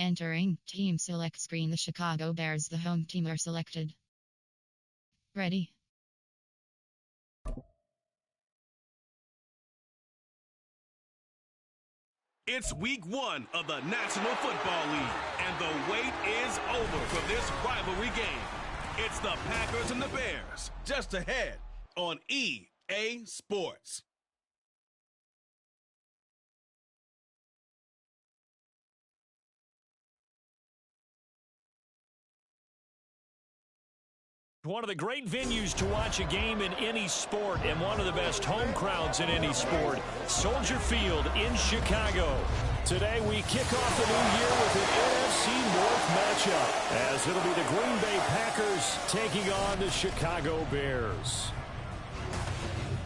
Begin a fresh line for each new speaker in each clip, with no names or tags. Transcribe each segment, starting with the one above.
Entering team select screen. The Chicago Bears, the home team, are selected. Ready.
It's week 1 of the National Football League, and the wait is over for this rivalry game. It's the Packers and the Bears, just ahead on EA Sports.
One of the great venues to watch a game in any sport, and one of the best home crowds in any sport, Soldier Field in Chicago. Today we kick off the new year with an NFC North matchup, as it'll be the Green Bay Packers taking on the Chicago Bears.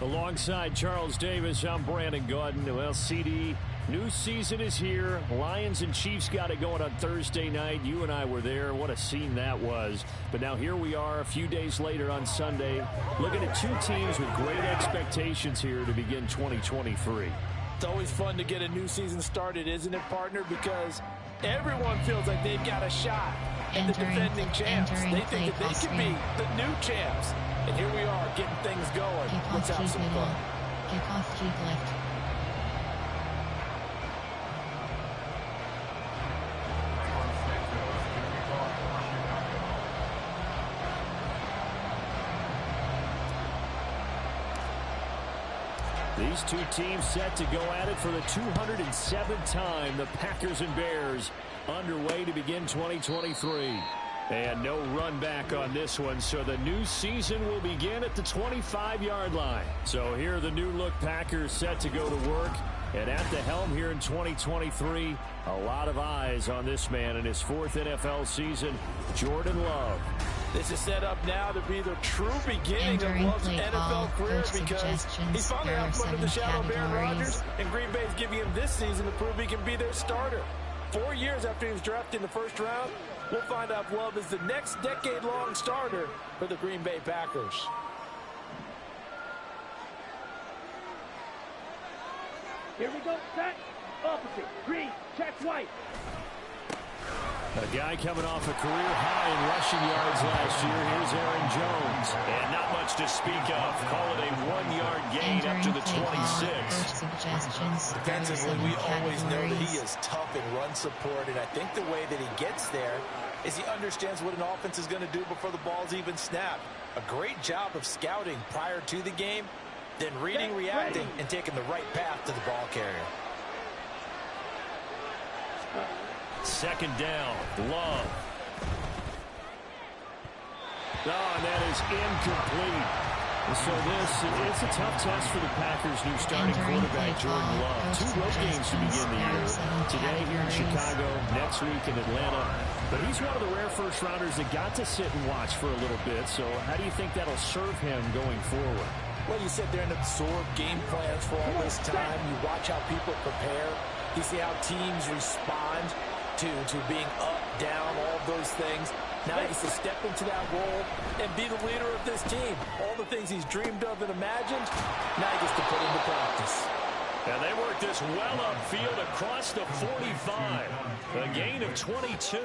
Alongside Charles Davis, I'm Brandon Gaudin. Well, CD, new season is here. Lions and Chiefs got it going on Thursday night. You and I were there. What a scene that was. But now here we are a few days later on Sunday, looking at two teams with great expectations here to begin 2023.
It's always fun to get a new season started, isn't it, partner? Because everyone feels like they've got a shot at the defending champs. They think that they can be the new champs. And here we are getting things going. Let's have some fun.
Kickoff keep left.
These two teams set to go at it for the 207th time. The Packers and Bears underway to begin 2023. And no run back on this one, so the new season will begin at the 25-yard line. So here are the new-look Packers set to go to work. And at the helm here in 2023, a lot of eyes on this man in his 4th NFL season, Jordan Love.
This is set up now to be the true beginning of Love's NFL career, because he's finally out from under the shadow of Aaron Rodgers, and Green Bay's giving him this season to prove he can be their starter. 4 years after he was drafted in the first round, we'll find out if Love is the next decade-long starter for the Green Bay Packers.
Here we go, set, opposite, green, check white.
A guy coming off a career high in rushing yards last year. Here's Aaron Jones. And not much to speak of. Call it a 1-yard gain up to the 26.
Defensively, we always know that he is tough in run support, and I think the way that he gets there is he understands what an offense is going to do before the ball's even snapped. A great job of scouting prior to the game, then reading, reacting, and taking the right path to the ball carrier.
Second down, Love. Oh, and that is incomplete. So it's a tough test for the Packers' new starting quarterback, Jordan Love. 2 road games to begin the year. Today here in Chicago, next week in Atlanta. But he's one of the rare first-rounders that got to sit and watch for a little bit. So how do you think that'll serve him going forward?
Well, you sit there and absorb game plans for all this time. You watch how people prepare. You see how teams respond to being up, down, all of those things. Now he gets to step into that role and be the leader of this team. All the things he's dreamed of and imagined, now he gets to put into practice.
And they work this well upfield across the 45. A gain of 22.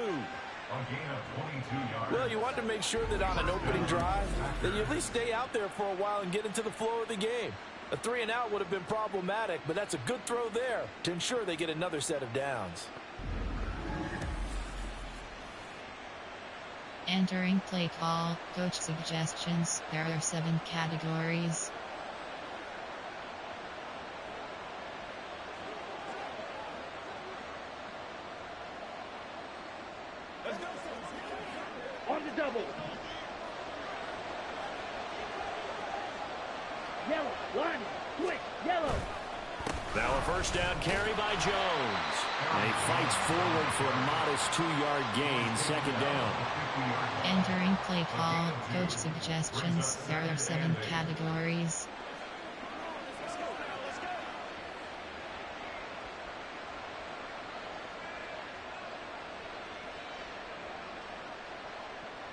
Well, you want to make sure that on an opening drive, that you at least stay out there for a while and get into the flow of the game. A 3-and-out would have been problematic, but that's a good throw there to ensure they get another set of downs.
Entering play call, coach suggestions. There are 7 categories.
On the double. Yellow, line, switch, yellow.
Now a first down carry by Jones. And he fights forward for a modest 2-yard gain, second down.
Entering play call, coach suggestions. There are 7 categories.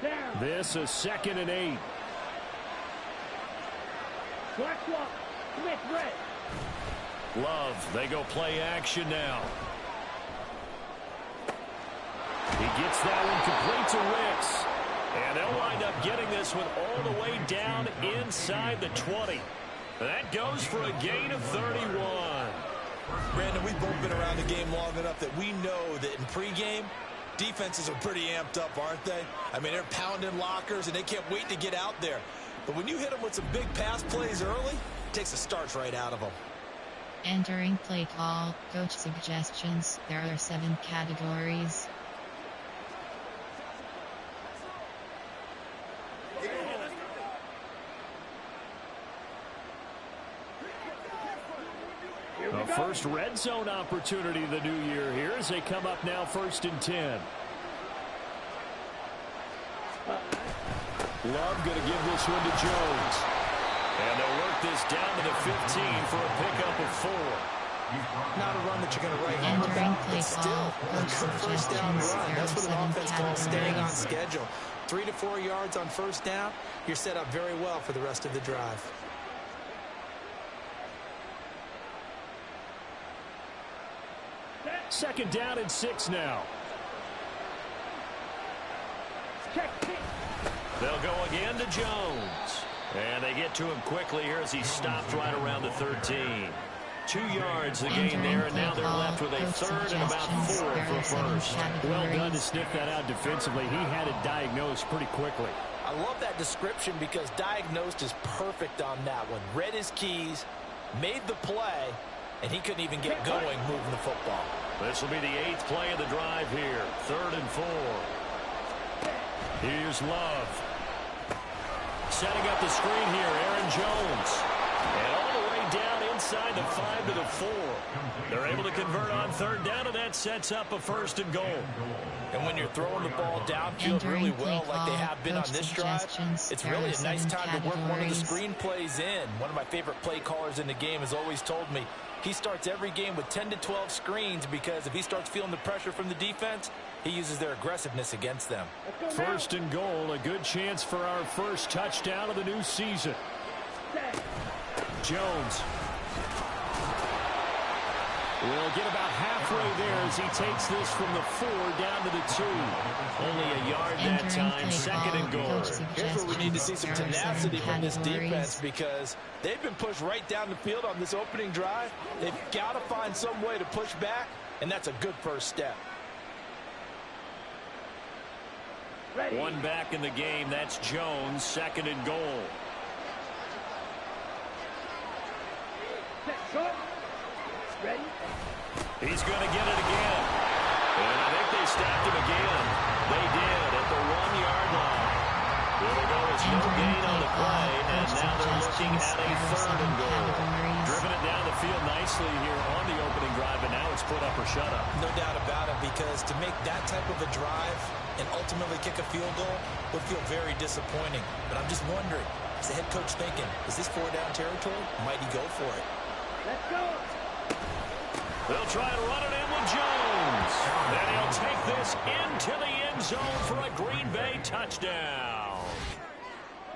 Down.
This is 2nd and 8.
Black swap, Smith red.
Love, they go play action now. He gets that one complete to Ricks. And they'll wind up getting this one all the way down inside the 20. That goes for a gain of 31.
Brandon, we've both been around the game long enough that we know that in pregame, defenses are pretty amped up, aren't they? I mean, they're pounding lockers, and they can't wait to get out there. But when you hit them with some big pass plays early, it takes the starch right out of them.
Entering play call, coach suggestions. There are 7 categories.
A first red zone opportunity of the new year here as they come up now 1st and 10. Love going to give this one to Jones. And they'll work this down to the 15 for a pickup of 4.
Not a run that you're going to write home
Entering
about,
play
but still
call,
a
coach
good first down
suggestions.
run.
There
That's
are
what an
7
offense calls staying on
categories.
schedule. 3 to 4 yards on first down, you're set up very well for the rest of the drive.
Second down and 6 now. They'll go again to Jones. And they get to him quickly here as he stopped right around the 13. 2 yards the gain there, and now they're left with a third and about 4 for first. Well done to sniff that out defensively. He had it diagnosed pretty quickly.
I love that description because diagnosed is perfect on that one. Read his keys, made the play, and he couldn't even get going moving the football.
This will be the 8th play of the drive here. 3rd and 4. Here's Love. Setting up the screen here, Aaron Jones. And all the way down inside the 5 to the 4. They're able to convert on 3rd down, and that sets up a 1st and goal.
And when you're throwing the ball downfield really well like they have been on this drive, it's really a nice time to work one of the screen plays in. One of my favorite play callers in the game has always told me he starts every game with 10 to 12 screens because if he starts feeling the pressure from the defense, he uses their aggressiveness against them.
1st and goal, a good chance for our first touchdown of the new season. Jones will get about halfway there as he takes this from the 4 down to the 2. Only a yard that time, 2nd and goal.
Here's where we need to see some tenacity from this defense because they've been pushed right down the field on this opening drive. They've got to find some way to push back, and that's a good first step.
One back in the game, that's Jones, 2nd and goal.
Ready?
He's going to get it again. And I think they stopped him again. They did at the 1-yard line. There we go. It's no gain on the play, and now they're looking at a 3rd and goal. Driven it down the field nicely here on the opening drive, and now it's put up or shut up.
No doubt about it, because to make that type of a drive and ultimately kick a field goal would feel very disappointing. But I'm just wondering, is the head coach thinking, is this 4-down territory? Might he go for it?
Let's go.
They'll try to run it in with Jones. And he'll take this into the end zone for a Green Bay touchdown.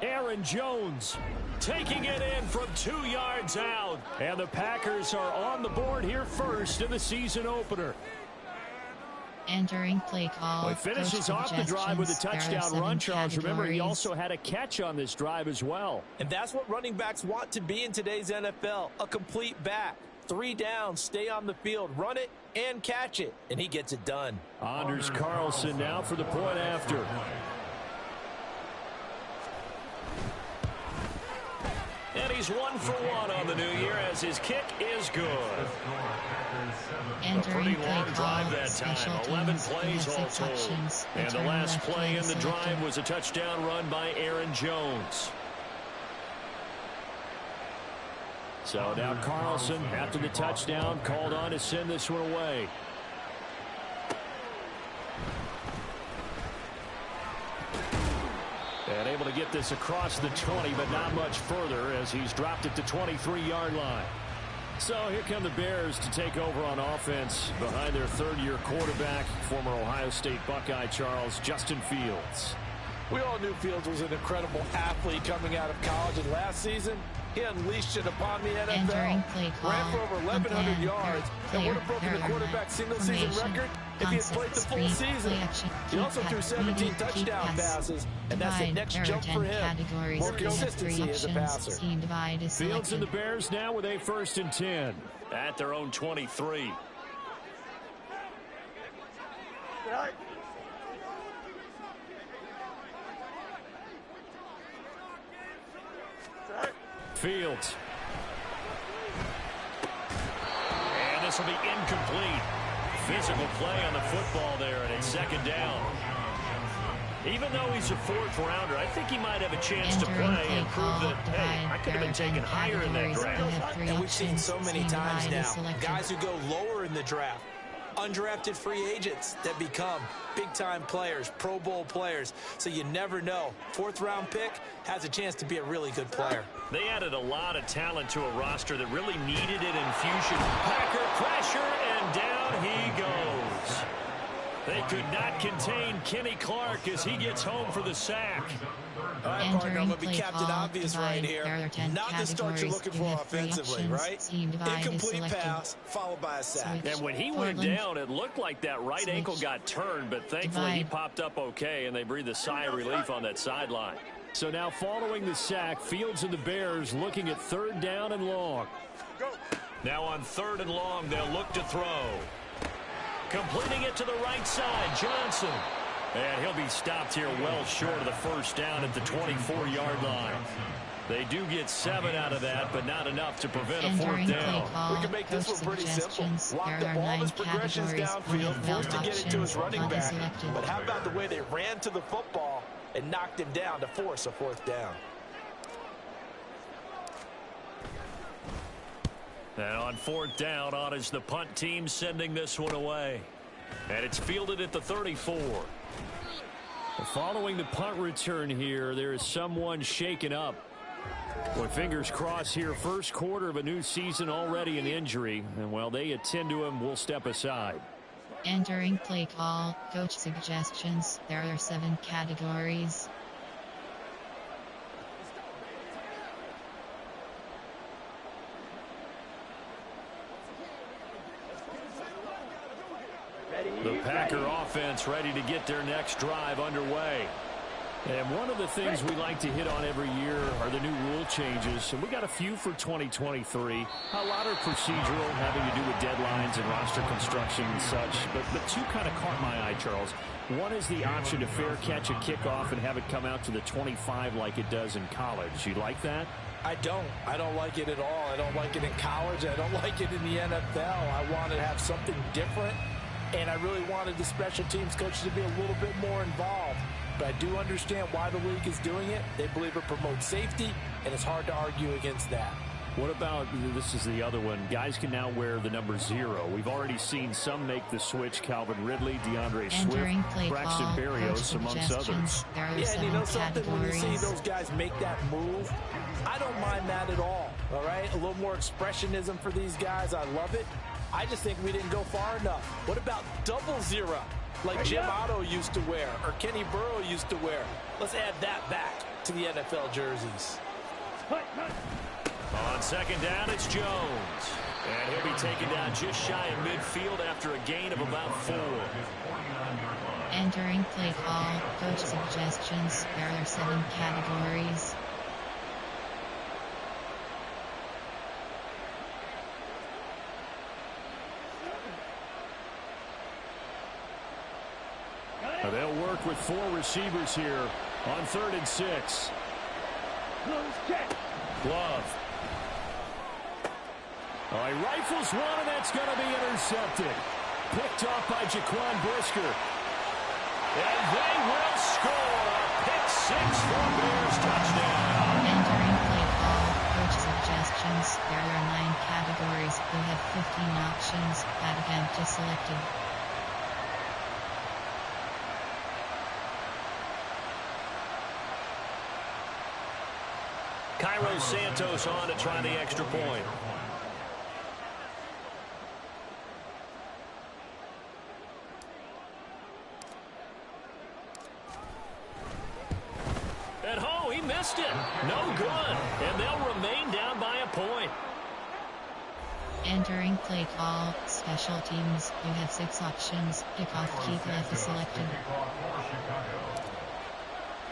Aaron Jones taking it in from 2 yards out. And the Packers are on the board here first in the season opener.
Entering play call.
Well, he finishes off the drive with a touchdown run, Charles. Remember, he also had a catch on this drive as well.
And that's what running backs want to be in today's NFL, a complete back. 3 downs, stay on the field, run it, and catch it. And he gets it done.
Anders Carlson now for the point after. And he's 1 for 1 on the new year as his kick is good. A pretty long drive that time, 11 plays all told. And the last play in the drive was a touchdown run by Aaron Jones. So now Carlson, after the touchdown, called on to send this one away. And able to get this across the 20, but not much further as he's dropped it to 23-yard line. So here come the Bears to take over on offense behind their 3rd-year quarterback, former Ohio State Buckeye Charles, Justin Fields.
We all knew Fields was an incredible athlete coming out of college, and last season, He unleashed it upon the
Entering
NFL.
play call.
Ran for over 1,100 yards and would have broken the quarterback single-season record if he had played the full season. He also threw 17 touchdown passes, and that's the next jump for him. More consistency as a passer.
Fields and the Bears now with a 1st and 10 at their own 23. Fields. And this will be incomplete. Physical play on the football there, and it's 2nd down. Even though he's a 4th rounder, I think he might have a chance to play and prove that, hey, I could have been taken higher in that draft.
And we've seen so many times now, guys who go lower in the draft, undrafted free agents that become big-time players, Pro Bowl players. So you never know. 4th-round pick has a chance to be a really good player.
They added a lot of talent to a roster that really needed an infusion. Packer pressure, and down he goes. They could not contain Kenny Clark as he gets home for the sack.
All right, partner, I'm going to be Captain Obvious right here. Not the start you're looking for offensively, right? Incomplete pass, followed by a sack.
And when he went down, it looked like that right ankle got turned, but thankfully he popped up okay, and they breathed a sigh of relief on that sideline. So now following the sack, Fields and the Bears looking at 3rd down and long. Now on 3rd and long, they'll look to throw. Completing it to the right side, Johnson. And he'll be stopped here well short of the 1st down at the 24-yard line. They do get 7 out of that, but not enough to prevent a 4th down.
We can make this one pretty simple. Locked up all his progressions downfield, forced to get it to his running back. But how about the way they ran to the football and knocked him down to force a 4th down?
And on 4th down, on is the punt team sending this one away. And it's fielded at the 34. Following the punt return here, there is someone shaken up. Well, fingers crossed here, 1st quarter of a new season, already an injury. And while they attend to him, we'll step aside.
Entering play call, coach suggestions. There are 7 categories.
The Packer offense ready to get their next drive underway. And one of the things we like to hit on every year are the new rule changes. And we got a few for 2023. A lot are procedural, having to do with deadlines and roster construction and such. But 2 kind of caught my eye, Charles. One is the option to fair catch a kickoff and have it come out to the 25 like it does in college. You like that?
I don't. I don't like it at all. I don't like it in college. I don't like it in the NFL. I want to have something different. And I really wanted the special teams coach to be a little bit more involved. But I do understand why the league is doing it. They believe it promotes safety, and it's hard to argue against that.
What about, this is the other one, guys can now wear the number 0. We've already seen some make the switch, Calvin Ridley, DeAndre Swift, Braxton Berrios, amongst others.
Yeah, and you know something, when you see those guys make that move, I don't mind that at all right? A little more expressionism for these guys. I love it. I just think we didn't go far enough. What about double 0, like Jim Otto used to wear or Kenny Burrow used to wear? Let's add that back to the NFL jerseys.
On 2nd down, it's Jones. And he'll be taken down just shy of midfield after a gain of about 4.
Entering play call, coach suggestions. There are 7 categories.
They'll work with 4 receivers here on 3rd and 6. Glove. He rifles one, and that's going to be intercepted. Picked off by Jaquan Brisker. And they will score a pick-6 for Bears touchdown.
Entering play call, coach suggestions. There are 9 categories. You have 15 options. Add again to selected.
Cairo Santos on to try the extra point. And he missed missed it. No good. And they'll remain down by a point.
Entering play call, special teams, you have 6 options, kickoff kickoff is selected.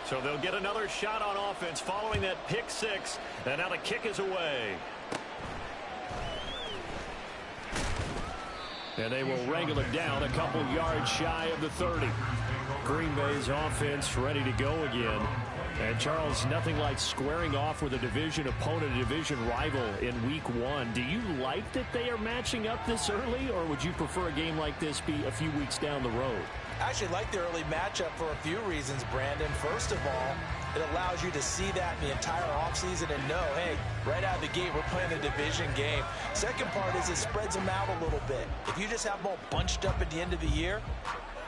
So they'll get another shot on offense following that pick 6, and now the kick is away. And they will wrangle it down a couple yards shy of the 30. Green Bay's offense ready to go again. And, Charles, nothing like squaring off with a division opponent, a division rival in Week 1. Do you like that they are matching up this early, or would you prefer a game like this be a few weeks down the road?
I actually like the early matchup for a few reasons, Brandon. First of all, it allows you to see that in the entire offseason and know, hey, right out of the gate, we're playing a division game. Second part is it spreads them out a little bit. If you just have them all bunched up at the end of the year,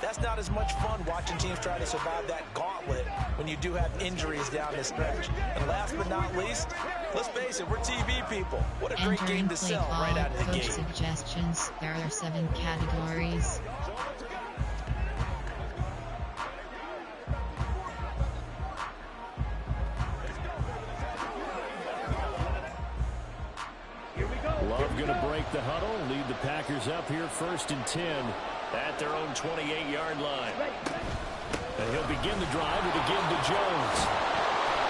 that's not as much fun watching teams try to survive that gauntlet when you do have injuries down the stretch. And last but not least, let's face it, we're TV people. What a great game to sell right out of the gate.
Suggestions. There are 7 categories.
Love going to break the huddle, lead the Packers up here 1st and 10 at their own 28-yard line. And he'll begin the drive with a give to Jones.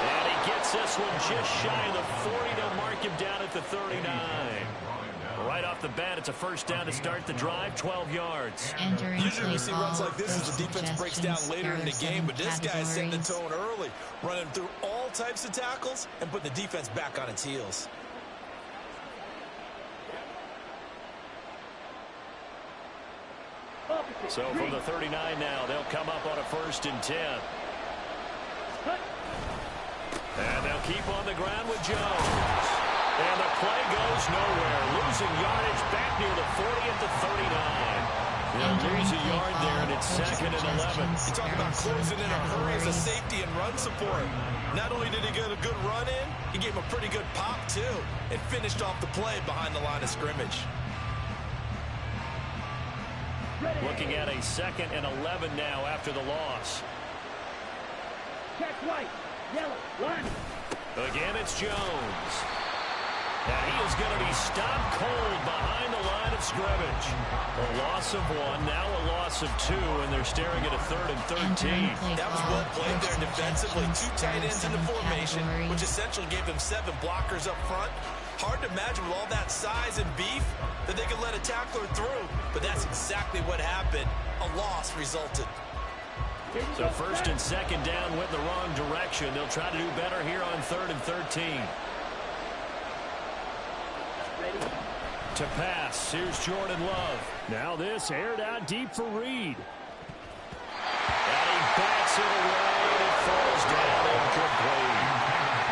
And he gets this one just shy of the 40 to mark him down at the 39. Right off the bat, it's a first down to start the drive, 12 yards.
Usually we see runs like this as the defense breaks down later in the game, but this guy's setting the tone early, running through all types of tackles and putting the defense back on its heels.
So from the 39 now, they'll come up on a 1st and 10. And they'll keep on the ground with Jones. And the play goes nowhere. Losing yardage back near the 40 at the 39. They'll lose a yard there, and it's 2nd and 11.
You talk about closing in a hurry as a safety and run support. Not only did he get a good run in, he gave him a pretty good pop, too, and finished off the play behind the line of scrimmage.
Looking at a 2nd and 11 now after the loss.
Check white. Yellow. Line.
Again, it's Jones. And he is going to be stopped cold behind the line of scrimmage. A loss of 1, now a loss of 2, and they're staring at a 3rd and 13.
That was well played there defensively. 2 tight ends in the formation, which essentially gave them 7 blockers up front. Hard to imagine with all that size and beef that they could let a tackler through. But that's exactly what happened. A loss resulted.
So 1st and 2nd down went in the wrong direction. They'll try to do better here on 3rd and 13. To pass, here's Jordan Love. Now this aired out deep for Reed. And he backs it away, and it falls down incomplete.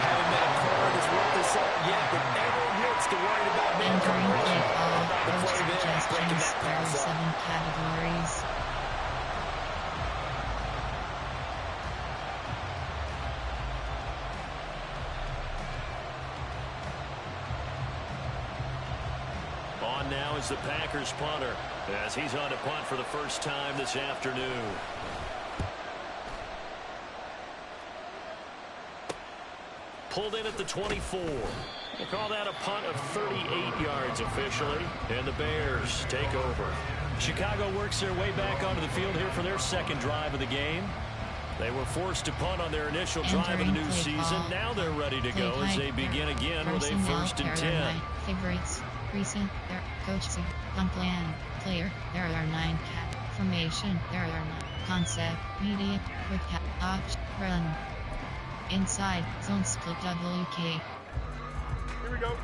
Haven't met a card as worth this up yet, but everyone hits to worry about being coverage. The play there, breaking that pass up.
7 categories.
On now is the Packers punter, as he's on to punt for the first time this afternoon. Pulled in at the 24. They call that a punt of 38 yards officially, and the Bears take over. Chicago works their way back onto the field here for their 2nd drive of the game. They were forced to punt on their initial drive of the new season. Now they're ready to go as they begin again with a 1st and 10.
Favorites, recent, their coach, plan, player, there are 9 cat, formation, there are 9, concept, media, quick cat, option, run. Inside, zone split WK.
Here we go.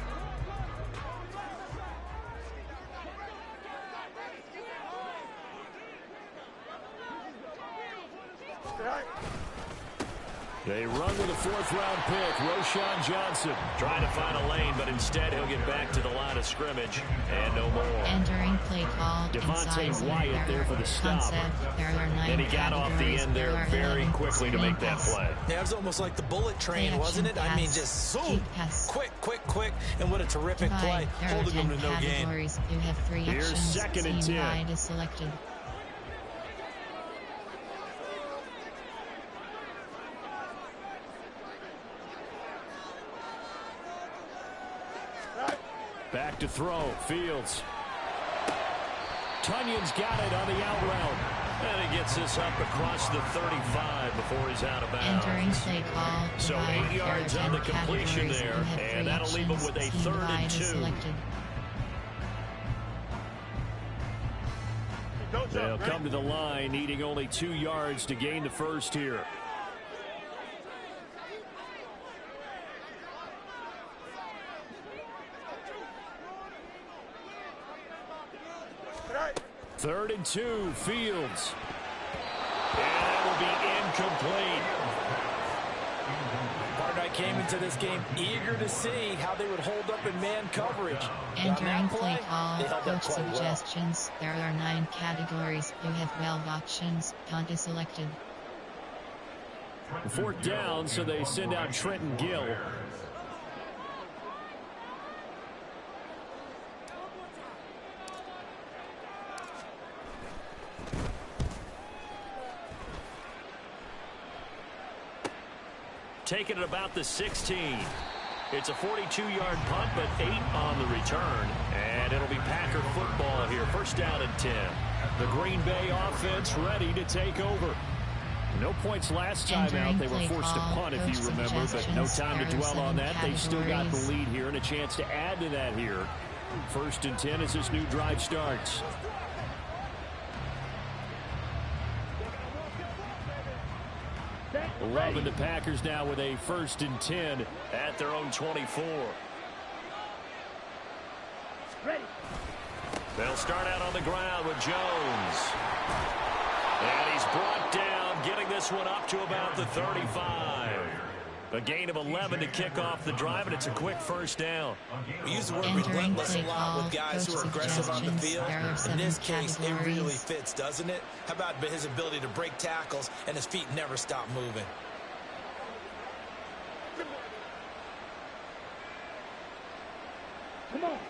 They run with a 4th-round pick, Roschon Johnson. Trying to find a lane, but instead he'll get back to the line of scrimmage. And no more.
Entering play call.
Devontae Wyatt there for the stop. And he got off the end there very quickly to make that play.
Yeah, it was almost like the bullet train, wasn't it? I mean, just so quick, and what a terrific play. Holding them to no gain.
You have 3
Here's
actions.
2nd and 10.
Wide is selected.
Back to throw. Fields. Tunyon's got it on the out route. And he gets this up across the 35 before he's out of bounds.
Entering play call.
So 8 yards on the completion there, and that'll leave him with a 3rd and 2. They'll come to the line, needing only 2 yards to gain the first here. Third and 2, Fields. And that will be incomplete.
I came into this game eager to see how they would hold up in man coverage.
Entering play call, coach suggestions. There are 9 categories. You have 12 options. Punt is selected.
4th down, so they send out Trenton Gill. Taking it about the 16. It's a 42-yard punt, but 8 on the return. And it'll be Packer football here. 1st down and 10. The Green Bay offense ready to take over. No points last time out. They were forced to punt, if you remember, but no time to dwell on that. They've still got the lead here and a chance to add to that here. 1st and 10 as this new drive starts. Loving the Packers now with a 1st and 10 at their own 24.
Ready.
They'll start out on the ground with Jones. And he's brought down, getting this one up to about the 35. A gain of 11 to kick off the drive, and it's a quick 1st down.
We use the word relentless a lot with guys who are aggressive on the field. In this case, it really fits, doesn't it? How about his ability to break tackles and his feet never stop moving?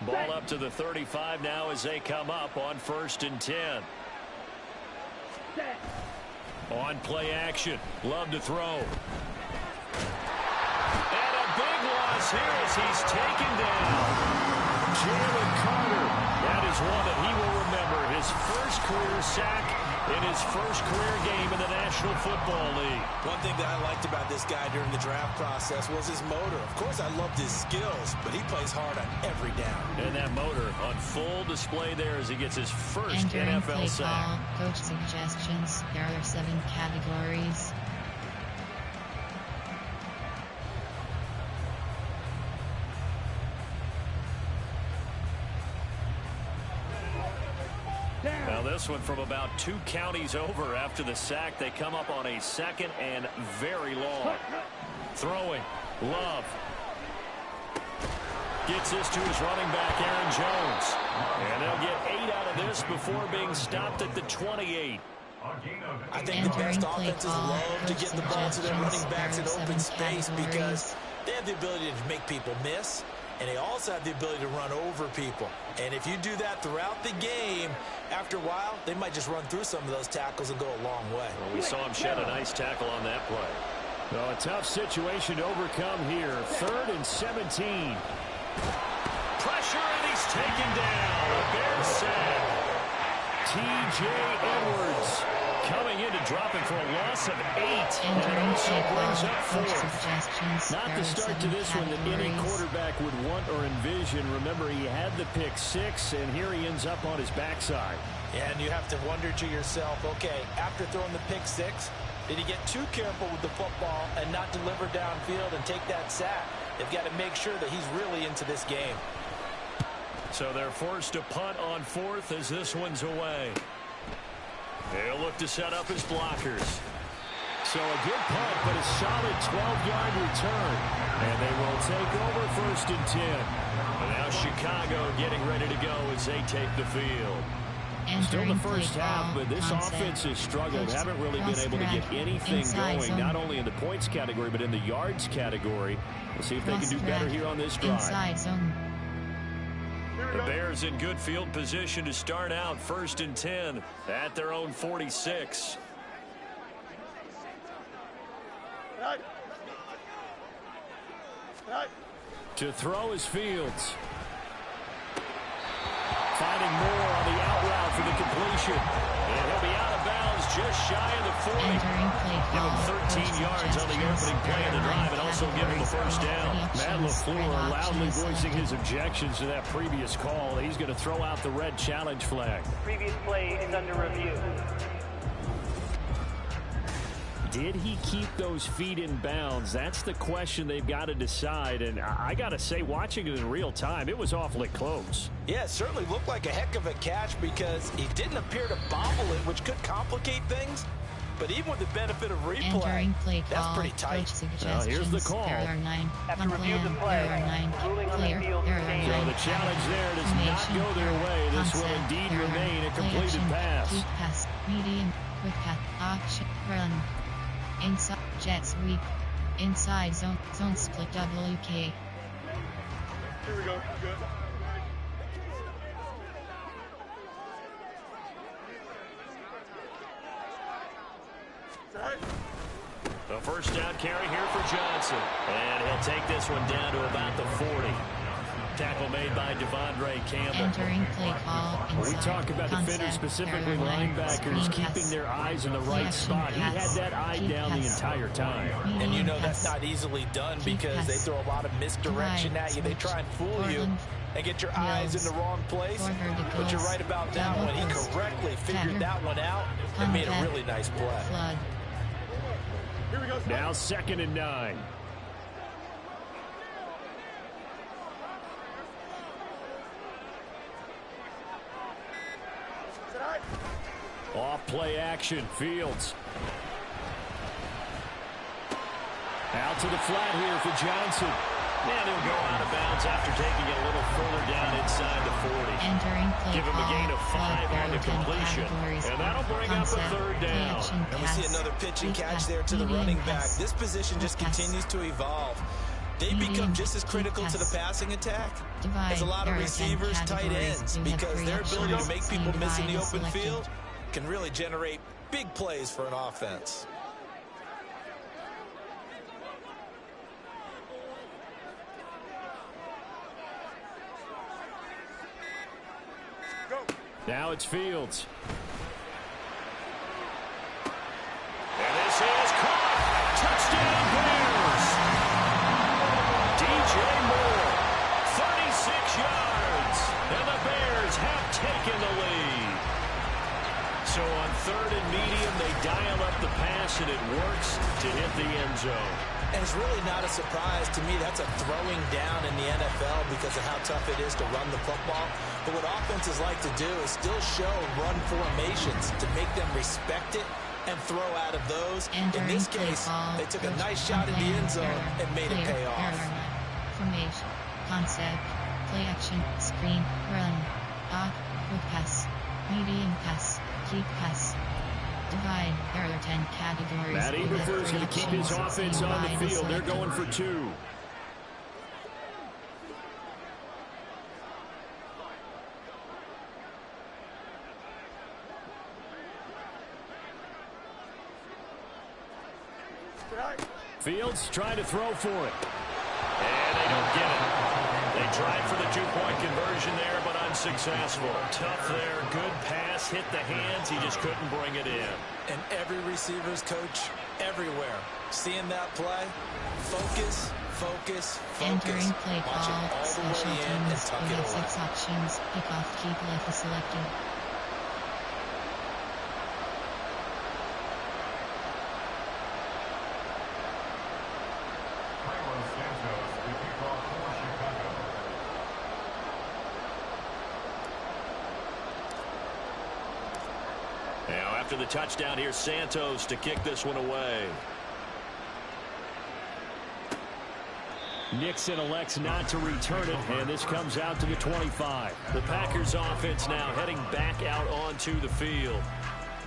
Ball up to the 35 now as they come up on 1st and 10. On play action. Love to throw. And a big loss here as he's taken down. Jalen Carter. That is one that he will remember. His 1st career sack in his 1st career game in the National Football League.
One thing that I liked about this guy during the draft process was his motor. Of course, I loved his skills, but he plays hard on every down.
And that motor on full display there as he gets his 1st NFL sack.
Coach suggestions. There are 7 categories.
Now this one from about 2 counties over after the sack. They come up on a 2nd and very long. Throwing. Love. Gets this to his running back, Aaron Jones. And they'll get 8 out of this before being stopped at the 28.
I think the best offenses love to get the ball to their running backs in open space because they have the ability to make people miss, and they also have the ability to run over people. And if you do that throughout the game, after a while, they might just run through some of those tackles and go a long way.
Well, we saw him shed a nice tackle on that play. Well, a tough situation to overcome here. 3rd and 17. Pressure, and he's taken down. A Bears sack. T.J. Edwards coming in to drop him for a loss of 8. And it also brings up 4th. Not the start to this one that any quarterback would want or envision. Remember, he had the pick 6, and here he ends up on his backside.
Yeah, and you have to wonder to yourself, okay, after throwing the pick 6, did he get too careful with the football and not deliver downfield and take that sack? They've got to make sure that he's really into this game.
So they're forced to punt on 4th as this one's away. They'll look to set up his blockers. So a good punt, but a solid 12-yard return. And they will take over 1st and 10. And now Chicago getting ready to go as they take the field. Still the first half, but this offense has struggled. Haven't really been able to get anything going, not only in the points category, but in the yards category. We'll see if they can do better here on this drive. The Bears in good field position to start out 1st and 10 at their own 46. To throw is Fields. Finding more on the out route for the completion. And he'll be out of bounds just shy of the 40. Give him 13 yards on the opening play of the drive and also give him the first down. Matt LaFleur loudly voicing his objections to that previous call. He's going to throw out the red challenge flag.
Previous play is under review.
Did he keep those feet in bounds? That's the question they've got to decide. And I got to say, watching it in real time, it was awfully close.
Yeah, it certainly looked like a heck of a catch because he didn't appear to bobble it, which could complicate things. But even with the benefit of replay, that's pretty tight.
Here's the call.
There are 9.
After review of the play,
There are 9.
ruling on the
Clear.
field
There are
remains.
9.
So the challenge there does not go their way. This will indeed remain a completed pass.
Deep pass. Medium. Quick pass. Option. Run. Inside. Jet sweep. Inside zone. Zone split WK.
Here we go. Good.
The first down carry here for Johnson. And he'll take this one down to about the 40. Tackle made by Devondre Campbell.
Entering play call.
We talk about defenders, specifically linebackers, keeping their eyes in the right spot. He had that eye down the entire time.
And you know that's not easily done because they throw a lot of misdirection at you. They try and fool you and get your eyes in the wrong place. But you're right about that one. He correctly figured that one out and made a really nice play.
Now 2nd and 9. Off play action, Fields. Out to the flat here for Johnson. And he'll go out of bounds after taking it a little further down inside the 40.
Entering play
Give him a gain of 5 on the completion. And that'll bring up a 3rd down.
And we see another pitch and catch there to the running back. This position just continues to evolve. They become just as critical to the passing attack as a lot of receivers, tight ends, because their ability to make people miss in the open field can really generate big plays for an offense.
Now it's Fields. And this is caught. Touchdown Bears. DJ Moore, 36 yards. And the Bears have taken the lead. So on 3rd and medium, they dial up the pass, and it works to hit the end zone.
And it's really not a surprise to me. That's a throwing down in the NFL because of how tough it is to run the football. But what offenses like to do is still show run formations to make them respect it and throw out of those. In this case, they took a nice shot in the end zone and made it pay off.
Formation, concept, play action, screen, run, off, quick pass, medium pass, deep pass. Divide. There are 10 categories.
Matt Eberflur's going to keep his offense on the field. They're going for 2. Fields trying to throw for it. And they don't get it. They tried for the 2-point conversion there, but unsuccessful. Tough there. Good pass. Hit the hands. He just couldn't bring it in.
And every receiver's coach everywhere seeing that play. Focus, focus, focus.
Entering play
Watch
call.
it all the
Special
way in and
teams.
tuck
We
it
have
away.
6 options. Pick off, keep left selected.
Now after the touchdown, here's Santos to kick this one away. Nixon elects not to return it, and this comes out to the 25. The Packers offense now heading back out onto the field.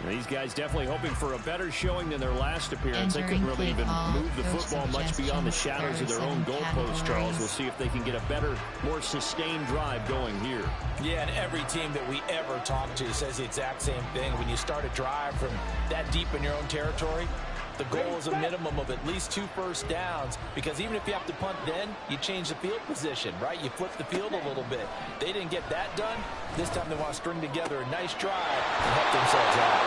These guys definitely hoping for a better showing than their last appearance. They couldn't really even move the football much beyond the shadows of their own goalpost, Charles. We'll see if they can get a better, more sustained drive going here.
Yeah, and every team that we ever talk to says the exact same thing. When you start a drive from that deep in your own territory, The goal is a minimum of at least 2 first downs, because even if you have to punt then, you change the field position, right? You flip the field a little bit. They didn't get that done. This time they want to string together a nice drive and help themselves out.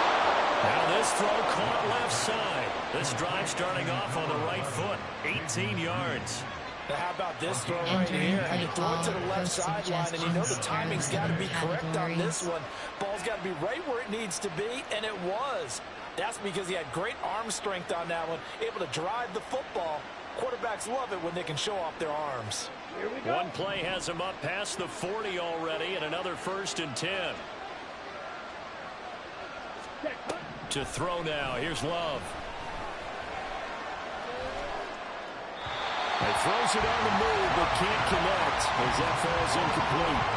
Now this throw caught left side. This drive starting off on the right foot. 18 yards.
Now how about this throw right here? Had to throw it to the left sideline, and you know the timing's got to be correct on this one. Ball's got to be right where it needs to be, and it was. That's because he had great arm strength on that one, able to drive the football. Quarterbacks love it when they can show off their arms.
One play has him up past the 40 already, and another 1st and 10. To throw now. Here's Love. He throws it on the move, but can't connect as that falls incomplete.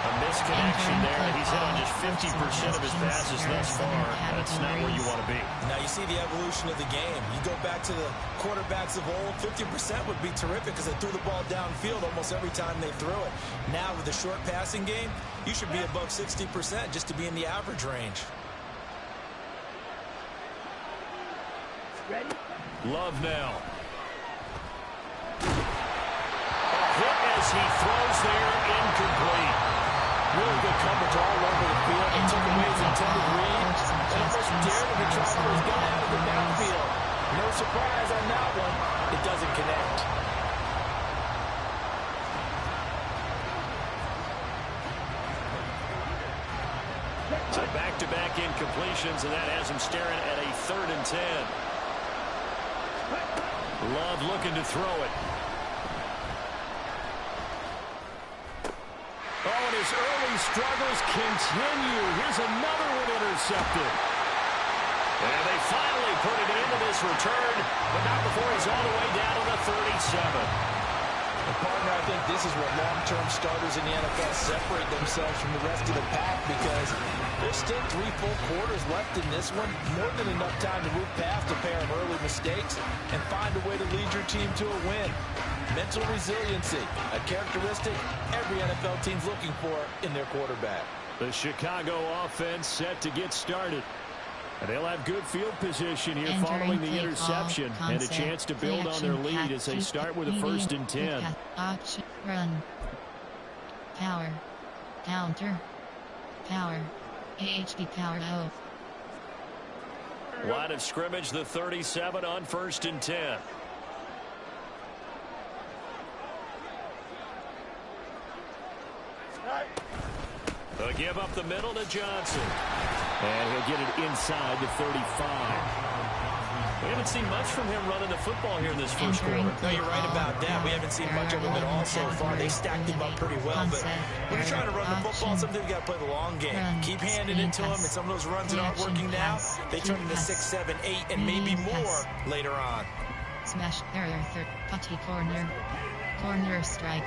A misconnection there, and he's hit on just 50% of his passes thus far. That's not where you want to be.
Now you see the evolution of the game. You go back to the quarterbacks of old, 50% would be terrific because they threw the ball downfield almost every time they threw it. Now with the short passing game, you should be above 60% just to be in the average range.
Ready?
Love now. Hit as he throws there, incomplete.
Really good coverage all over the field. He took away his intended read and almost dared him to try for his gun out of the backfield. No surprise on that one. It doesn't connect.
So back-to-back incompletions, and that has him staring at a 3rd and 10. Love looking to throw it. Oh, and his early struggles continue. Here's another one intercepted. And they finally put it into this return, but not before he's all the way down to the 37.
And partner, I think this is where long-term starters in the NFL separate themselves from the rest of the pack, because there's still 3 full quarters left in this one. More than enough time to move past a pair of early mistakes and find a way to lead your team to a win. Mental resiliency, a characteristic every NFL team's looking for in their quarterback.
The Chicago offense set to get started. And they'll have good field position here following the interception and a chance to build on their lead as they start with a 1st and 10.
Option, run. Power. Counter. Power. AHD power O.
Line of scrimmage, the 37 on 1st and 10. They'll give up the middle to Johnson. And he'll get it inside the 35. We haven't seen much from him running the football here in this first quarter.
No, you're right about that. We haven't seen much of him at all so far. They stacked him up pretty well. But when you're trying to run the football, sometimes you got to play the long game. Keep handing it to him, and some of those runs that aren't working now, they turn into 6, 7, 8, and maybe more later on.
Smash area 3rd. Putty corner. Corner strike.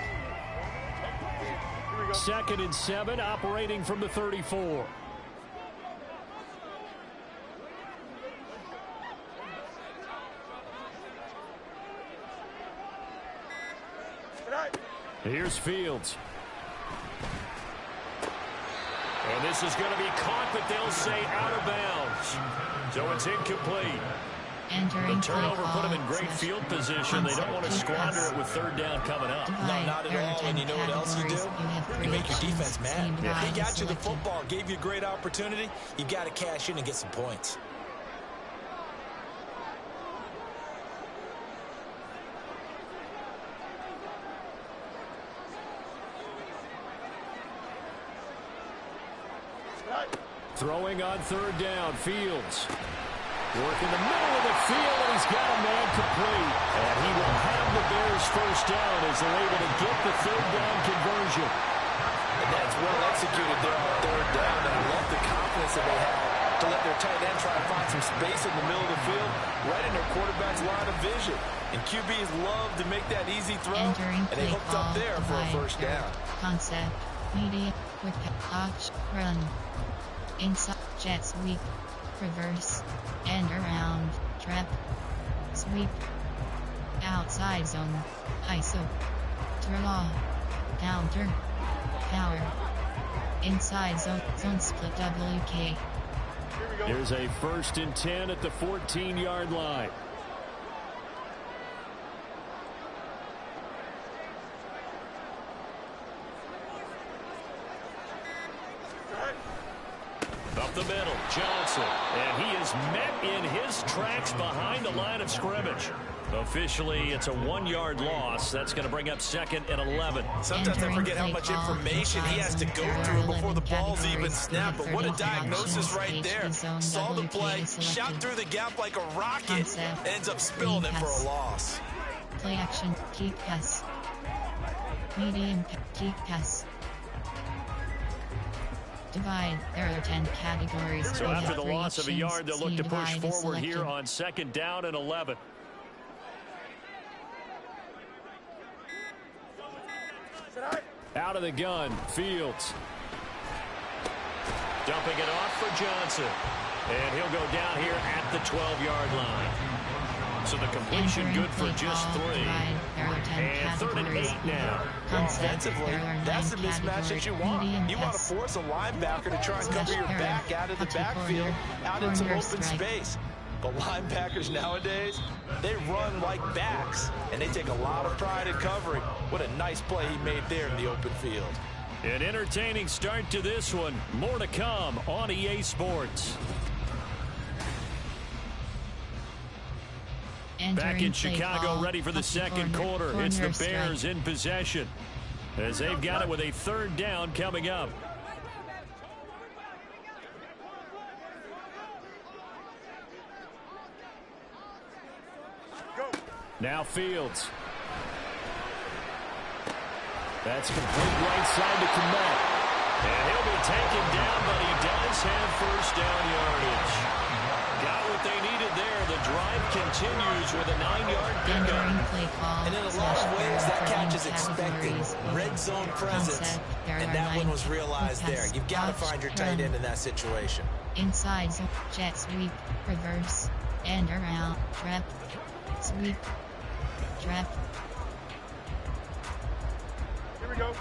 2nd and 7, operating from the 34. Here's Fields. And this is going to be caught, but they'll say out of bounds. So it's incomplete.
Entering
the turnover put them in great
slash
field position. They don't want to squander it with 3rd down coming up.
No, not at all. And you know what else you do? You make your defense mad. He got you the football, gave you a great opportunity. You got to cash in and get some points.
Throwing on 3rd down, Fields. Work in the middle of the field, and he's got a man complete. And he will have the Bears 1st down as they're able to get the 3rd down conversion.
And that's well executed there on 3rd down. And I love the confidence that they have to let their tight end try to find some space in the middle of the field, right in their quarterback's line of vision. And QBs love to make that easy throw, and they hooked up there for a 1st down.
Concept, media, with touch, run. Inside, jet sweep, reverse, end around, trap, sweep, outside zone, ISO, draw, counter, power, inside zone, zone split WK,
Here's a 1st and 10 at the 14-yard line. Up the middle, Johnson. And he is met in his tracks behind the line of scrimmage. Officially, it's a 1-yard loss. That's going to bring up 2nd and 11.
Sometimes I forget how much information he has to go through before the ball's even snapped. But what a diagnosis right there. Saw the play, shot through the gap like a rocket, ends up spilling it for a loss.
Play action, keep pass. Medium, keep pass. Divide. There are 10 categories.
So after the loss of a yard, they'll look to push forward here on 2nd down and 11. Out of the gun, Fields. Dumping it off for Johnson. And he'll go down here at the 12-yard line. So the completion good for just 3. And 3rd and 8 now.
Offensively, that's the mismatch that you want. You want to force a linebacker to try and cover your back out of the backfield, out into open space. But linebackers nowadays, they run like backs, and they take a lot of pride in covering. What a nice play he made there in the open field.
An entertaining start to this one. More to come on EA Sports. Back in Chicago, ready for the 2nd quarter. It's the Bears in possession, as they've got it with a 3rd down coming up. Now Fields. That's complete right side to Komet. And he'll be taken down, but he does have 1st down yardage. Got what they needed there. The drive continues with a 9-yard pickup.
And in a lot of ways, that catch is expected. Red zone presence, and that one was realized there. You've got to find your tight end in that situation.
Inside zone, jet sweep, reverse, and around, trap, sweep, trap.
Here we go.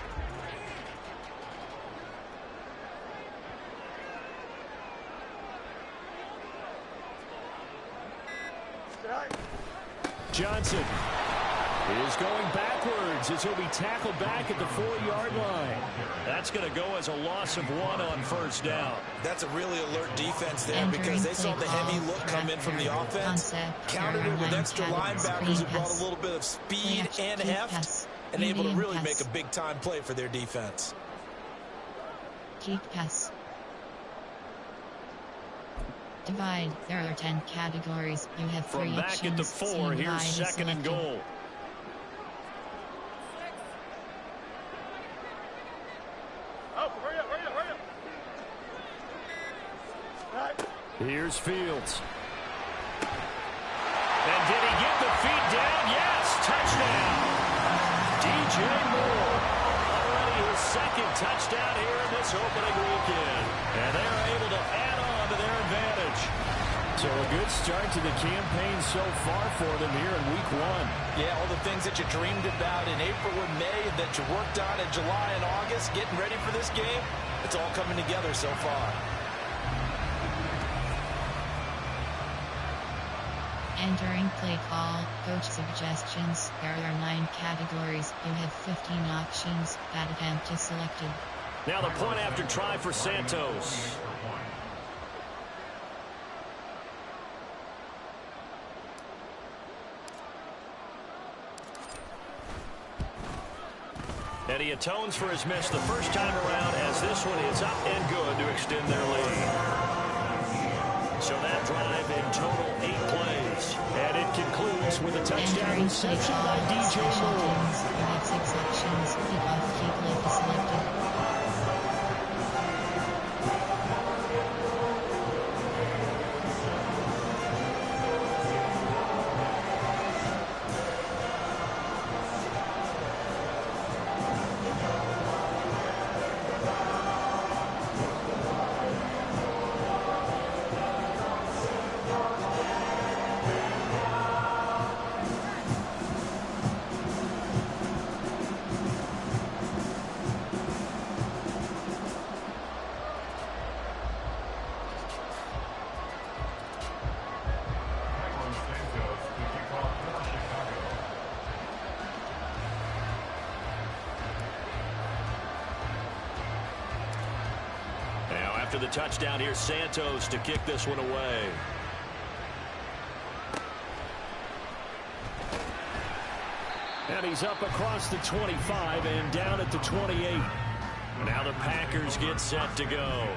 Johnson is going backwards as he'll be tackled back at the 4-yard line. That's going to go as a loss of 1 on 1st down.
That's a really alert defense there because they saw the heavy look come in from the offense, countered it with extra linebackers who brought a little bit of speed and heft, and able to really make a big-time play for their defense.
Keep pass. Divide. There are 10 categories. You have 3
From back
options.
at the 4, here's 2nd and goal.
Oh, hurry up, hurry up, hurry up.
Here's Fields. And did he get the feet down? Yes, touchdown. DJ Moore. Already his 2nd touchdown here in this opening weekend. And they're able to add on to their advantage. So a good start to the campaign so far for them here in week 1.
Yeah, all the things that you dreamed about in April and May that you worked on in July and August, getting ready for this game, it's all coming together so far.
Entering play call, coach suggestions. There are 9 categories. You have 15 options. That attempt is selected.
Now the point after try for Santos. And he atones for his miss the first time around as this one is up and good to extend their lead. So that drive in total 8 plays. And it concludes with a touchdown reception by DJ Moore.
You have 6 options. Kickoff, kick left is selected.
after the touchdown. Here's Santos to kick this one away. And he's up across the 25 and down at the 28. Now the Packers get set to go.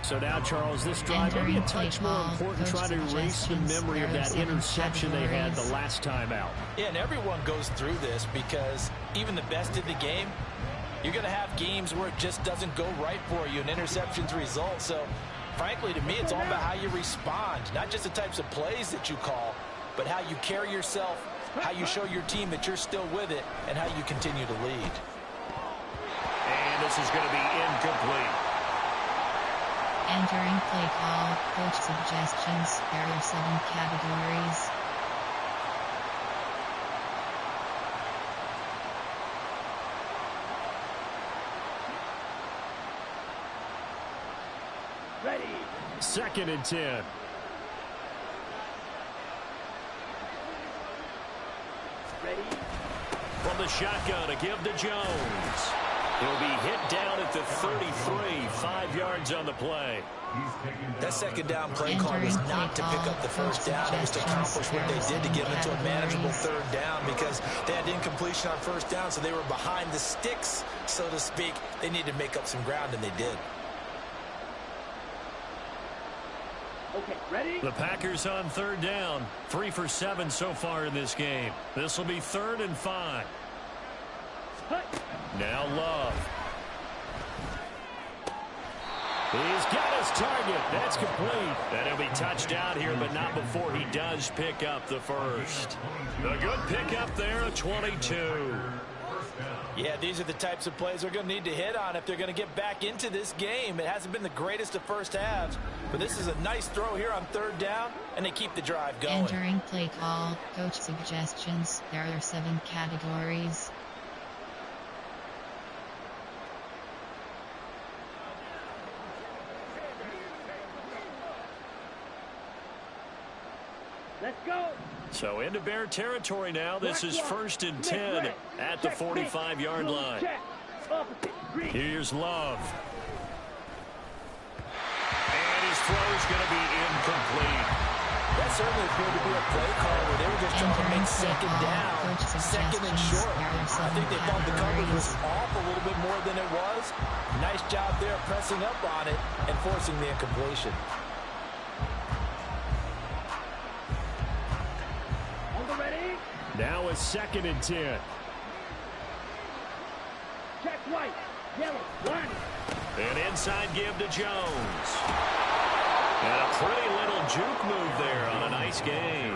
So now, Charles, this drive maybe a touch more important, trying to erase the memory of that interception they had the last time out.
Yeah, and everyone goes through this because even the best in the game, you're going to have games where it just doesn't go right for you, and interceptions result. So, frankly, to me, it's all about how you respond, not just the types of plays that you call, but how you carry yourself, how you show your team that you're still with it, and how you continue to lead.
And this is going to be incomplete.
Entering play call, coach suggestions. There are 7 categories.
Ready.
2nd and 10.
Ready.
From the shotgun to give to Jones. He'll be hit down at the 33, 5 yards on the play.
That second down play call was not to pick up the first down. It was to accomplish what they did to get them into a manageable 3rd down because they had incompletion on 1st down, so they were behind the sticks, so to speak. They needed to make up some ground, and they did.
Okay, ready?
The Packers on 3rd down. 3 for 7 so far in this game. This will be 3rd and 5. Now Love. He's got his target. That's complete. And he'll be touched out here, but not before he does pick up the first. A good pickup there, a 22.
Yeah, these are the types of plays they're going to need to hit on if they're going to get back into this game. It hasn't been the greatest of first halves, but this is a nice throw here on 3rd down, and they keep the drive going.
Entering play call, coach suggestions. There are 7 categories.
Let's go.
So into Bear territory now. This is 1st and 10 at the 45-yard line. Here's Love. And his throw's going to be incomplete.
That certainly appeared to be a play call where they were just trying to make 2nd down, 2nd and short. I think they thought the coverage was off a little bit more than it was. Nice job there pressing up on it and forcing the incompletion.
Now a 2nd and 10.
Check white. Yellow. Line.
An inside give to Jones. And a pretty little juke move there on a nice game.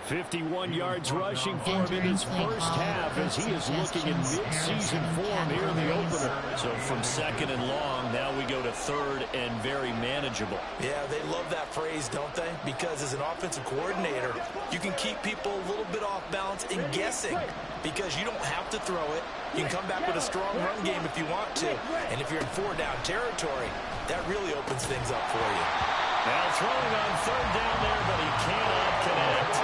51 yards rushing for him in his first half as he is looking in mid-season form here in the opener. So from 2nd and long, now we go to 3rd and very manageable.
Yeah, they love that phrase, don't they? Because as an offensive coordinator, you can keep people a little bit off balance and guessing because you don't have to throw it. You can come back with a strong run game if you want to. And if you're in 4-down territory, that really opens things up for you.
Now throwing on 3rd down there, but he cannot connect.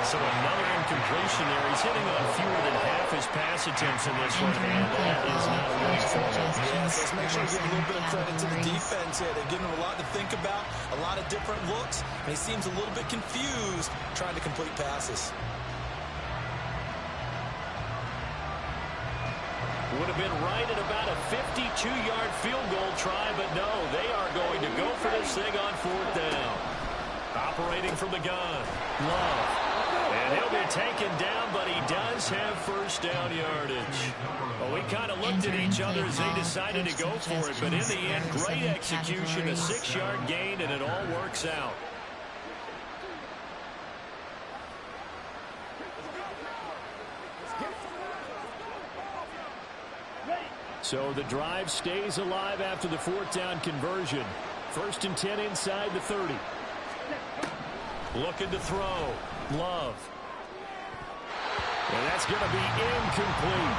So another incompletion there. He's hitting on fewer than half his pass attempts in this one, and that is not right for him.
Yeah, so let's make sure we give a little bit of credit to the defense here. They're giving him a lot to think about, a lot of different looks, and he seems a little bit confused trying to complete passes.
Would have been right at about a 52-yard field goal try, but no, they are going to go for this thing on 4th down. Operating from the gun, Love. And he'll be taken down, but he does have 1st down yardage. Well, we kind of looked at each other as they decided to go for it, but in the end, great execution, a 6-yard gain, and it all works out. So the drive stays alive after the 4th down conversion. 1st and 10 inside the 30. Looking to throw. Love. And that's going to be incomplete.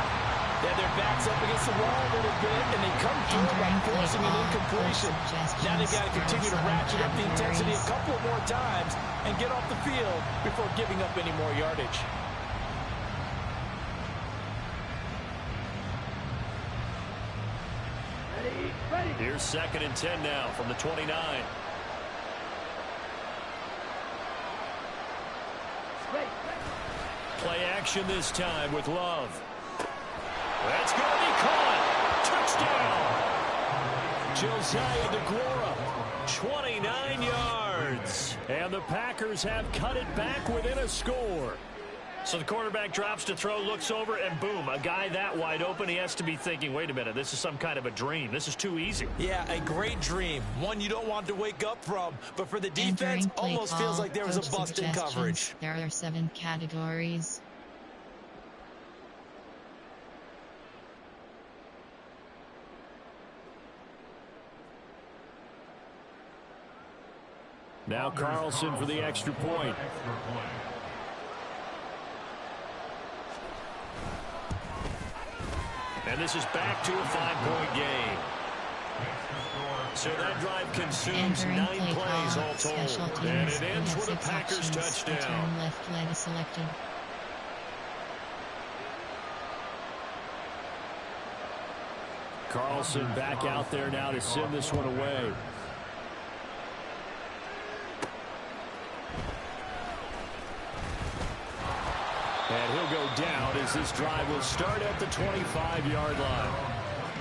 Yeah, their backs up against the wall a little bit, and they come through by forcing an incompletion. Now they've got to continue to ratchet up the intensity a couple more times and get off the field before giving up any more yardage.
Ready. Ready.
Here's 2nd and 10 now from the 29.
Ready.
Play action this time with Love. That's going to be caught. Touchdown. Josiah DeGuara, 29 yards. And the Packers have cut it back within a score. So the quarterback drops to throw, looks over, and boom, a guy that wide open, he has to be thinking, wait a minute, this is some kind of a dream. This is too easy.
Yeah, a great dream. One you don't want to wake up from. But for the defense, almost feels like there was a bust in coverage.
There are 7 categories.
Now Carlson for the extra point. And this is back to a 5-point game. So that drive consumes 9 plays all told. And it ends with a Packers touchdown.
Left leg is selected.
Carlson back out there now to send this one away. And he'll go down as this drive will start at the 25-yard line.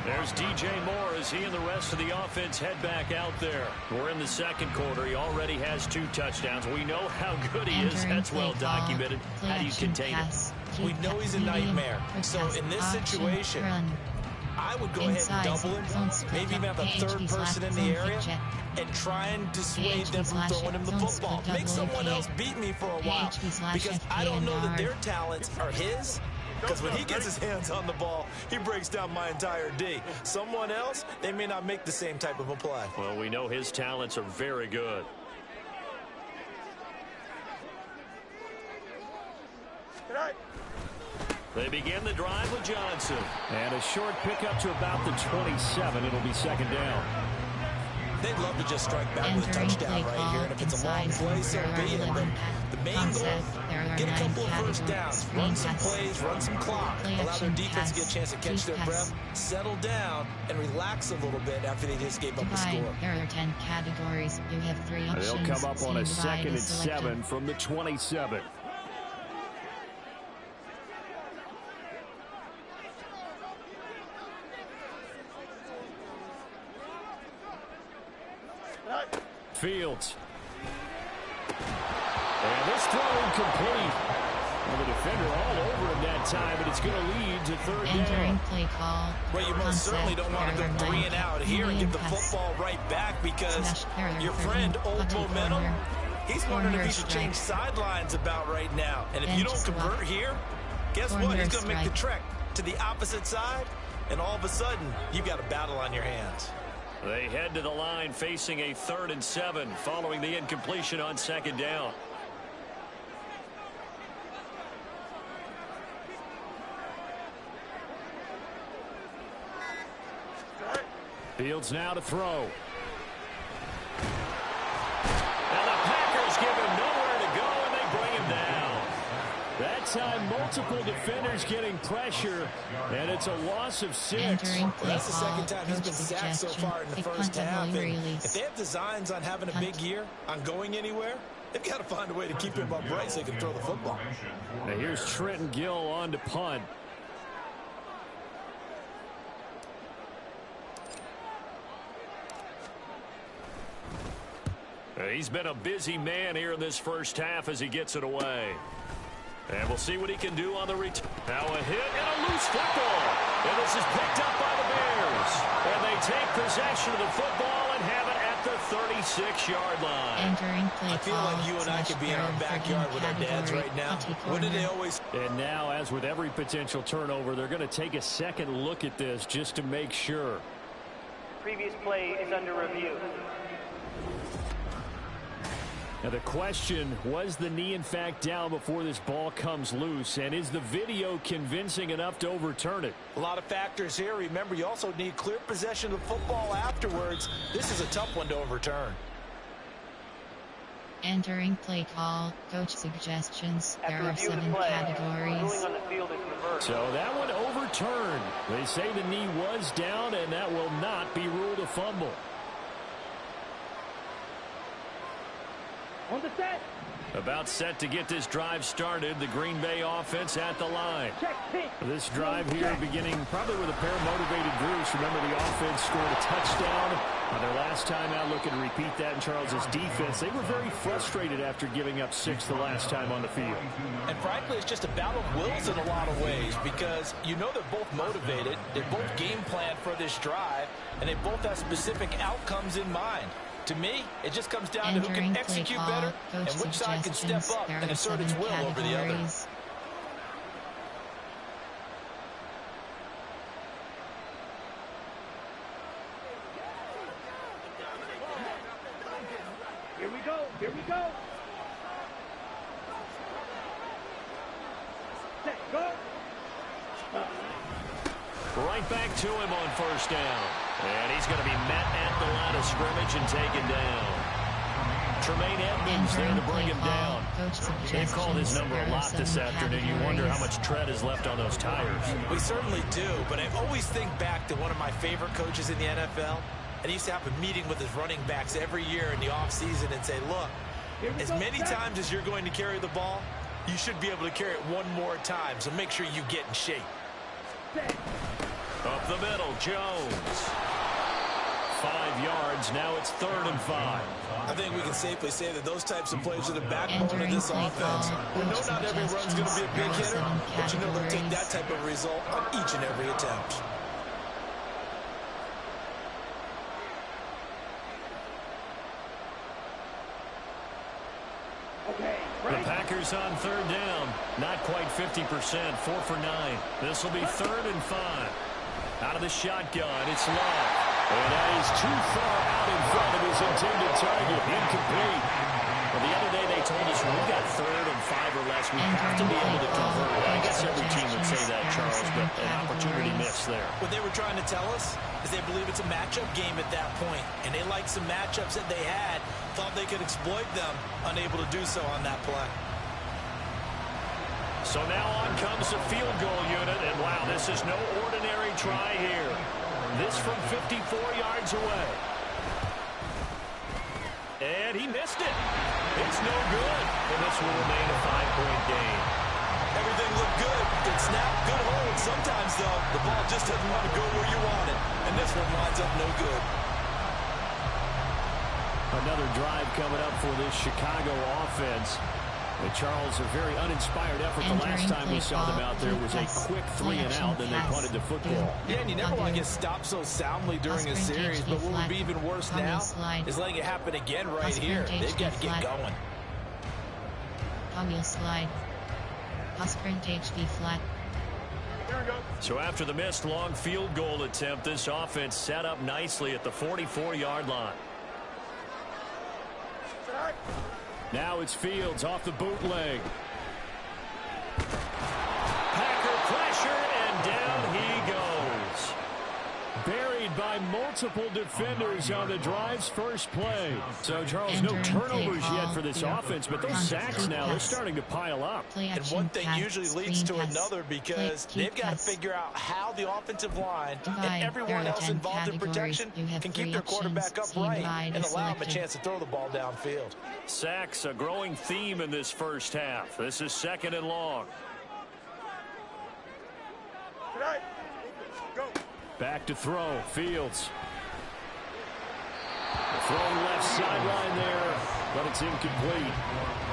There's DJ Moore as he and the rest of the offense head back out there. We're in the second quarter. He already has 2 touchdowns. We know how good he is. That's well documented. How do you contain it?
We know he's a nightmare. So in this situation, I would go ahead and double him, maybe even have a 3rd person in the area, and try and dissuade them from throwing him the football. Make someone else beat me for a while, because I don't know that their talents are his, because when he gets his hands on the ball, he breaks down my entire D. Someone else, they may not make the same type of a play.
Well, we know his talents are very good. They begin the drive with Johnson. And a short pickup to about the 27. It'll be 2nd down.
They'd love to just strike back with a touchdown right here. And if it's a long play, so be it. But the main goal, get a couple of first downs, run some plays, run some clock, allow their defense to get a chance to catch their breath, settle down, and relax a little bit after they just gave up a score.
There are 10 categories. You have 3 options.
They'll come up on a 2nd and 7 from the 27. Fields. And this throw incomplete. Well, the defender all over him that time, but it's going to lead to 3rd down.
Entering play call.
Well, you most certainly don't want to go 3 and out here and give the football right back, because your friend, Old Momentum, he's wondering if he should change sidelines about right now. And if you don't convert here, guess what? He's going to make the trek to the opposite side, and all of a sudden, you've got a battle on your hands.
They head to the line facing a 3rd and 7 following the incompletion on 2nd down. Fields now to throw. And the Packers give him nowhere to go, and they bring him down. That time, multiple defenders getting pressure, and it's a loss of 6.
Well, that's the 2nd time he's been sacked so far in the first half. And if they have designs on having a big year, on going anywhere, they've got to find a way to keep him upright so they can throw the football.
Now here's Trenton Gill on to punt. He's been a busy man here in this first half as he gets it away. And we'll see what he can do on the return. Now a hit and a loose football. And this is picked up by the Bears. And they take possession of the football and have it at the 36-yard line.
I feel like you and I could be in our backyard with our dads right now. What did they always...
And now, as with every potential turnover, they're going to take a second look at this just to make sure.
Previous play is under review.
Now the question, was the knee in fact down before this ball comes loose? And is the video convincing enough to overturn it?
A lot of factors here. Remember, you also need clear possession of the football afterwards. This is a tough one to overturn.
Entering play call, coach suggestions. There
After
are
review of the
7
play,
categories.
ruling on the field is reversed.
So that one overturned. They say the knee was down, and that will not be ruled a fumble.
On the set.
About set to get this drive started. The Green Bay offense at the line.
Check, pink.
This drive here beginning probably with a pair of motivated groups. Remember, the offense scored a touchdown their last time out. Looking to repeat that in Charles's defense. They were very frustrated after giving up 6 the last time on the field.
And frankly, it's just a battle of wills in a lot of ways because you know they're both motivated. They both game plan for this drive, and they both have specific outcomes in mind. To me, it just comes down to who can execute better and which side can step up and assert its will over the other.
Here we go. Here we go. Set, go.
Right back to him on first down. And he's going to be met at the line of scrimmage and taken down. Tremaine Edmonds there to bring him down. They've called his number a lot this afternoon. You wonder how much tread is left on those tires.
We certainly do, but I always think back to one of my favorite coaches in the NFL. And he used to have a meeting with his running backs every year in the offseason and say, look, as many times as you're going to carry the ball, you should be able to carry it one more time, so make sure you get in shape.
Up the middle, Jones. 5 yards, now it's 3rd and 5.
I think we can safely say that those types of plays are the backbone of this offense. We know not every run's going to be a big hitter, but you know they'll take that type of result on each and every attempt.
The Packers on 3rd down. Not quite 50%, 4 for 9. This will be 3rd and 5. Out of the shotgun, it's Love. And that is too far out in front of his intended target. Incomplete. Well, the other day they told us when we got 3rd and 5 or less, we have to be able to convert. I guess every team would say that, Charles, but an opportunity missed there.
What they were trying to tell us is they believe it's a matchup game at that point, and they liked some matchups that they had, thought they could exploit them, unable to do so on that play.
So now on comes the field goal unit, and wow, this is no ordinary try here. This from 54 yards away. And he missed it. It's no good, and this will remain a 5-point game.
Everything looked good. Good snap, good hold. Sometimes, though, the ball just doesn't want to go where you want it, and this one winds up no good.
Another drive coming up for this Chicago offense. And Charles, a very uninspired effort. The last time we saw them out there was a quick 3 and out, then they punted the football.
Yeah, and you never want to get stopped so soundly during a series, but what would be even worse now is letting it happen again right here. They've got to get going.
Toggle slide. Sprint HV flat.
So after the missed long field goal attempt, this offense set up nicely at the 44-yard line. Now it's Fields off the bootleg. Packer pressure, and down he goes. Buried by multiple defenders on the drive's first play. So, Charles, no turnovers yet for this offense, but those sacks now, they're starting to pile up.
And one thing usually leads to another because they've got to figure out how the offensive line and everyone else involved in protection can keep their quarterback upright and allow him a chance to throw the ball downfield.
Sacks, a growing theme in this first half. This is 2nd and long. Back to throw, Fields. Thrown left sideline there, but it's incomplete.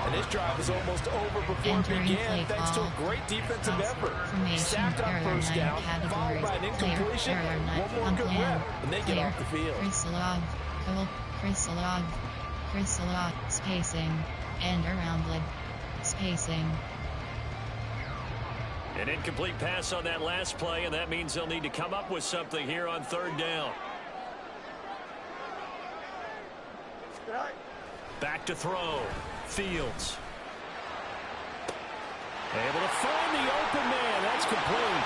And this drive is almost over before it began, thanks to a great defensive effort. Sacked on first down, followed by an incompletion, one more good rep, and they get off the field.
Chris Log, spacing, and around leg, spacing.
An incomplete pass on that last play, and that means they'll need to come up with something here on 3rd down. Back to throw. Fields. Able to find the open man. That's complete.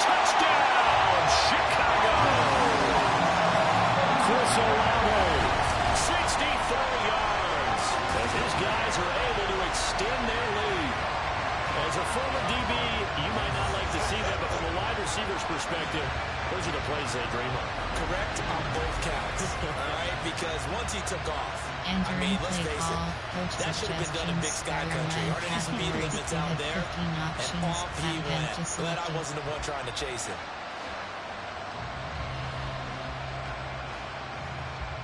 Touchdown, Chicago! Chris Olave, 64 yards. extend their lead. As a former DB, you might not like to see that, but from a wide receiver's perspective, those are the plays they dream of.
Correct on both counts. All right, because once he took off, let's face it, that should have been done in Big Sky Country. Aren't any speed limits out there? And off he went. Glad I wasn't the one trying to chase him.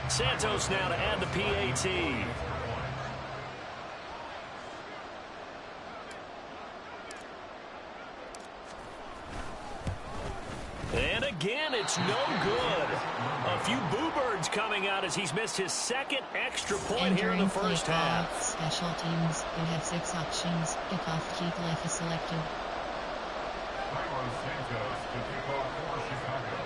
Santos now to add the PAT. And again, it's no good. A few boo birds coming out as he's missed his second extra point here in the first half.
Special teams, you have 6 options. Kickoff keep left is selected.
Santos to kick off for Chicago.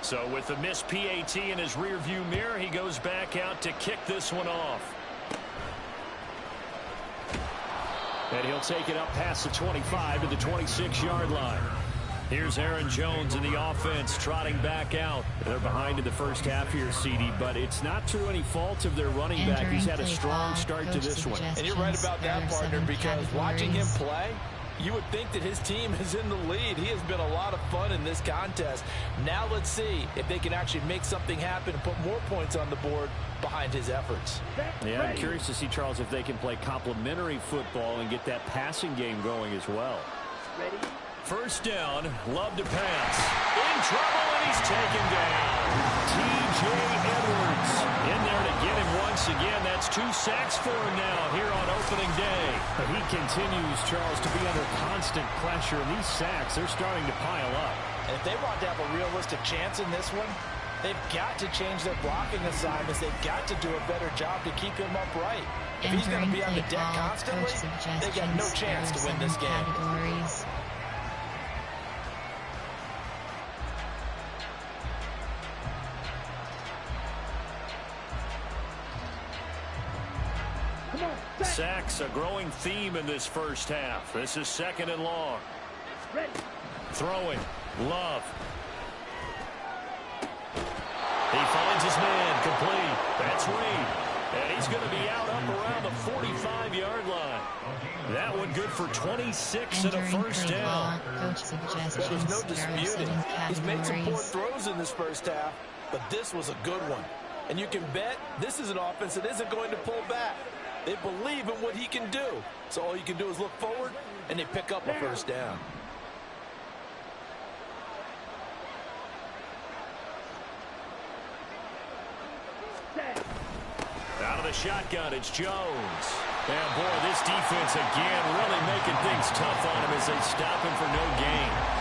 So with the missed PAT in his rearview mirror, he goes back out to kick this one off. And he'll take it up past the 25 to the 26-yard line. Here's Aaron Jones in the offense trotting back out. They're behind in the first half here, CD, but it's not through any fault of their running back. He's had a strong start to this one.
And you're right about that, partner, because watching him play, you would think that his team is in the lead. He has been a lot of fun in this contest. Now let's see if they can actually make something happen and put more points on the board behind his efforts.
Yeah, I'm curious to see, Charles, if they can play complementary football and get that passing game going as well.
Ready?
First down, Love to pass. In trouble, and he's taken down. T.J. Edwards in there to get him once again. That's 2 sacks for him now here on opening day. But he continues, Charles, to be under constant pressure, and these sacks, they're starting to pile up.
And if they want to have a realistic chance in this one, they've got to change their blocking assignments. They've got to do a better job to keep him upright. If he's going to be on the deck constantly, they've got no chance to win this game.
Sacks, a growing theme in this first half. This is 2nd and long.
Ready.
Throwing. Love. He finds his man. Complete. That's Reed. And he's going to be out up around the 45-yard line. That one good for 26 and a first down.
Well, there's no disputing. He's made some poor throws in this first half, but this was a good one. And you can bet this is an offense that isn't going to pull back. They believe in what he can do. So all you can do is look forward, and they pick up a first down.
Out of the shotgun, it's Jones. And boy, this defense again really making things tough on him as they stop him for no gain.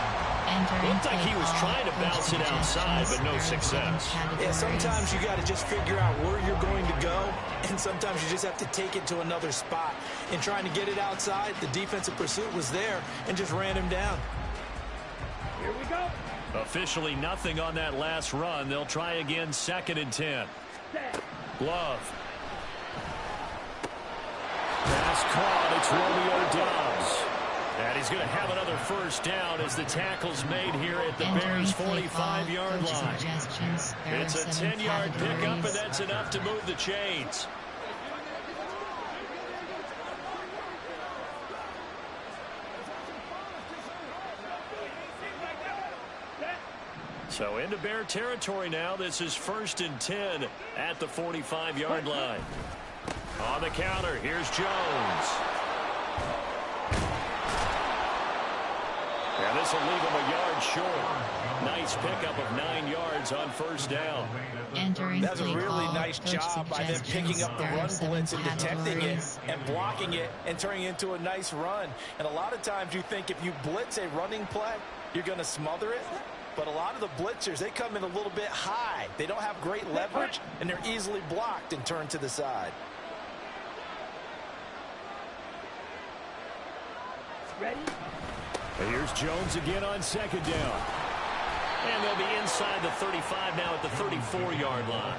Looked like he was trying to bounce it outside, but no success.
Yeah, sometimes you got to just figure out where you're going to go, and sometimes you just have to take it to another spot. In trying to get it outside, the defensive pursuit was there and just ran him down.
Here we go.
Officially nothing on that last run. They'll try again, 2nd and 10. Love. Pass caught. It's Romeo Doubs. And he's going to have another first down as the tackle's made here at the Bears' 45-yard line. It's a 10-yard pickup, and that's enough to move the chains. So into Bear territory now. This is 1st and 10 at the 45-yard line. On the counter, here's Jones. And this will leave him a yard short. Nice pickup of 9 yards on first down.
That's a really nice job by them picking up the run blitz and detecting it and blocking it and turning it into a nice run. And a lot of times you think if you blitz a running play, you're going to smother it. But a lot of the blitzers, they come in a little bit high. They don't have great leverage, and they're easily blocked and turned to the side.
Ready?
Here's Jones again on 2nd down. And they'll be inside the 35 now at the 34-yard line.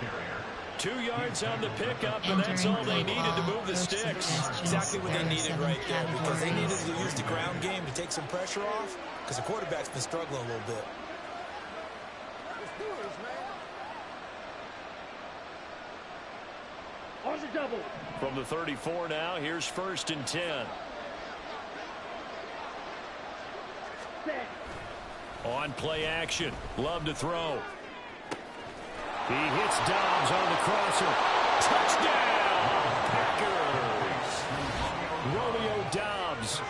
2 yards on the pickup, and that's all they needed to move the sticks.
Exactly what they needed right there, because they needed to use the ground game to take some pressure off, because the quarterback's been struggling a little bit.
On the double.
From the 34 now, here's 1st and 10.
Set.
On play action. Love to throw. He hits Dobbs on the crosser. Touchdown, Packers. Romeo Dobbs,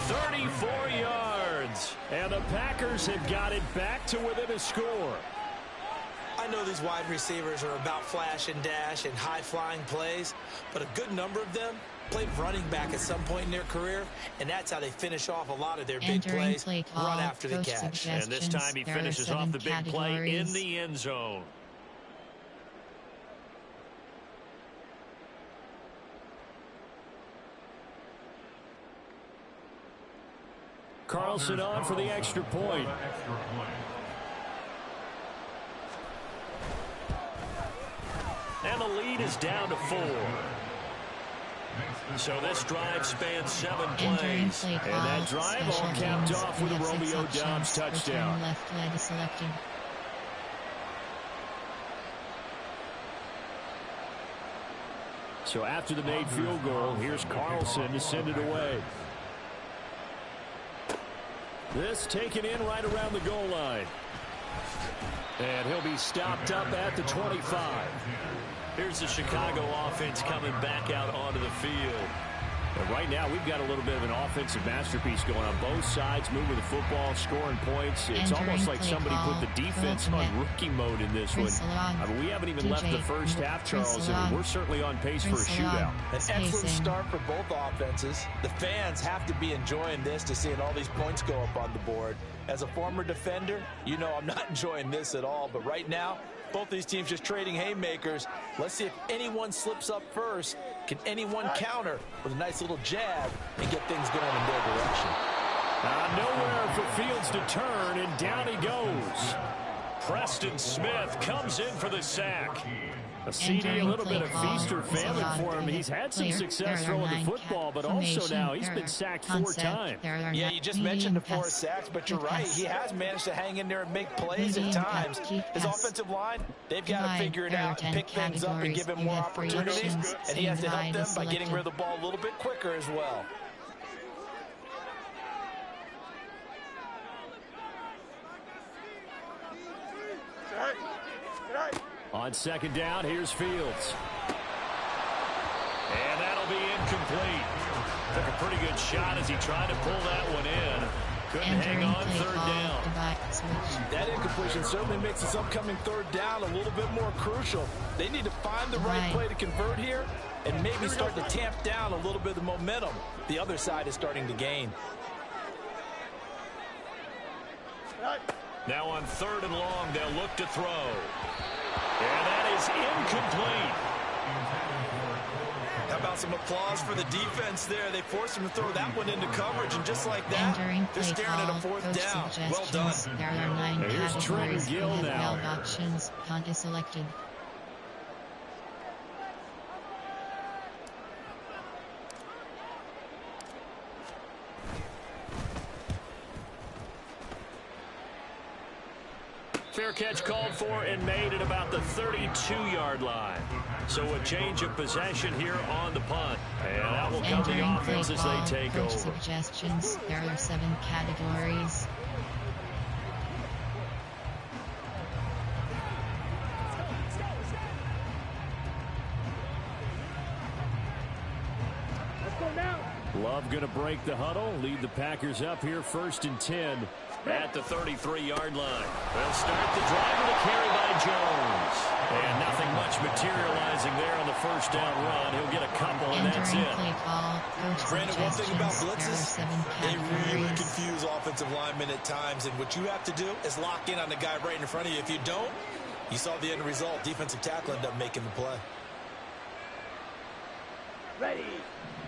34 yards. And the Packers have got it back to within a score.
I know these wide receivers are about flash and dash and high-flying plays, but a good number of them played running back at some point in their career, and that's how they finish off a lot of their big plays, run after the catch.
And this time he finishes off the big play in the end zone. Carlson on for the extra point. And the lead is down to 4. So this drive spans 7 plays. And that drive all capped off with a Romeo Dobbs touchdown.
Left leg selected.
So after the made field goal, here's Carlson to send it away. This taken in right around the goal line. And he'll be stopped up at the 25. Here's the Chicago offense coming back out onto the field. And right now, we've got a little bit of an offensive masterpiece going on both sides, moving the football, scoring points. It's almost like somebody put the defense on rookie mode in this one. I mean, we haven't even left the first half, Charles, and we're certainly on pace for a shootout.
An excellent start for both offenses. The fans have to be enjoying this to seeing all these points go up on the board. As a former defender, you know I'm not enjoying this at all. But right now, both these teams just trading haymakers. Let's see if anyone slips up first. Can anyone counter with a nice little jab and get things going in their direction?
Nowhere for Fields to turn, and down he goes. Preston Smith comes in for the sack. A CD, a little bit of feast or famine for him. He's had some success throwing the football, but also now he's been sacked 4 times.
Yeah, you just mentioned the 4 sacks, but you're right. He has managed to hang in there and make plays at times. His offensive line, they've got to figure it out and pick things up and give him more opportunities, and he has to help them by getting rid of the ball a little bit quicker as well.
On second down, here's Fields. And that'll be incomplete. Took a pretty good shot as he tried to pull that one in. Couldn't hang on third down.
That incompletion certainly makes this upcoming third down a little bit more crucial. They need to find the right play to convert here and maybe start to tamp down a little bit of the momentum the other side is starting to gain.
Now on 3rd and long, they'll look to throw. And that is incomplete.
How about some applause for the defense there? They forced him to throw that one into coverage, and just like that, they're staring at a 4th down. Well done.
There are 9
Here's
categories.
Gill now.
Options. Punt is selected.
Fair catch called for and made at about the 32-yard line. So a change of possession here on the punt. And that will come the offense as they take over.
Suggestions. There are 7 categories.
Let's go now.
Love going to break the huddle, lead the Packers up here 1st and 10 at the 33-yard line. They'll start the drive with a carry by Jones. And nothing much materializing there on the first down run. He'll get a couple, and that's it.
Brandon, one thing about blitzes, they really confuse offensive linemen at times, and what you have to do is lock in on the guy right in front of you. If you don't, you saw the end result. Defensive tackle ended up making the play.
Ready.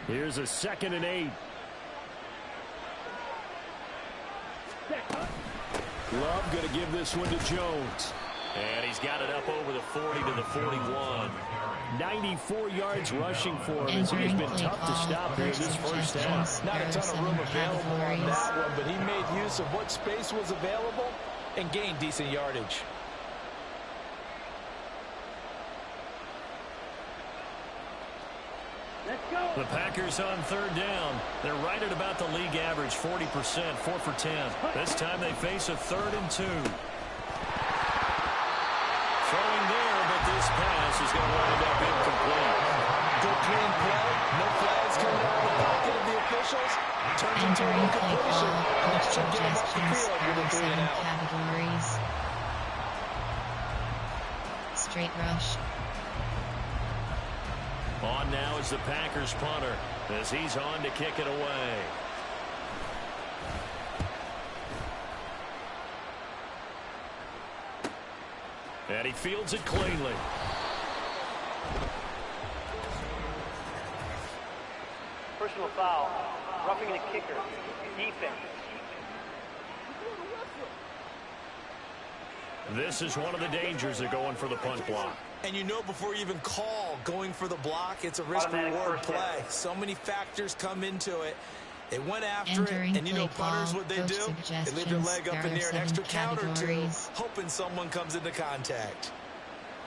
Here's a 2nd and 8. Love going to give this one to Jones. And he's got it up over the 40 to the 41. 94 yards rushing for him as he's been tough to stop here in this first half.
Not a ton of room available on that one, but he made use of what space was available and gained decent yardage.
Let's go.
The Packers on third down. They're right at about the league average, 40%, 4 for 10. This time they face a 3rd and 2. Throwing there, but this pass is going to wind up incomplete.
Good clean play. No flags coming out of the pocket of the officials. Turns into an incompletion. And that should get him off the field with a 3 and out.
Categories. Straight rush.
On now is the Packers punter as he's on to kick it away. And he fields it cleanly.
Personal foul. Roughing the kicker. Defense.
This is one of the dangers of going for the punt block.
And you know before you even call going for the block, it's a risk-reward play. So many factors come into it. They went after it, and you know punters, what they do? They leave their leg up in the air, an extra count or two, hoping someone comes into contact.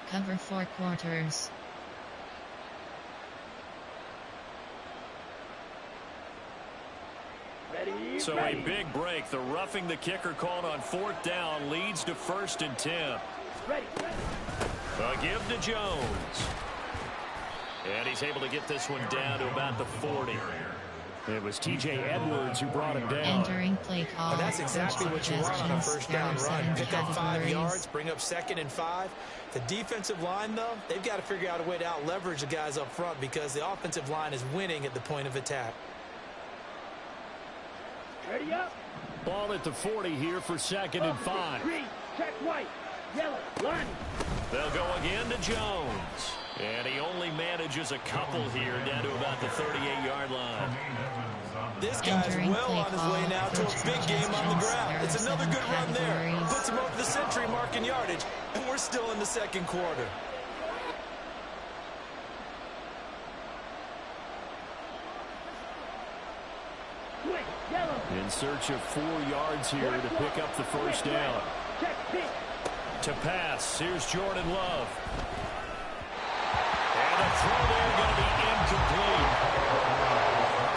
Cover 4 quarters.
Ready,
So a big break. The roughing the kicker called on 4th down leads to 1st and 10.
ready.
A give to Jones. And he's able to get this one down to about the 40. It was T.J. Edwards who brought him down.
Entering play call.
And that's exactly what you want on a first down run. Pick up 5 yards, bring up 2nd and 5. The defensive line, though, they've got to figure out a way to out-leverage the guys up front because the offensive line is winning at the point of attack.
Ready up.
Ball at the 40 here for 2nd and 5.
Green, check white. Yellow, line.
They'll go again to Jones. And he only manages a couple here down to about the 38-yard line.
This guy's well on his way now to a big game on the ground. It's another good run there. Puts him over the century mark in yardage, and we're still in the 2nd quarter.
In search of 4 yards here to pick up the 1st down. To pass, here's Jordan Love. And the throw there going to be incomplete.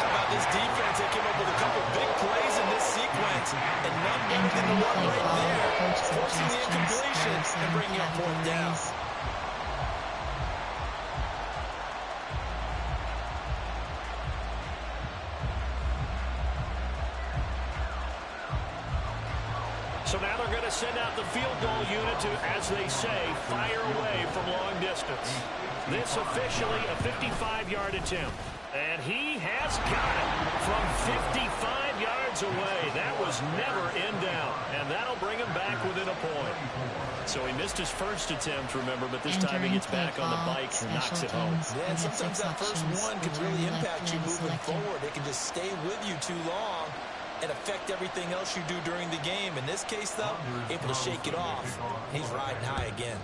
How about this defense? They came up with a couple big plays in this sequence, and none better than the one right there, forcing the incompletion and bringing up 4th down.
So now they're going to send out the field goal unit to, as they say, fire away from long distance. This officially a 55-yard attempt. And he has got it from 55 yards away. That was never in doubt. And that'll bring him back within a point. So he missed his first attempt, remember, but this time he gets back on the bike and knocks it home.
Yeah, and sometimes that first one can really impact you moving forward. It can just stay with you too long and affect everything else you do during the game. In this case, though, able to shake it off. He's riding high again.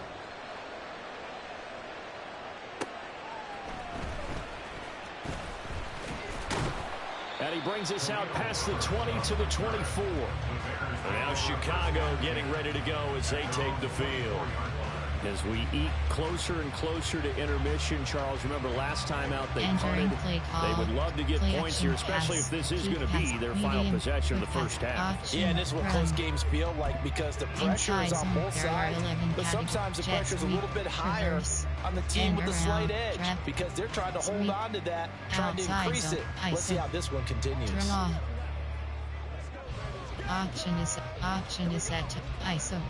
And he brings us out past the 20 to the 24. And now Chicago getting ready to go as they take the field. As we eat closer and closer to intermission, Charles, remember last time out they punted. They would love to get points here, especially if this is going to be their final possession of the first half.
Yeah, and this is what close games feel like because the pressure is on both sides, but sometimes the pressure is a little bit higher on the team with the slight edge because they're trying to hold on to that, trying to increase it. Let's see how this one continues.
Option is set to ISO.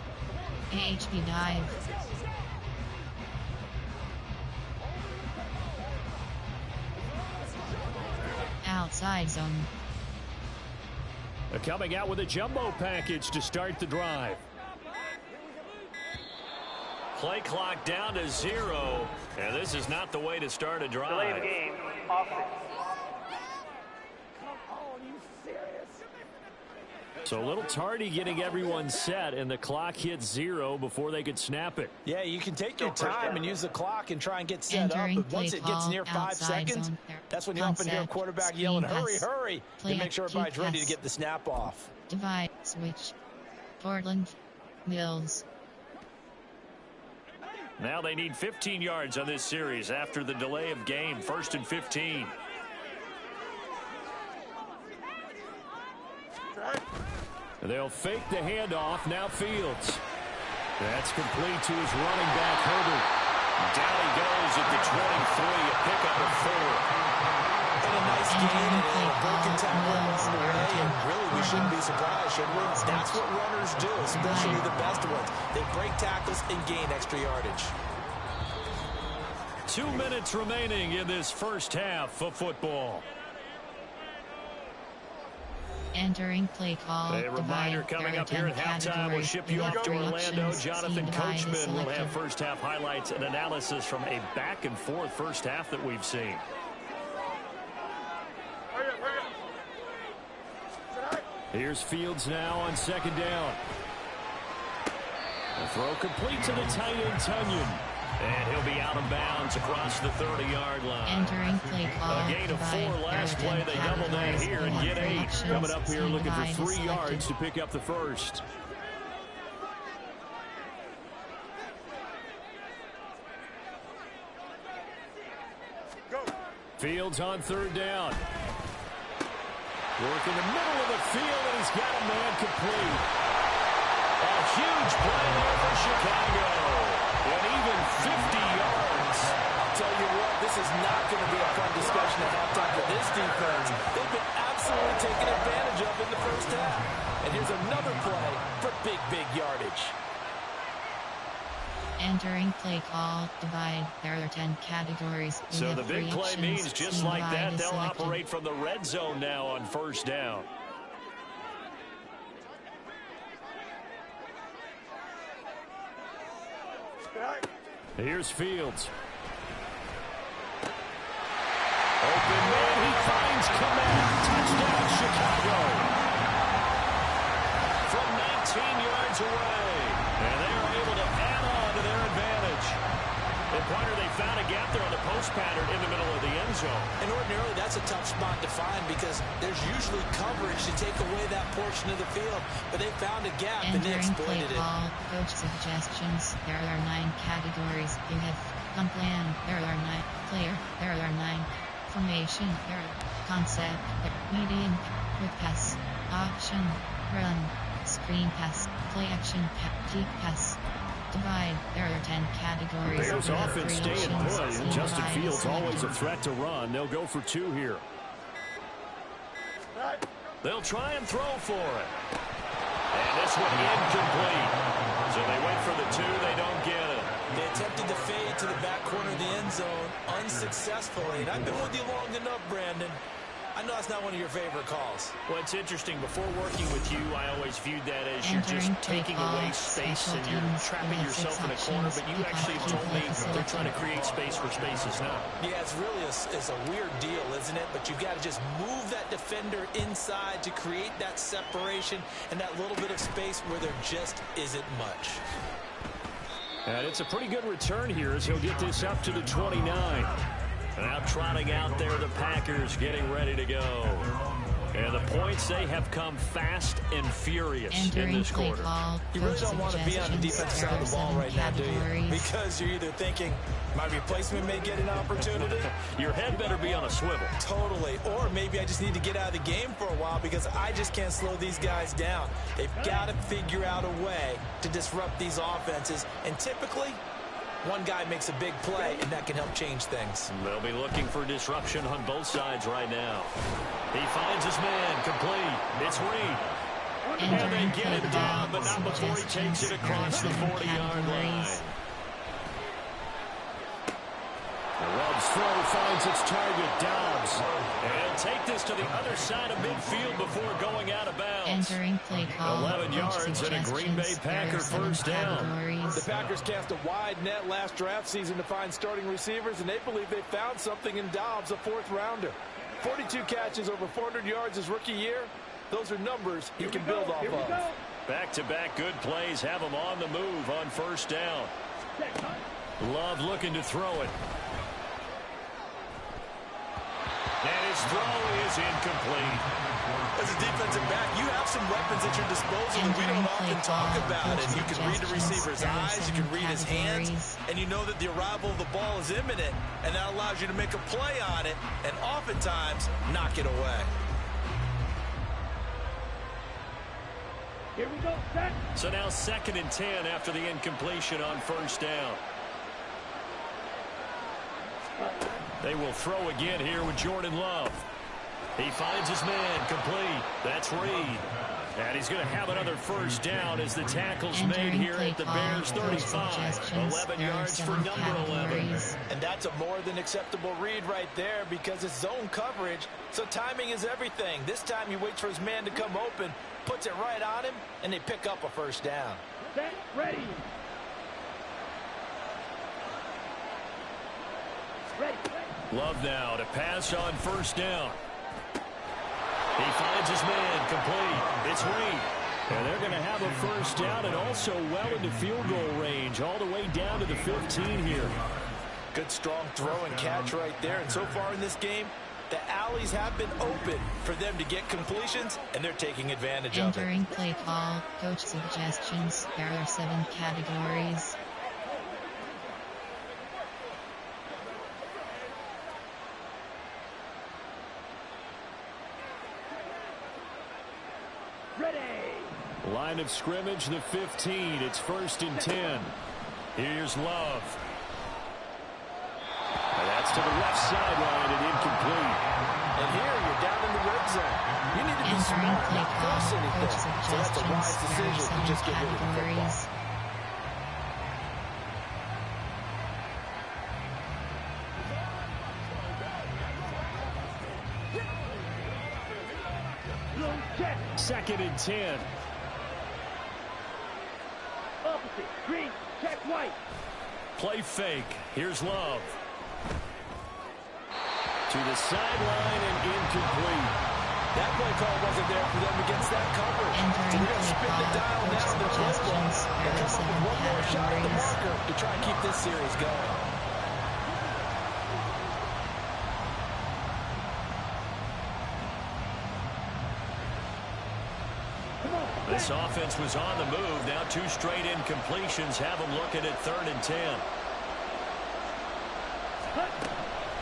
AHP dive. Outside zone.
They're coming out with a jumbo package to start the drive. Play clock down to 0, and this is not the way to start a drive.
Delay of game. Offense.
So a little tardy getting everyone set, and the clock hits 0 before they could snap it.
Yeah, you can take your time and use the clock and try and get set up, but once it gets near 5 seconds, that's when you often hear a quarterback yelling, hurry, hurry, to make sure everybody's ready to get the snap off.
Divide, switch. Portland, Mills.
Now they need 15 yards on this series after the delay of game. 1st and 15. They'll fake the handoff. Now Fields. That's complete to his running back, Herbert. Down he goes at the 23, a pickup of 4.
And a nice gain and a broken tackle along the way, and really we shouldn't be surprised, should we? That's what runners do, especially the best ones. They break tackles and gain extra yardage.
2 minutes remaining in this first half of football.
Entering play call.
A reminder coming up here at halftime. We'll ship you off to Orlando. Jonathan Coachman will have first half highlights and analysis from a back and forth first half that we've seen. Here's Fields now on 2nd down. The throw complete to the tight end, Tunyon. And he'll be out of bounds across the 30-yard line.
Entering play call.
A gain of 4 last play. They double that here and get 8. Coming up here looking for 3 yards to pick up the first. Fields on 3rd down. Work in the middle of the field, and he's got a man complete. A huge play there for Chicago. And even 50 yards.
I'll tell you what, this is not going to be a fun discussion at halftime for this defense. They've been absolutely taken advantage of in the first half. And here's another play for big, big yardage.
Entering play call, divide. There are 10 categories.
So the big play means just like that, they'll operate from the red zone now on 1st down. Here's Fields. Open man, he finds command. Touchdown, Chicago. From 19 yards away. And they are able to add on to their advantage. And partner, they found a gap there on the post pattern in the middle of the end zone.
And ordinarily, that's a tough spot to find because there's usually coverage to take away that portion of the field. But they found a gap and they exploited it.
Call, coach suggestions. There are 9 categories. You have plan. There are 9 player. There are 9 formation. There are concept. Median. Quick pass. Option. Run. Screen pass. Play action. Deep pass. Divide. There are 10 categories.
Bears offense stay in play, and Justin Fields always a threat to run. They'll go for 2 here. They'll try and throw for it. And this one incomplete. So they wait for the 2. They don't get it.
They attempted to fade to the back corner of the end zone unsuccessfully. And I've been with you long enough, Brandon. I know that's not one of your favorite calls.
Well, it's interesting. Before working with you, I always viewed that as you're just taking away space and you're trapping yourself in a corner. But you actually have told me they're trying to create space where space is not.
Yeah, it's really a weird deal, isn't it? But you've got to just move that defender inside to create that separation and that little bit of space where there just isn't much.
And it's a pretty good return here as he'll get this up to the 29. Now trotting out there, the Packers getting ready to go. And the points, they have come fast and furious in this quarter.
You really don't want to be on the defensive side of the ball right now, do you? Because you're either thinking, my replacement may get an opportunity.
Your head better be on a swivel.
Totally. Or maybe I just need to get out of the game for a while because I just can't slow these guys down. They've got to figure out a way to disrupt these offenses. And typically, one guy makes a big play, and that can help change things.
They'll be looking for disruption on both sides right now. He finds his man complete. It's Reed. And they get it down, but not before he takes it across the 40-yard line. The Rubs throw finds its target, Dobbs. And take this to the other side of midfield before going out of bounds.
Entering play call.
11 yards and a Green Bay Packer first down.
The Packers cast a wide net last draft season to find starting receivers, and they believe they found something in Dobbs, a 4th rounder. 42 catches, over 400 yards his rookie year. Those are numbers he can build off of.
Back-to-back good plays have him on the move on first down. Love looking to throw it. And his throw is incomplete.
As a defensive back, you have some weapons at your disposal that we don't often talk about. And you can read the receiver's eyes, you can read his hands, and you know that the arrival of the ball is imminent, and that allows you to make a play on it and oftentimes knock it away.
Here we go, set.
So now 2nd and 10 after the incompletion on 1st down. They will throw again here with Jordan Love. He finds his man complete. That's Reed. And he's going to have another 1st down as the tackle's made here at the Bears 35. 11 yards for number 11.
And that's a more than acceptable read right there because it's zone coverage, so timing is everything. This time he waits for his man to come open, puts it right on him, and they pick up a 1st down.
Set, ready. Ready.
Love now to pass on 1st down. He finds his man complete. It's Reed. And they're going to have a 1st down and also well into field goal range all the way down to the 15 here.
Good strong throw and catch right there. And so far in this game, the alleys have been open for them to get completions, and they're taking advantage of it.
Entering play call, coach suggestions. There are 7 categories.
Ready.
Line of scrimmage, the 15. It's 1st and 10. Here's Love. And that's to the left sideline and incomplete.
And here you're down in the red zone. You need to be smart, not force anything. So that's a wise decision to just get rid of the football.
Check.
2nd and 10.
Opposite. Green. Check white.
Play fake. Here's Love. To the sideline and incomplete.
That play call wasn't there for them against that coverage. So they're going to spin the dial down the football and come up with one more shot at the marker to try and keep this series going.
This offense was on the move. Now 2 straight incompletions have them looking at 3rd and 10.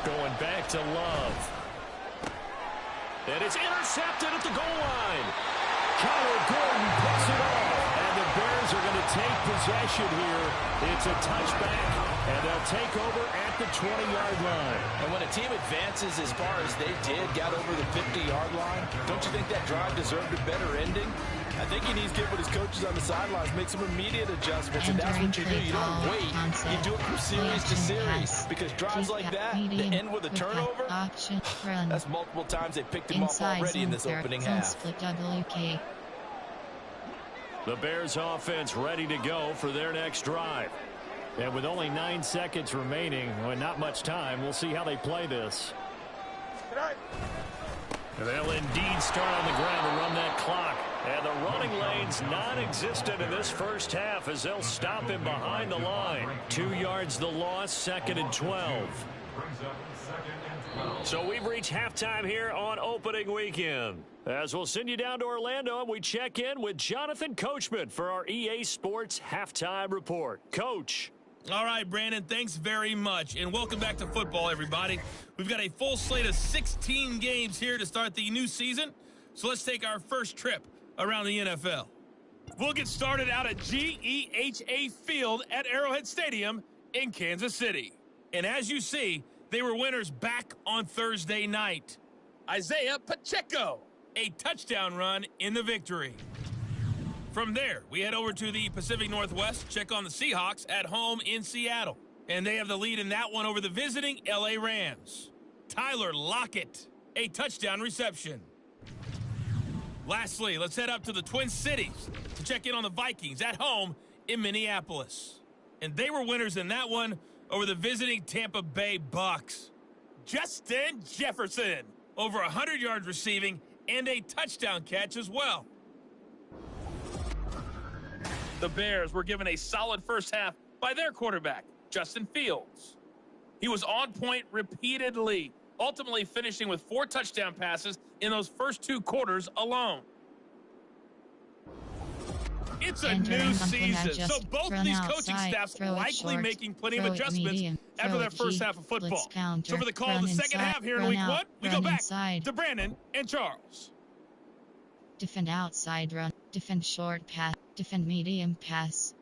Going back to Love. And it's intercepted at the goal line. Kyler Gordon puts it off. And the Bears are going to take possession here. It's a touchback, and they'll take over at the 20-yard line.
And when a team advances as far as they did, got over the 50-yard line, don't you think that drive deserved a better ending? I think he needs to get with his coaches on the sidelines, make some immediate adjustments, and that's what you do. You don't wait. You do it from series to series, because drives like that end with a turnover, that's multiple times they picked him off already in this opening half.
The Bears offense ready to go for their next drive. And with only 9 seconds remaining, well, not much time, we'll see how they play this. They'll indeed start on the ground to run that clock. And the running lane's non-existent in this first half as they'll stop him behind the line. 2 yards the loss, 2nd and 12. So we've reached halftime here on opening weekend. As we'll send you down to Orlando, and we check in with Jonathan Coachman for our EA Sports Halftime Report. Coach.
All right, Brandon, thanks very much. And welcome back to football, everybody. We've got a full slate of 16 games here to start the new season. So let's take our first trip around the NFL. We'll get started out at GEHA Field at Arrowhead Stadium in Kansas City. And as you see, they were winners back on Thursday night. Isaiah Pacheco, a touchdown run in the victory. From there, we head over to the Pacific Northwest, check on the Seahawks at home in Seattle. And they have the lead in that one over the visiting LA Rams. Tyler Lockett, a touchdown reception. Lastly, let's head up to the Twin Cities to check in on the Vikings at home in Minneapolis. And they were winners in that one over the visiting Tampa Bay Bucks. Justin Jefferson, over 100 yards receiving and a touchdown catch as well. The Bears were given a solid first half by their quarterback, Justin Fields. He was on point repeatedly, ultimately finishing with 4 touchdown passes in those first 2 quarters alone. It's a new season, so both of these coaching staffs likely making plenty of adjustments after that first half of football. So for the call of the second half here in week 1, we go back to Brandon and Charles.
Defend outside run, defend short pass, defend medium pass.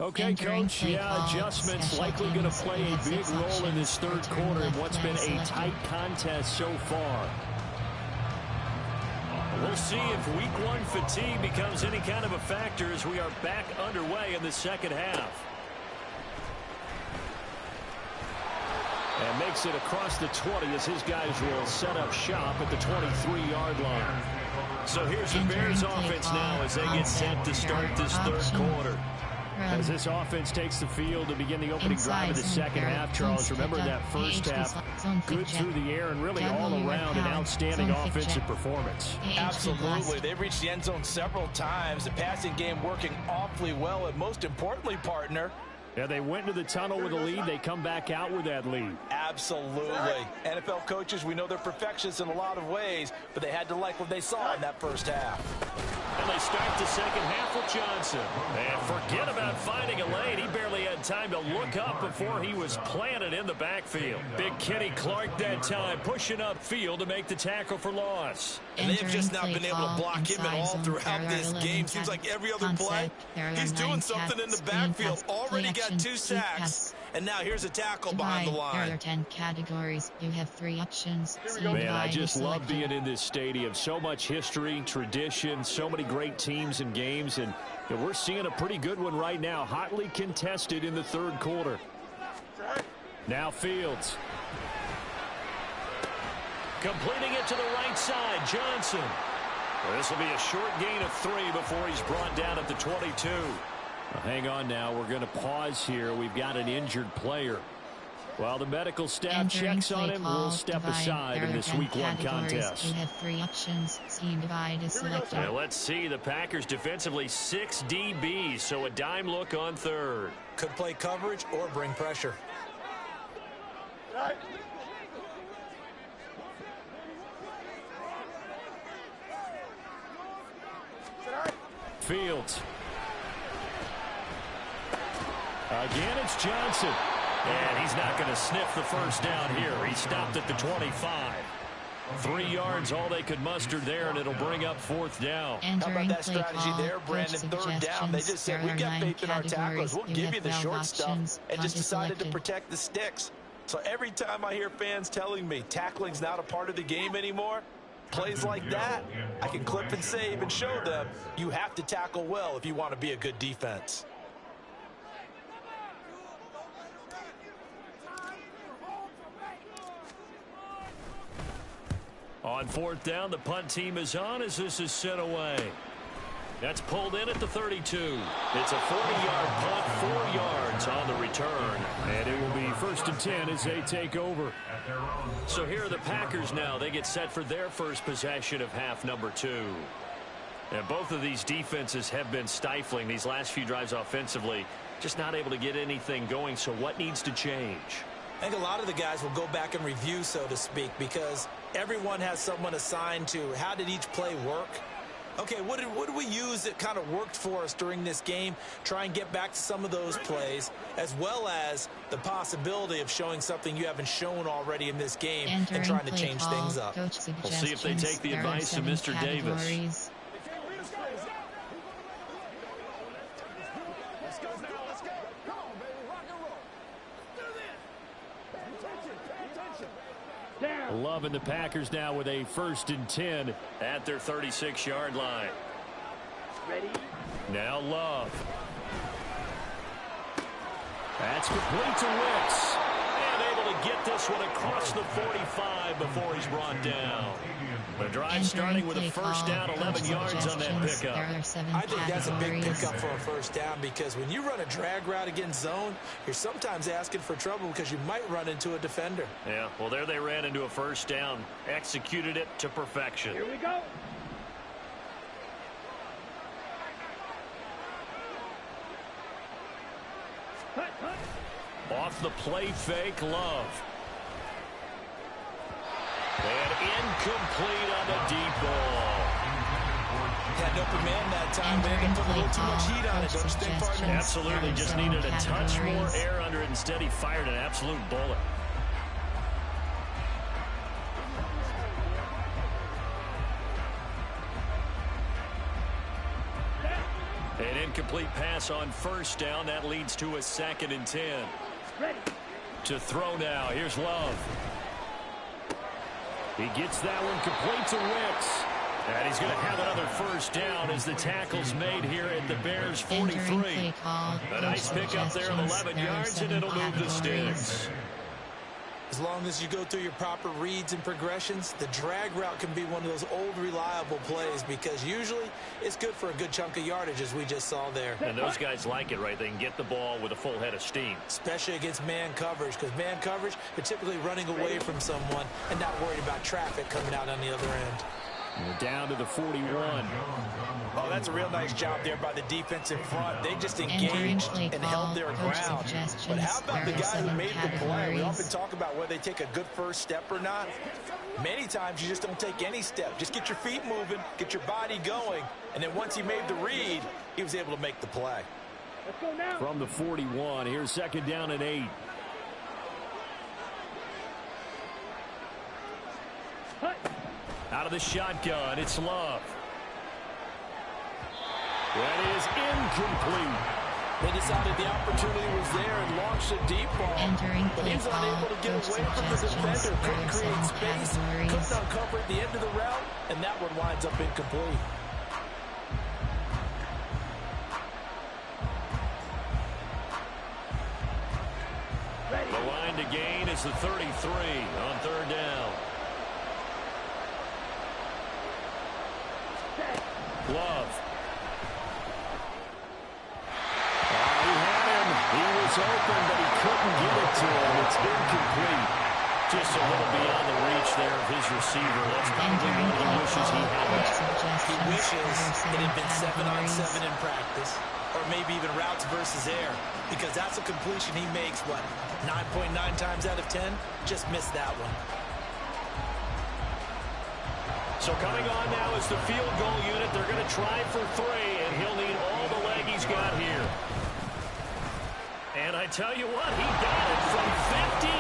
Okay, Coach, adjustments likely going to play a big role in this third quarter in what's been a tight contest so far. We'll see if week 1 fatigue becomes any kind of a factor as we are back underway in the second half. And makes it across the 20 as his guys will set up shop at the 23-yard line. So here's the Bears offense now as they get set to start this third quarter. As this offense takes the field to begin the opening drive of the second half, Charles, remember that first half, good through the air and really all around an outstanding offensive performance.
Absolutely. They've reached the end zone several times. The passing game working awfully well, and most importantly, partner,
yeah, they went into the tunnel with a lead. They come back out with that lead.
Absolutely. NFL coaches, we know they're perfectionists in a lot of ways, but they had to like what they saw in that first half.
And they start the second half with Johnson. And forget about finding a lane. He barely had time to look up before he was planted in the backfield. Big Kenny Clark that time pushing upfield to make the tackle for loss.
And they've just not been able to block him at all throughout this game. Seems like every other play, he's doing something in the backfield. Already got 2 sacks. And now here's a tackle behind the line.
There are 10 categories. You have 3 options.
Man, I just love being in this stadium. So much history, tradition, so many great teams and games. And we're seeing a pretty good one right now. Hotly contested in the third quarter. Now Fields. Completing it to the right side, Johnson. Well, this will be a short gain of 3 before he's brought down at the 22. Well, hang on now. We're going to pause here. We've got an injured player. While the medical staff checks on him, we'll step aside in this week 1 contest.
You have 3 options. Scheme divide is selected.
Now let's see. The Packers defensively 6 DBs, so a dime look on third.
Could play coverage or bring pressure.
Fields. Again, it's Johnson. And he's not going to sniff the first down here. He stopped at the 25. 3 yards, all they could muster there, and it'll bring up 4th down.
How about that strategy there, Brandon? 3rd down. They just said, we got faith in our tacklers. We'll give you the short stuff, and just decided to protect the sticks. So every time I hear fans telling me tackling's not a part of the game anymore, plays like that, I can clip and save and show them you have to tackle well if you want to be a good defense.
On 4th down, the punt team is on as this is sent away. That's pulled in at the 32. It's a 40-yard punt, 4 yards on the return. And it will be 1st and 10 as they take over. So here are the Packers now. They get set for their first possession of half number 2. And both of these defenses have been stifling these last few drives offensively. Just not able to get anything going. So what needs to change?
I think a lot of the guys will go back and review, so to speak, because everyone has someone assigned to how did each play work. Okay, what did we use that kind of worked for us during this game? Try and get back to some of those plays, as well as the possibility of showing something you haven't shown already in this game and trying to change things up.
We'll see if they take the advice of Mr. Davis. Loving the Packers now with a 1st and 10 at their 36-yard line.
Ready?
Now Love. That's complete to Wicks. And able to get this one across the 45 before he's brought down. The drive starting with a 1st down, 11 yards on that pickup.
I think that's a big pickup for a 1st down because when you run a drag route against zone, you're sometimes asking for trouble because you might run into a defender.
Yeah, well, there they ran into a 1st down. Executed it to perfection.
Here we go.
Off the play fake, Love. And incomplete on the deep ball.
Had an open man that time. They had to put a little too much heat on it, don't you think, partner?
Absolutely, just needed a touch more air under it. Instead, he fired an absolute bullet. An incomplete pass on first down. That leads to a 2nd and 10.
Ready.
To throw now. Here's Love. He gets that one complete to Wicks. And he's going to have another first down as the tackle's made here at the Bears' 43. A nice pick up there of 11 yards, and it'll move the sticks.
As long as you go through your proper reads and progressions, the drag route can be one of those old reliable plays because usually it's good for a good chunk of yardage, as we just saw there.
And those guys like it, right? They can get the ball with a full head of steam.
Especially against man coverage, because man coverage, they're typically running away from someone and not worried about traffic coming out on the other end.
We're down to the 41.
Oh, that's a real nice job there by the defensive front. They just engaged and held their ground. But how about the guy who made the play? We often talk about whether they take a good first step or not. Many times you just don't take any step. Just get your feet moving, get your body going, and then once he made the read, he was able to make the play.
Let's go now.
From the 41, here's 2nd down and 8. Out of the shotgun, it's Love. That is incomplete.
They decided the opportunity was there and launched a deep ball. But he was unable to get away from the defender. Couldn't create space. Couldn't uncover at the end of the route. And that one winds up incomplete.
The line to gain is the 33 on 3rd down. Love. He had him. He was open, but he couldn't get it to him. It's incomplete. Just a little beyond the reach there of his receiver. That's probably what he wishes he had.
He wishes it had been 7-on-7 in practice, or maybe even routes versus air, because that's a completion he makes, what, 9.9 times out of 10? Just missed that one.
So coming on now is the field goal unit. They're going to try for 3, and he'll need all the leg he's got here. And I tell you what, he got it from 58.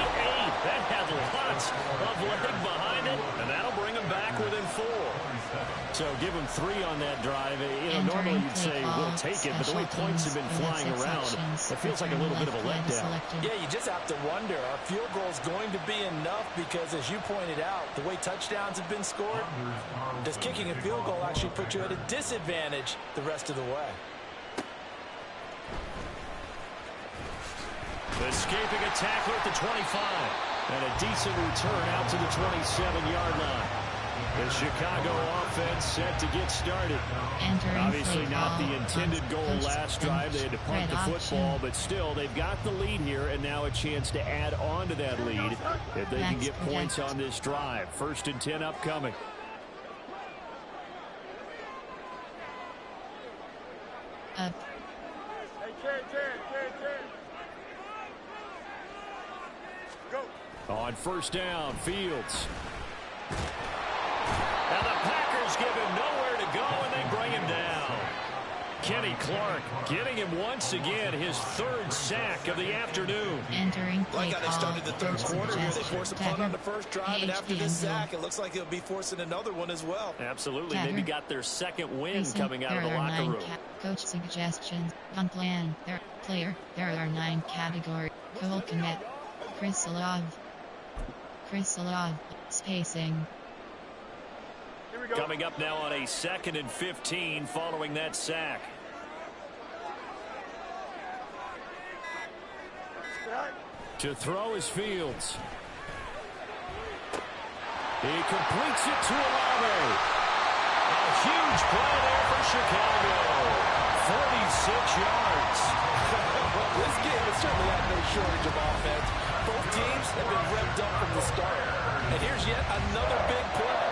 That had lots of leg behind it, and that'll bring him back within 4. So give him 3 on that drive. Normally you'd say we'll take it, but the way points have been flying around, it feels like a little bit of a letdown.
Yeah, you just have to wonder, are field goals going to be enough? Because as you pointed out, the way touchdowns have been scored, does kicking a field goal actually put you at a disadvantage the rest of the way?
Escaping a tackler at the 25. And a decent return out to the 27-yard line. The Chicago offense set to get started. Obviously not the intended goal last drive. They had to punt the football, but still, they've got the lead here, and now a chance to add on to that lead if they can get points on this drive. 1st and 10 upcoming. On 1st down, Fields. And the Packers give him nowhere to go, and they bring him down. Kenny Clark getting him once again, his 3rd sack of the afternoon.
Like how they started the 3rd quarter here. They forced a punt on the first drive, and after this sack, it looks like they'll be forcing another one as well.
Absolutely. Maybe got their 2nd win coming out of the locker room.
Coach suggestions. Gun plan. There are 9 categories. Goal commit. Chris Love. Spacing.
Coming up now on a 2nd and 15 following that sack. To throw is Fields. He completes it to Olave. A huge play there for Chicago. 46 yards.
This game has certainly had no shortage of offense. Both teams have been revved up from the start. And here's yet another big play.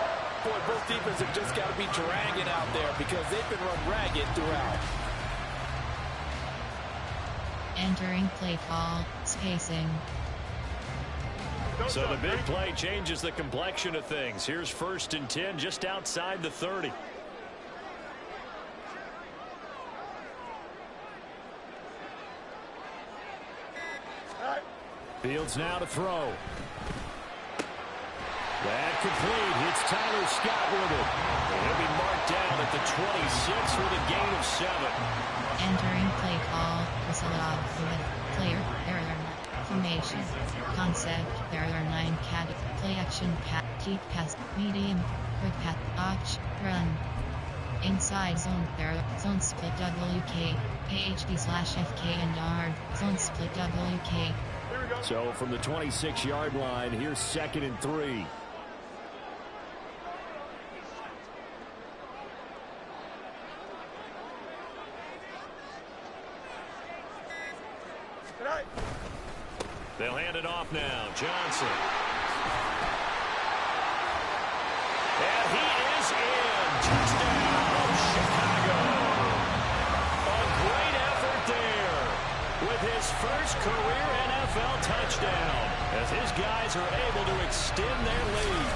Boy, both defenses have just got to be dragging out there because they've been run ragged throughout.
Entering play call. Spacing.
So the big play changes the complexion of things. Here's 1st and 10 just outside the 30. Fields now to throw. That complete. It's Tyler Scott with it. He'll be marked down at the 26 with a gain of 7.
Entering play call, Wasilov with player, there are 9. Formation, concept, there are 9 play action, deep pass, medium, quick pass, option, run. Inside zone, there are zone split WK, AHD/FK and yard, zone split WK.
So from the 26-yard line, here's 2nd and 3. They'll hand it off now. Johnson. And he is in. Touchdown, Chicago. A great effort there with his first career NFL touchdown as his guys are able to extend their lead.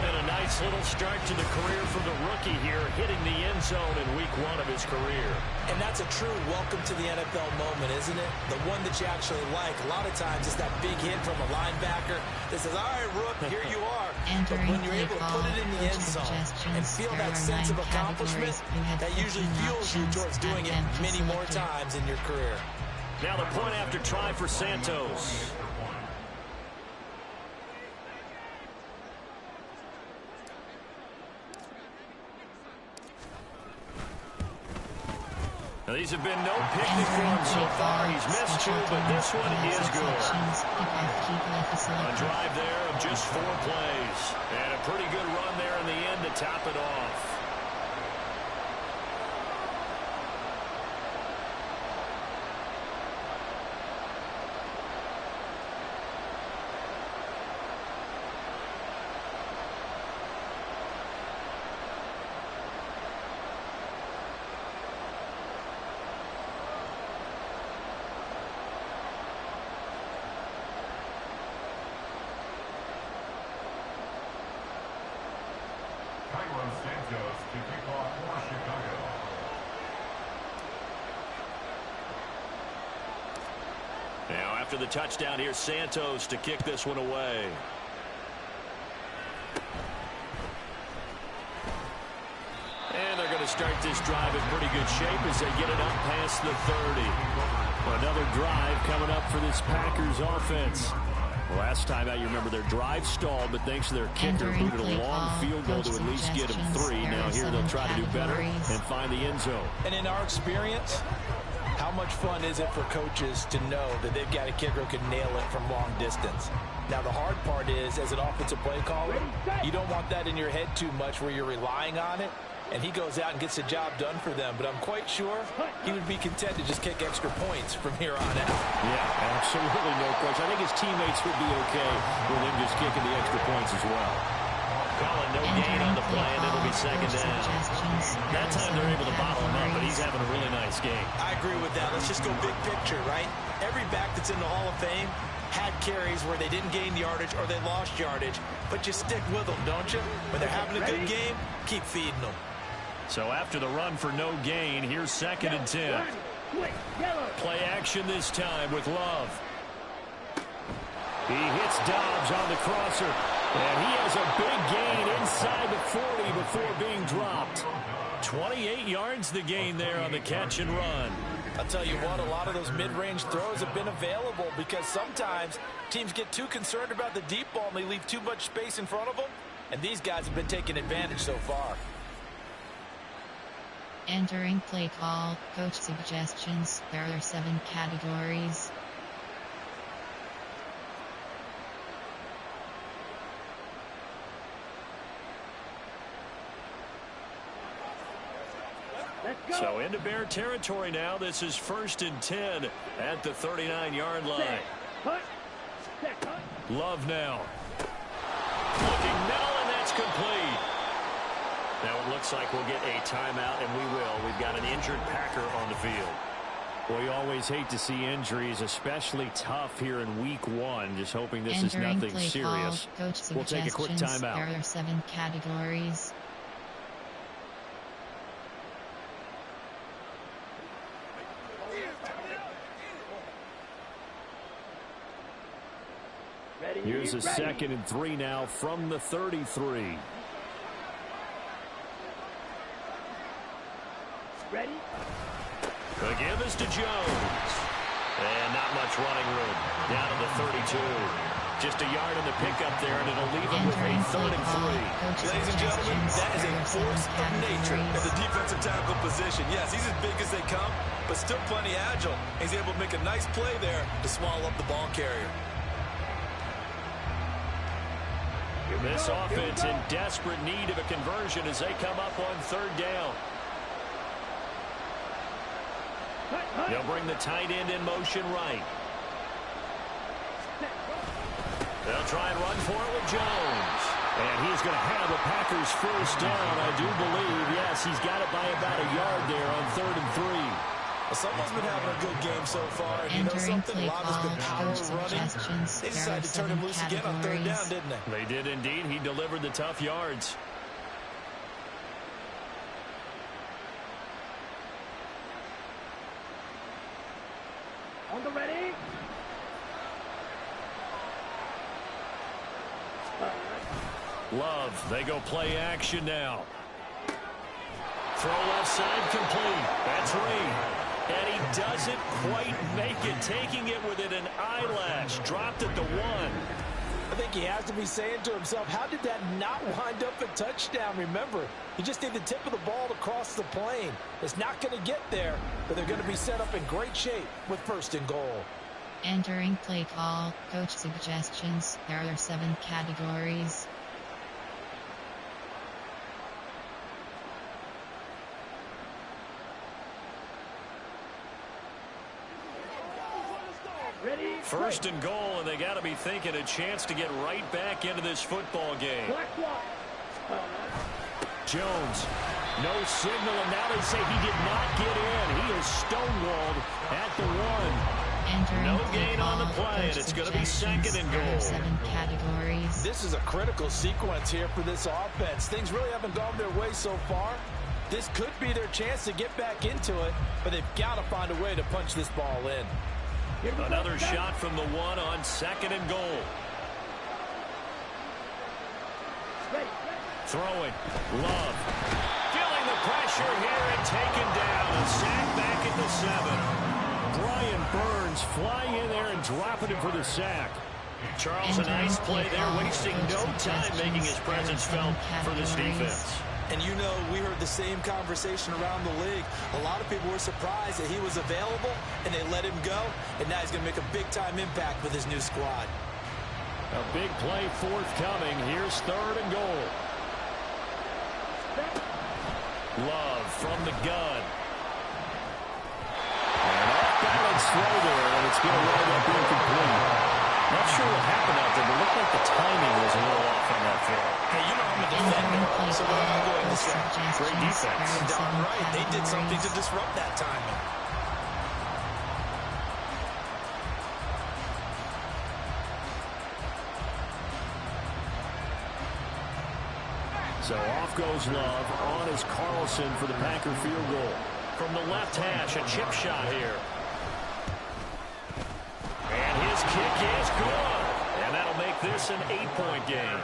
And a nice little start to the career for the rookie here, hitting the end zone in week 1 of his career.
And that's a true welcome to the NFL moment, isn't it? The one that you actually like. A lot of times it's that big hit from a linebacker that says, all right, Rook, here you are. But when you're able to put it in the end zone and feel that sense of accomplishment, that usually fuels you towards doing it many more times in your career.
Now the point after try for Santos. Now, these have been no picnic for him so far. He's missed 2, but this one is good. A drive there of just 4 plays. And a pretty good run there in the end to top it off.
Santos to kick off for Chicago.
Now after the touchdown, here's Santos to kick this one away. And they're going to start this drive in pretty good shape as they get it up past the 30. Another drive coming up for this Packers offense. Last time out, you remember their drive stalled, but thanks to their kicker, booted a long field goal to at least get them 3. Now here they'll try to do better and find the end zone.
And in our experience, how much fun is it for coaches to know that they've got a kicker who can nail it from long distance? Now, the hard part is, as an offensive play caller, you don't want that in your head too much where you're relying on it. And he goes out and gets the job done for them. But I'm quite sure he would be content to just kick extra points from here on out.
Yeah, absolutely no question. I think his teammates would be okay with him just kicking the extra points as well. Calling no gain on the play, and it'll be 2nd down. That time they're able to bottle him up, but he's having a really nice game.
I agree with that. Let's just go big picture, right? Every back that's in the Hall of Fame had carries where they didn't gain yardage or they lost yardage, but you stick with them, don't you? When they're having a good game, keep feeding them.
So after the run for no gain, here's 2nd and 10. Play action this time with Love. He hits Dobbs on the crosser, and he has a big gain inside the 40 before being dropped. 28 yards the gain there on the catch and run.
I'll tell you what, a lot of those mid-range throws have been available because sometimes teams get too concerned about the deep ball and they leave too much space in front of them, and these guys have been taking advantage so far.
Entering play call, coach suggestions, there are 7 categories.
So into Bear territory now. This is 1st and 10 at the 39-yard line. Love now. Looking middle, and that's complete. Now it looks like we'll get a timeout, and we will. We've got an injured Packer on the field. We always hate to see injuries, especially tough here in week 1. Just hoping this is
Entering
nothing
play
serious.
call. Coach
We'll take a quick
suggestions.
timeout.
There are 7 categories.
Here's a 2nd and 3 now from the 33.
Ready?
The give is to Jones. And not much running room. Down to the 32. Just a yard in the pickup there, and it'll leave him with a 3rd and 3.
Ladies and gentlemen, that is a force of nature at the defensive tackle position. Yes, he's as big as they come, but still plenty agile. He's able to make a nice play there to swallow up the ball carrier.
This offense in desperate need of a conversion as they come up on 3rd down. They'll bring the tight end in motion right. They'll try and run for it with Jones. And he's going to have the Packers 1st down, I do believe. Yes, he's got it by about a yard there on 3rd and 3.
Well, someone's been having a good game so far. And you know something? A lot has been power running. They decided to turn him loose again on 3rd down, didn't they?
They did indeed. He delivered the tough yards.
On the ready?
Love, they go play action now. Throw left side complete. That's Reed. And he doesn't quite make it, taking it within an eyelash. Dropped at the 1.
I think he has to be saying to himself, how did that not wind up a touchdown? Remember, you just need the tip of the ball to cross the plane. It's not going to get there, but they're going to be set up in great shape with 1st and goal.
Entering play call. Coach suggestions. There are 7 categories.
Ready?
1st and goal, and they got to be thinking a chance to get right back into this football game. Jones, no signal, and now they say he did not get in. He is stonewalled at the 1. No gain on the play, and it's going to be 2nd and goal.
7 categories.
This is a critical sequence here for this offense. Things really haven't gone their way so far. This could be their chance to get back into it, but they've got to find a way to punch this ball in.
Another shot from the 1 on 2nd and goal. Throwing. Love. Feeling the pressure here and taken down. A sack back at the 7. Brian Burns flying in there and dropping it for the sack. Charles, a nice play there, wasting no time making his presence felt for this defense.
And you know, we heard the same conversation around the league. A lot of people were surprised that he was available, and they let him go, and now he's going to make a big-time impact with his new squad.
A big play forthcoming. Here's 3rd and goal. Love from the gun. An off-balance throw there, and it's going to wind up incomplete. Not sure what happened out there, but it looked like the timing was a little off on that throw.
Hey, you know I'm a defender, so we're all going this way.
Great defense.
Darn right. They did something to disrupt that timing.
So off goes Love. On is Carlson for the Packer field goal. From the left hash, a chip shot here. And his kick is good. And that'll make this an 8-point game.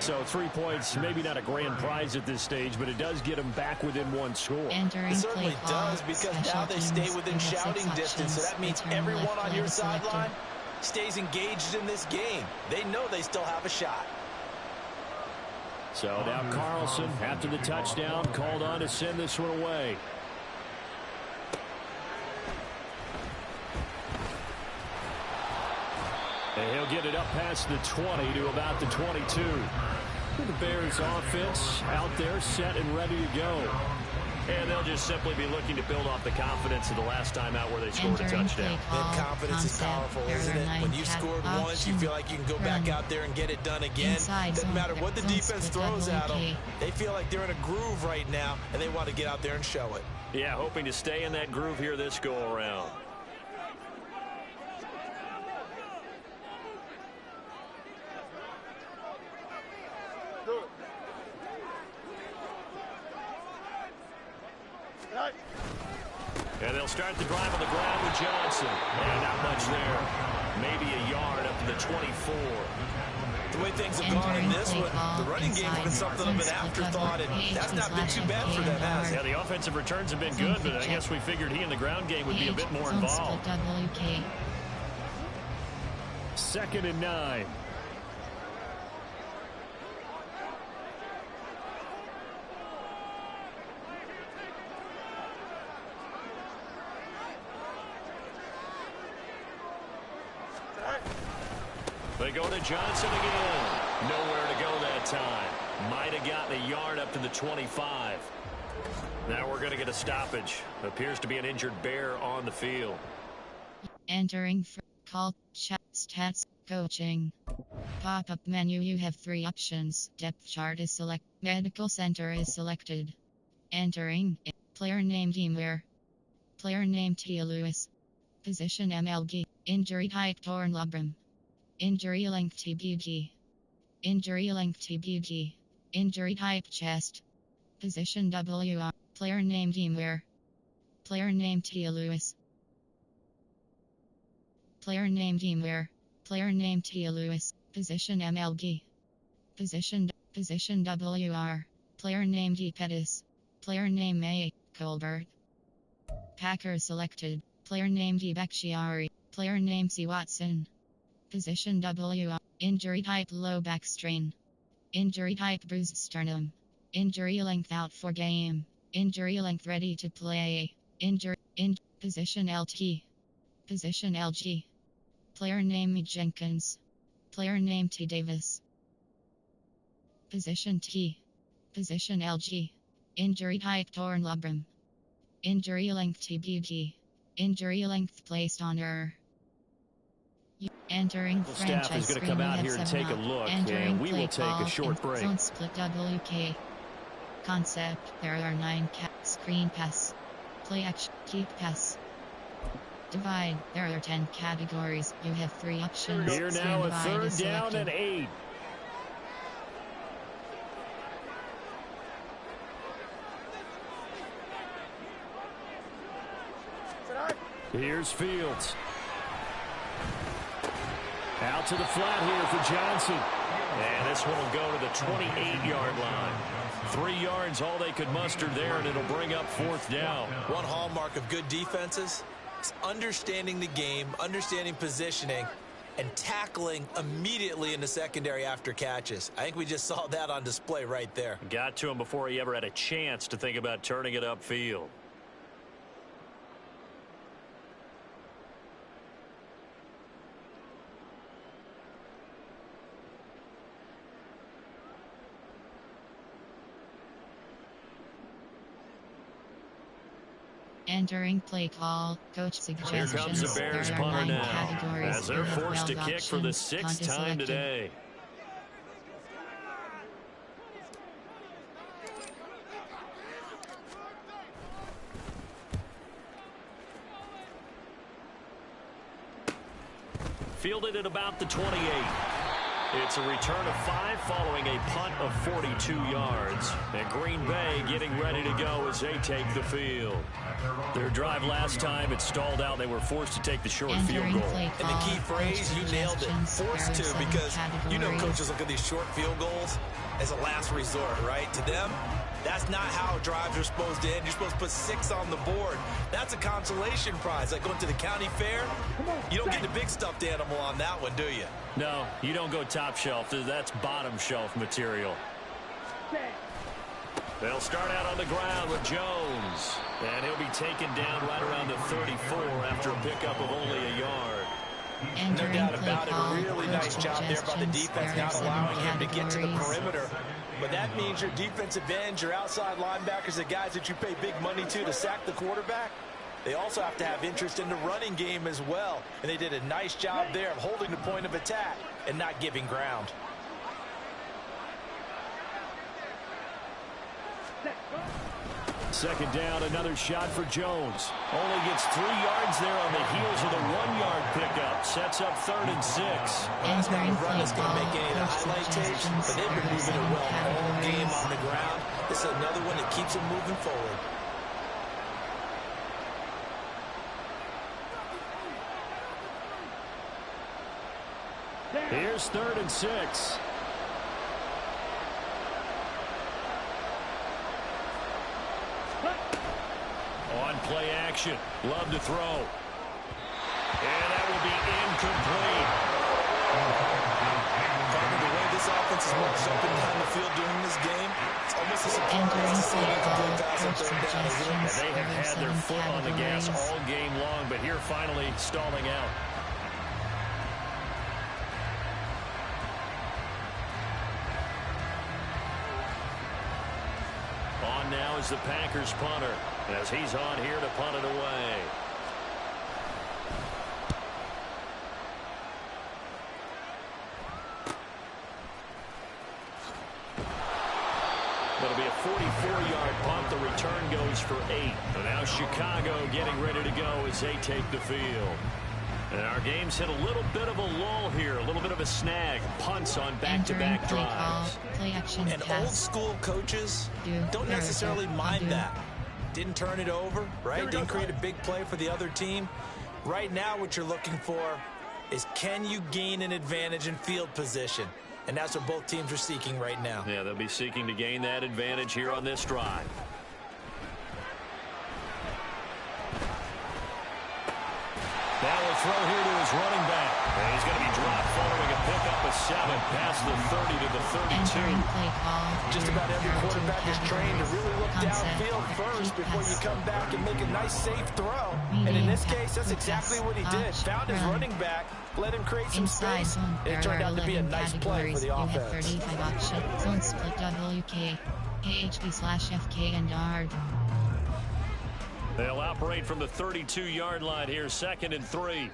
So 3 points, maybe not a grand prize at this stage, but it does get them back within 1 score.
It certainly does, because now they stay within shouting distance. So that means everyone on your sideline stays engaged in this game. They know they still have a shot.
So now Carlson, after the touchdown, called on to send this one away. And he'll get it up past the 20 to about the 22. The Bears offense out there set and ready to go. And they'll just simply be looking to build off the confidence of the last time out where they scored a touchdown.
And confidence is powerful, isn't it? When you've scored once, you feel like you can go back out there and get it done again. Doesn't matter what the defense throws at them. They feel like they're in a groove right now, and they want to get out there and show it.
Yeah, hoping to stay in that groove here this go-around. And they'll start the drive on the ground with Johnson. And not much there. Maybe a yard up to the 24.
The way things have gone in this one, the running game has been something of an afterthought, and that's not been too bad for them, has it?
Yeah, the offensive returns have been good, but I guess we figured he in the ground game would be a bit more involved. 2nd and 9. They go to Johnson again. Nowhere to go that time. Might have gotten a yard up to the 25. Now we're going to get a stoppage. Appears to be an injured Bear on the field.
Entering for call, chat, stats, coaching. Pop-up menu, you have 3 options. Depth chart is selected. Medical center is selected. Entering. Player name Deemware. Player name Tia Lewis. Position MLG. Injury type torn labrum. Injury length TBG. Injury length TBG. Injury type chest. Position WR. Player name Deemware. Player name Tia Lewis. Player name Deemware. Player name Tia Lewis. Position MLG. Position WR. Player name D Pettis. Player name A. Colbert. Packers selected. Player name D Bakhtiari. Player name C Watson. Position WR. Injury type low back strain. Injury type bruised sternum. Injury length out for game. Injury length ready to play. Position LT. Position LG. Player name E. Jenkins. Player name T. Davis. Position T. Position LG. Injury type torn labrum. Injury length TBG. Injury length placed on error. Entering
The staff is going to come out here and take a look, and we will take a short break.
Zone split WK. Concept, there are 9 screen pass. Play action, keep pass. Divide, there are 10 categories. You have 3 options.
Here now a 3rd down and 8. Here's Fields. Out to the flat here for Johnson. And this one will go to the 28-yard line. 3 yards, all they could muster there, and it'll bring up 4th down.
One hallmark of good defenses is understanding the game, understanding positioning, and tackling immediately in the secondary after catches. I think we just saw that on display right there.
Got to him before he ever had a chance to think about turning it upfield.
Entering play call, coach suggestions.
Here comes the Bears punter now, as they're forced to kick for the 6th time today. Fielded at about the 28. It's a return of 5 following a punt of 42 yards. And Green Bay getting ready to go as they take the field. Their drive last time, it stalled out. They were forced to take the short field goal.
And the key phrase, you nailed it, forced to, because you know coaches look at these short field goals as a last resort, right? To them, that's not how drives are supposed to end. You're supposed to put 6 on the board. That's a consolation prize. Like going to the county fair, you don't get the big stuffed animal on that one, do you?
No, you don't go top shelf. That's bottom shelf material. They'll start out on the ground with Jones. And he'll be taken down right around the 34 after a pickup of only a yard.
No doubt about it. A really nice job there by the defense, not allowing him to get to the perimeter. But that means your defensive ends, your outside linebackers, the guys that you pay big money to sack the quarterback, they also have to have interest in the running game as well. And they did a nice job there of holding the point of attack and not giving ground.
Second down, another shot for Jones. Only gets 3 yards there on the heels of the 1-yard pickup. Sets up 3rd and 6.
That's not a run that's going to make any of the highlight tapes, but they've been moving it well all game on the ground. This is another one that keeps them moving forward.
Here's 3rd and 6. On play action. Love to throw. And that will be incomplete.
The way this offense is marched up and down the field during this game, it's almost a surprise to see an incomplete pass on 3rd down, isn't it?
And they have had their foot on the gas all game long, but here finally stalling out. On now is the Packers punter, as he's on here to punt it away. It'll be a 44-yard punt. The return goes for 8. And now Chicago getting ready to go as they take the field. And our game's hit a little bit of a lull here, a little bit of a snag. Punts on back-to-back drives.
Play action
and
pass.
old school coaches don't necessarily mind that. Didn't turn it over, right? Didn't create a big play for the other team. Right now what you're looking for is, can you gain an advantage in field position? And that's what both teams are seeking right now.
Yeah, they'll be seeking to gain that advantage here on this drive. Now a throw here to his running back. And he's going to be dropped following a pickup of 7 past the 30 to the 32.
Just about every quarterback is trained to really look downfield first before you come back and make a nice, safe throw. And in this case, that's exactly what he did. Found his running back, let him create some space. It turned out to be a nice play for the offense.
You have 35 option. Zone split WK, AHD/FK and yard.
They'll operate from the 32-yard line here, 2nd and 3.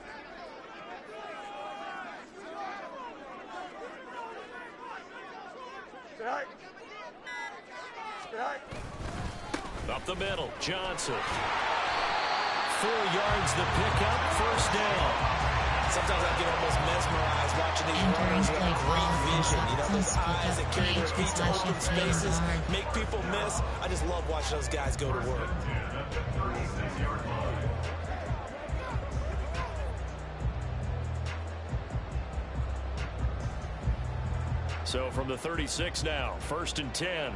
Up the middle, Johnson. 4 yards the pickup, 1st down.
Sometimes I get almost mesmerized watching these runners who have great vision. You know, those eyes that carry their feet to open spaces, make people miss. I just love watching those guys go to work.
So from the 36 now, 1st and 10.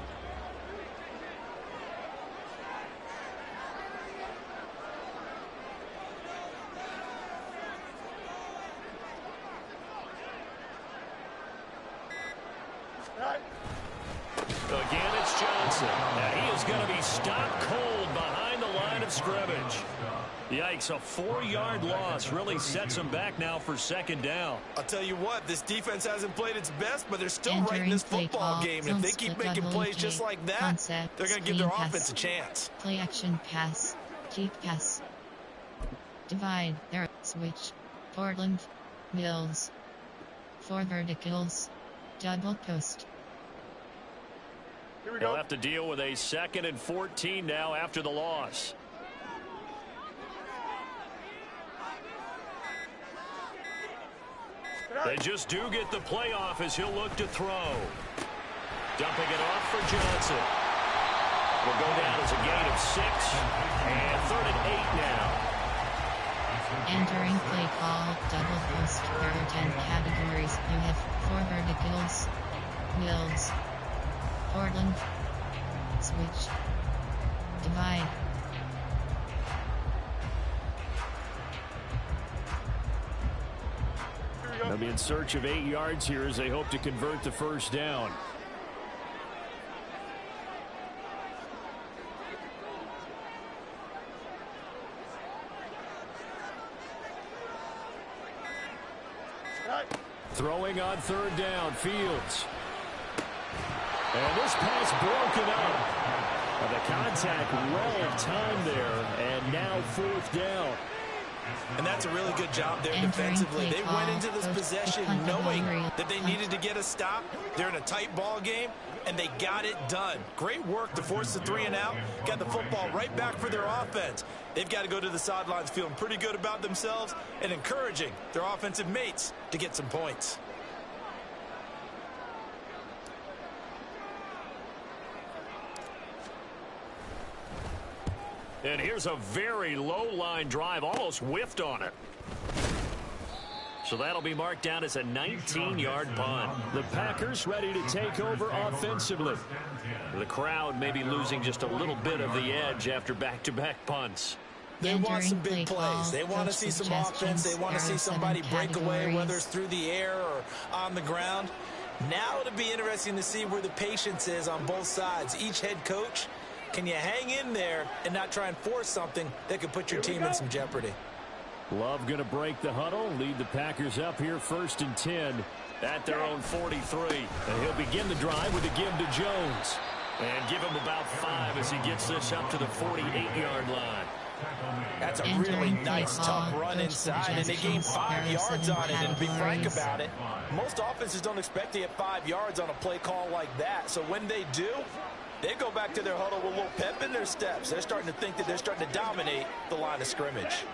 Again, it's Johnson. Now he is going to be stopped cold behind the line of scrimmage. Yikes, a 4-yard loss really sets them back now for 2nd down.
I'll tell you what, this defense hasn't played its best, but they're still right in this football game. And if they keep making plays just like that, they're going to give their offense a chance.
Play action pass. Cheat pass. Divide. There. Switch. Portland. Mills. 4 verticals. Double post.
They'll have to deal with a 2nd and 14 now after the loss. They just do get the playoff as he'll look to throw. Dumping it off for Johnson. Will go down as a gain of 6. And 3rd and 8 now.
Entering play call, double post. There are 10 categories. You have 4 verticals. Mills. Portland. Switch. Divide.
They'll be in search of 8 yards here as they hope to convert the 1st down. Throwing on 3rd down, Fields. And this pass broken up. The contact well timed there, and now 4th down.
And that's a really good job there defensively. They went into this possession knowing that they needed to get a stop. They're in a tight ball game, and they got it done. Great work to force the 3 and out. Got the football right back for their offense. They've got to go to the sidelines feeling pretty good about themselves and encouraging their offensive mates to get some points.
And here's a very low line drive, almost whiffed on it. So that'll be marked down as a 19-yard punt. The Packers ready to take over offensively. The crowd may be losing just a little bit of the edge after back-to-back punts.
They want some big plays. They want to see some offense. They want to see somebody break away, whether it's through the air or on the ground. Now it'll be interesting to see where the patience is on both sides. Each head coach, can you hang in there and not try and force something that could put your team in some jeopardy?
Love going to break the huddle, lead the Packers up here 1st and 10 at their own 43. And he'll begin the drive with a give to Jones. And give him about 5 as he gets this up to the 48-yard line.
That's a really nice, tough run inside, and they gained 5 yards on it. And to be frank about it, most offenses don't expect to get 5 yards on a play call like that. So when they do, they go back to their huddle with a little pep in their steps. They're starting to think that they're starting to dominate the line of scrimmage.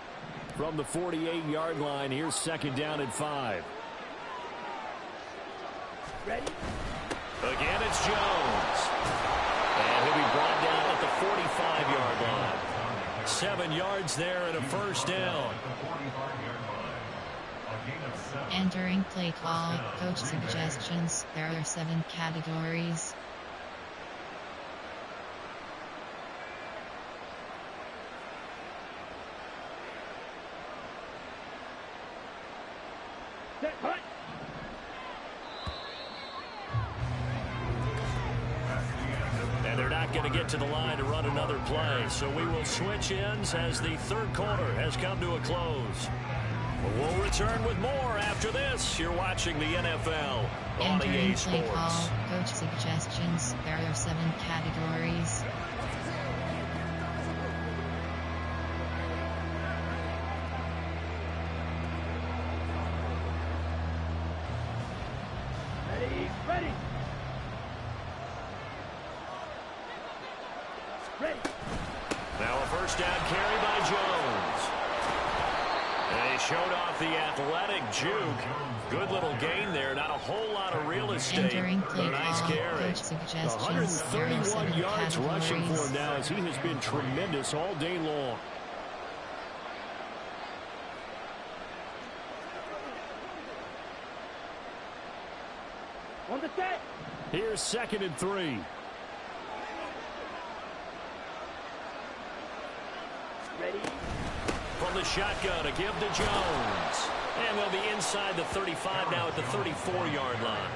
From the 48-yard line, here's 2nd down and 5.
Ready?
Again, it's Jones. And he'll be brought down at the 45-yard line. 7 yards there and a 1st down.
Entering play call, coach suggestions. There are 7 categories.
Set, punt.
And they're not going to get to the line to run another play. So we will switch ends as the 3rd quarter has come to a close. We'll return with more after this. You're watching the NFL on EA Sports.
Play call, coach suggestions. There are 7 categories.
Ready. Ready.
Now a 1st down carry by Jones. And he showed off the athletic juke. Good little gain there. Not a whole lot of real estate. But a nice carry. 131 yards rushing for him now as he has been tremendous all day long.
On the set.
Here's 2nd and 3.
Ready.
From the shotgun, a give to Jones. And they'll be inside the 35 now at the 34-yard line.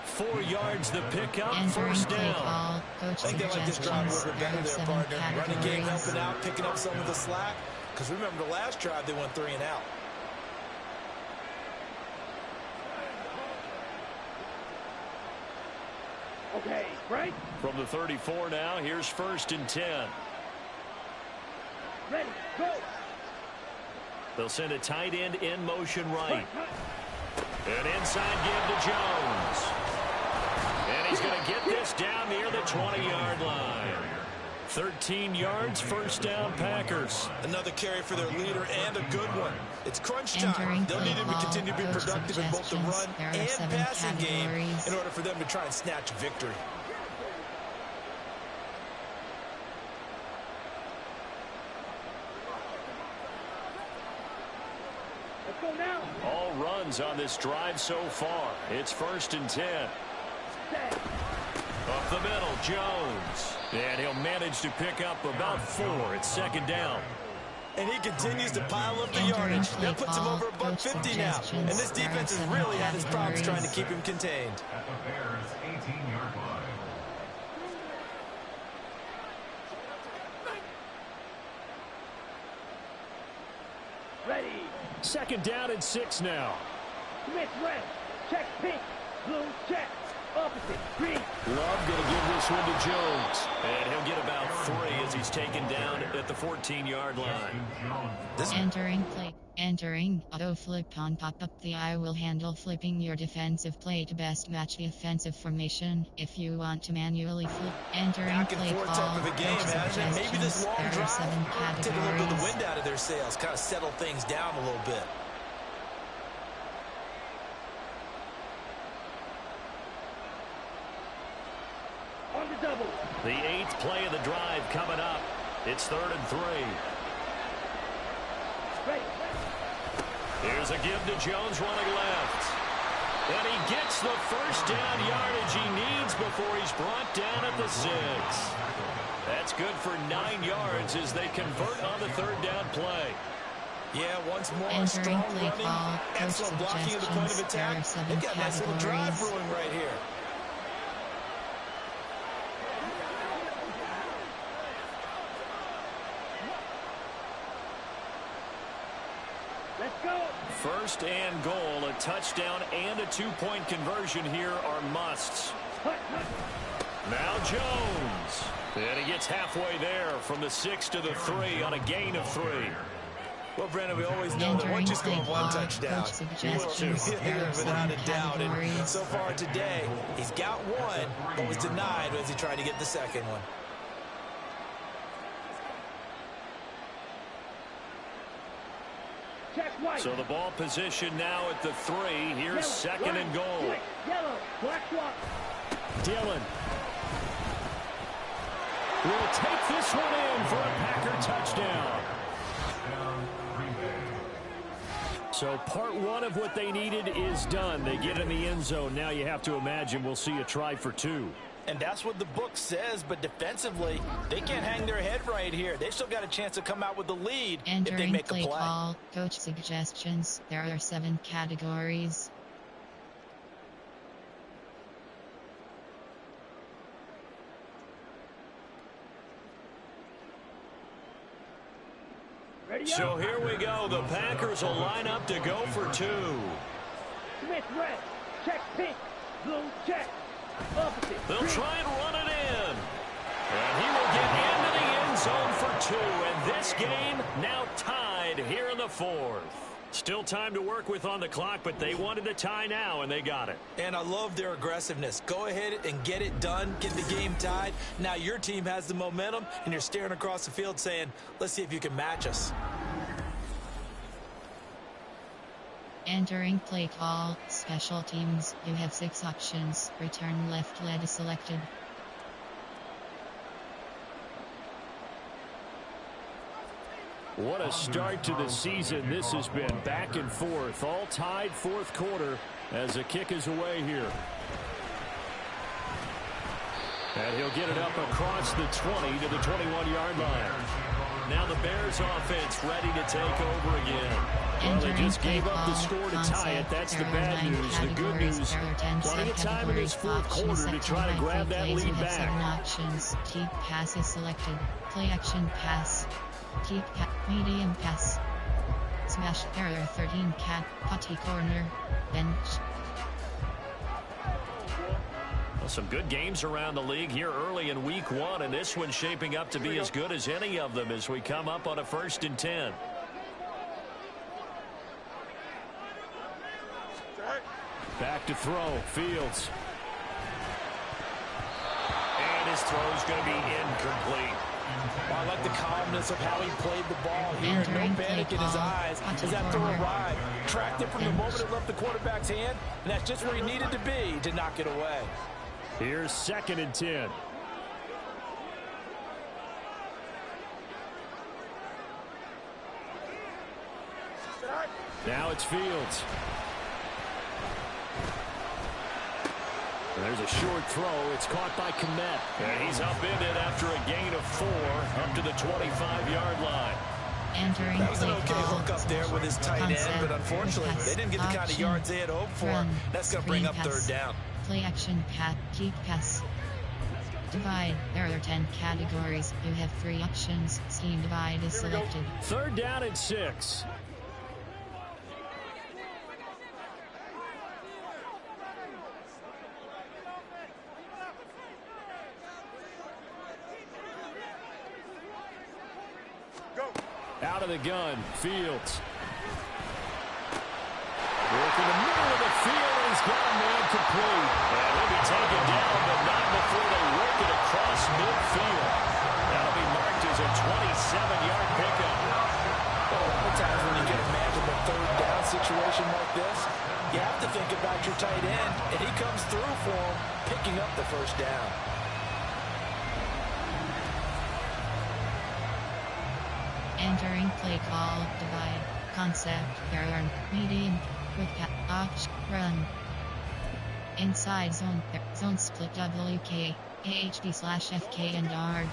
4 yards the pickup, 1st down.
I think they like this drive a little bit better there, partner. Running game helping out, picking up some of the slack. Because remember, the last drive they went 3 and out.
Okay, right.
From the 34 now, here's 1st and 10.
Ready, go.
They'll send a tight end in motion right. An inside give to Jones. And he's going to get this down near the 20-yard line. 13 yards, 1st down Packers.
Another carry for their leader and a good one. It's crunch time. They'll need him to continue to be productive in both the run and passing game in order for them to try and snatch victory.
Let's go now.
All runs on this drive so far. It's 1st and 10.
Set.
Up the middle, Jones. And he'll manage to pick up about 4. It's 2nd down.
And he continues to pile up the yardage. That puts him over above 50 now. And this defense has really had its problems trying to keep him contained.
At the Bears' 18-yard line.
Ready.
2nd down and 6 now.
Smith red. Check pink. Blue check. Opposite. Green.
Love going to give this one to Jones. And he'll get about 3 as he's taken down at the 14-yard line.
Entering play. Entering auto flip on pop-up. The eye will handle flipping your defensive play to best match the offensive formation. If you want to manually flip, entering
Back and
play
forth
call.
type of a game,
Coach
hasn't it? Maybe this
suggestions.
long
There are 7
drive take a little bit of the
categories.
wind out of their sails, kind of settle things down a little bit.
On the double.
The 8th play of the drive coming up. It's 3rd and 3.
Ready.
Here's a give to Jones running left. And he gets the first down yardage he needs before he's brought down at the 6. That's good for 9 yards as they convert on the 3rd down play.
Yeah, once more,
Entering
strong
play
running,
call.
excellent
Coach
blocking at the point of
suggestions. There
attack.
are 7
They've got a nice little drive
categories.
brewing right here.
Let's go.
1st and goal, a touchdown and a 2-point conversion here are musts.
Hut, hut.
Now Jones. And he gets halfway there from the 6 to the 3 on a gain of 3.
Well, Brandon, we always know that once you score one touchdown, you will
suggestions.
get
There
there
are
without
7
a doubt. And
categories.
so far today, he's got one, but was denied as he tried to get the second one.
Check white.
So the ball position now at the 3. Here's 2nd and goal.
White. Yellow. Black swap.
Dillon will take this one in for a Packer touchdown. So part 1 of what they needed is done. They get in the end zone. Now you have to imagine we'll see a try for 2.
And that's what the book says, but defensively, they can't hang their head right here. They've still got a chance to come out with the lead if they
Entering
make a
play
play.
call. Coach suggestions. There are 7 categories.
Ready up.
So here we go. The Packers will line up to go for 2.
Smith red. Check pink. Blue check. Opposite.
They'll
Green.
try and run it in. And he will get into the end zone for 2. And this game now tied here in the 4th. Still time to work with on the clock, but they wanted a tie now, and they got it.
And I love their aggressiveness. Go ahead and get it done. Get the game tied. Now your team has the momentum, and you're staring across the field saying, let's see if you can match us.
Entering play call. Special teams. You have 6 options. Return left leg is selected.
What a start to the season this has been. Back and forth, all tied 4th quarter as the kick is away here. And he'll get it up across the 20 to the 21-yard line. Now the Bears offense ready to take over again. Well, they just gave up the score to tie it. That's the bad news. The good news, plenty of time in this 4th quarter to try to grab that lead back.
7 options. Keep pass is selected. Play action pass. Keep medium pass. Smash error 13 cat. Putty corner. Bench.
Well, some good games around the league here early in week 1, and this one's shaping up to be as good as any of them as we come up on a 1st and 10. Back to throw. Fields. And his throw's going to be incomplete.
I like the calmness of how he played the ball here.
Entering
No panic
play
in his
call.
eyes as that throw arrived. Tracked it from the moment it left the quarterback's hand, and that's just where he needed to be to knock it away.
Here's 2nd and 10. Now it's Fields. And there's a short throw. It's caught by Kmet. And he's upended after a gain of 4 up to the 25-yard line.
Entering
That was an
play
okay
call.
hook up there with his tight end, but unfortunately, they didn't get the kind of yards they had hoped for.
Run.
That's going to bring up
Screen
3rd
pass.
down.
Play action pass. Keep pass. Divide. There are 10 categories. You have 3 options. Scheme divide is selected.
3rd down and 6. Out of the gun, Fields. Work in the middle of the field, and he's got a man complete. And he'll be taken down, but not before they work it across midfield. That'll be marked as a 27-yard pickup.
Well, a lot of times when you get a manageable third down situation like this, you have to think about your tight end, and he comes through for him, picking up the first down.
Entering play call, divide, concept, turn, medium, quick option, run. Inside zone, zone split WK, AHD/FK and yard.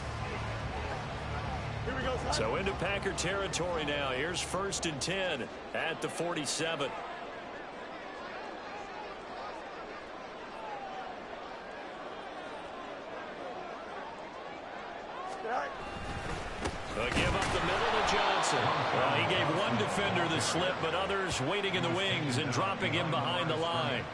So into Packer territory now. Here's 1st and 10 at the 47. They'll give up the middle to Johnson. Well, he gave one defender the slip, but others waiting in the wings and dropping him behind the line.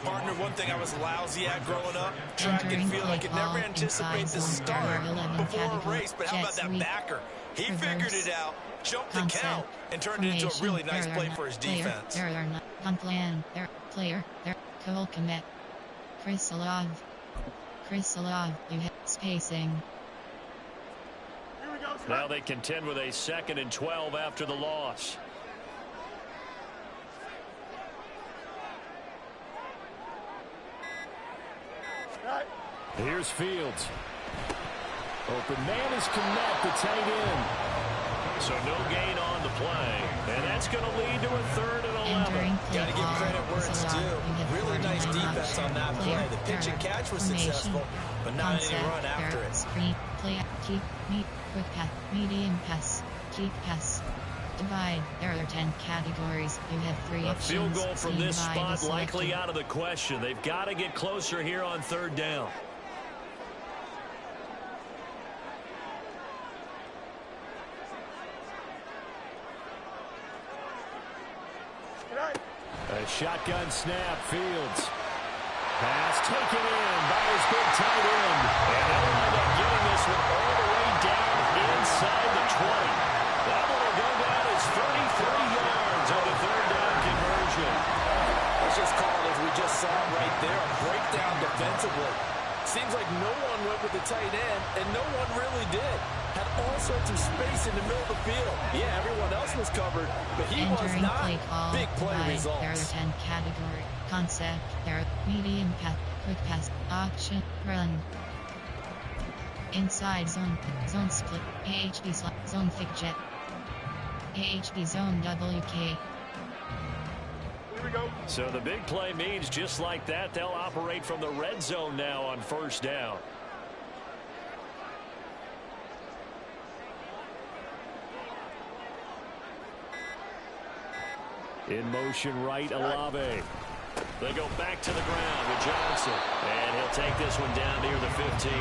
Partner, one thing I was lousy at growing up, track and field. I could never anticipate the start before a race, but how about that backer? He figured it out, jumped the count, and turned it into a really nice play for his defense.
Plan, player, Cole Komet. Chris Alov, you have spacing.
Now they contend with a 2nd and 12 after the loss. Here's Fields. Open man is Komet, the tight end. So no gain on the play. And that's going to lead to a 3rd and 11.
Got to give credit where it's due. Really nice defense on that play. The pitch and catch was successful, but not any run after it.
Screen, play, keep, meet, quick pass, medium pass, keep pass. Divide. There are 10 categories. You have 3 options.
A field goal from this spot likely out of the question. They've got to get closer here on 3rd down. A shotgun snap, Fields. Pass taken in by his big tight end. And they'll wind up getting this one all the way down inside the 20. That one will go down as 33 yards on the 3rd down conversion.
Let's just call it as we just saw it right there. A breakdown defensively. Seems like no one went with the tight end, and no one really did. Had all sorts of space in the middle of the field. Yeah, everyone else was covered, but he was not.
Play call,
big play results.
There are 10 category. Concept, there, medium pass, quick pass, option, run. Inside zone, zone split, AHB slot, zone thick jet. AHB zone WK.
So the big play means just like that, they'll operate from the red zone now on 1st down. In motion right, Olave. They go back to the ground with Johnson. And he'll take this one down near the 15.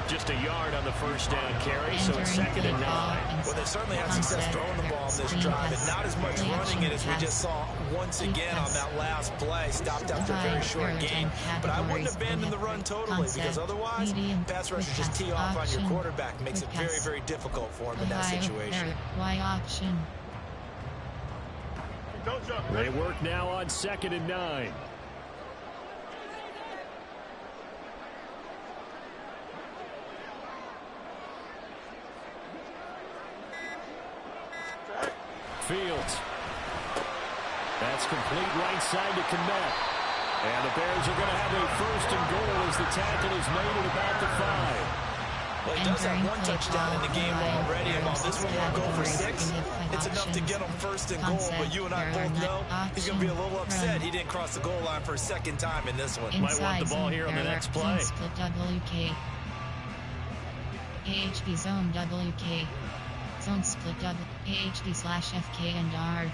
Just a yard on the 1st down carry, so it's 2nd and 9.
Well, they certainly had success throwing the ball on this drive, and not as much running it as we just saw once again on that last play. Stopped after a very short game. But I wouldn't abandon the run totally, because otherwise, pass rushers just tee off on your quarterback. Makes it very, very difficult for him in that situation.
Y option.
They work now on 2nd and 9. Fields. That's complete right side to Komet. And the Bears are going to have a 1st and goal as the tackle is made at about the 5.
Well, he does have one touchdown in the game already. And while this one won't go for 6, it's enough to get him 1st and goal. But you and I both know he's going to be a little upset he didn't cross the goal line for a 2nd time in this one.
Might want the ball here on the next play.
Split WK. AHB zone WK. Zone split AHB/FK and yard.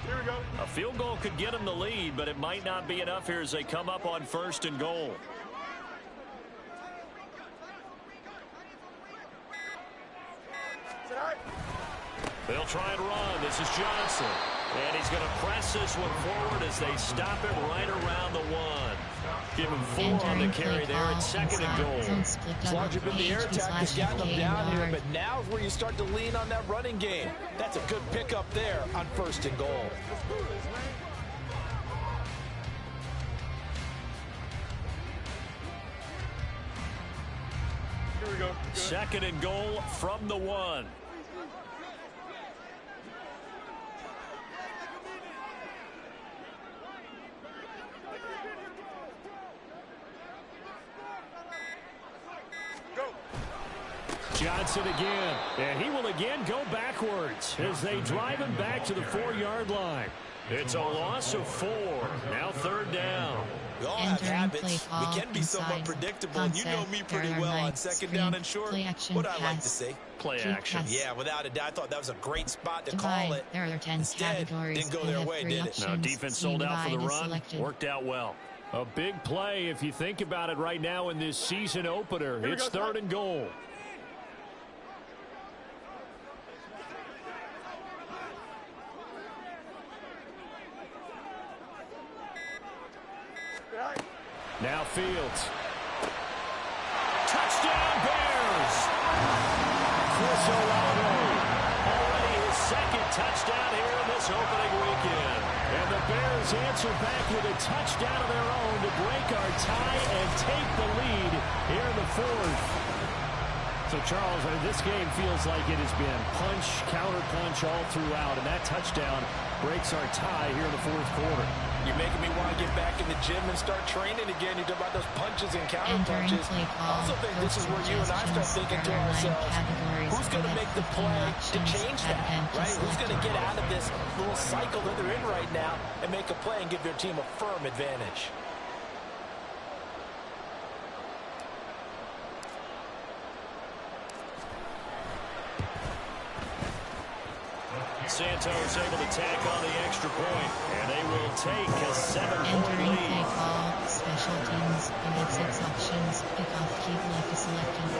Here we go. A field goal could get them the lead, but it might not be enough here as they come up on 1st and goal. They'll try and run. This is Johnson. And he's going to press this one forward as they stop it right around the 1. Give him 4 on the carry there. It's 2nd and goal.
As long as you've been the air attack has gotten them down here, but now is where you start to lean on that running game. That's a good pickup there on 1st and goal.
Here we go. 2nd and goal from the 1. Johnson again, and he will again go backwards as they drive him back to the 4-yard line. It's a loss of 4. Now 3rd down.
We all have habits. We can be somewhat predictable, and you know me pretty well on 2nd down and short. What I like to say?
Play action.
Yeah, without a doubt. I thought that was a great spot to call it.
There are 10
Instead, didn't go their way, did it?
No, defense sold out for the run. Worked out well. A big play if you think about it right now in this season opener. It's 3rd and goal. Now Fields. Touchdown Bears! Chris Olave. Already his 2nd touchdown here in this opening weekend. And the Bears answer back with a touchdown of their own to break our tie and take the lead here in the 4th. So, Charles, this game feels like it has been punch, counter-punch all throughout, and that touchdown breaks our tie here in the 4th quarter.
You're making me want to get back in the gym and start training again. You talk about those punches and counter-punches. I also think this is where you and I start thinking to ourselves, who's going to make the play to change that, right? Who's going to get out of this little cycle that they're in right now and make a play and give their team a firm advantage?
Santos able to tack on the extra point, and they will take a 7-point lead.
Play call, special teams, you have 6 options, kickoff, keep left is selected.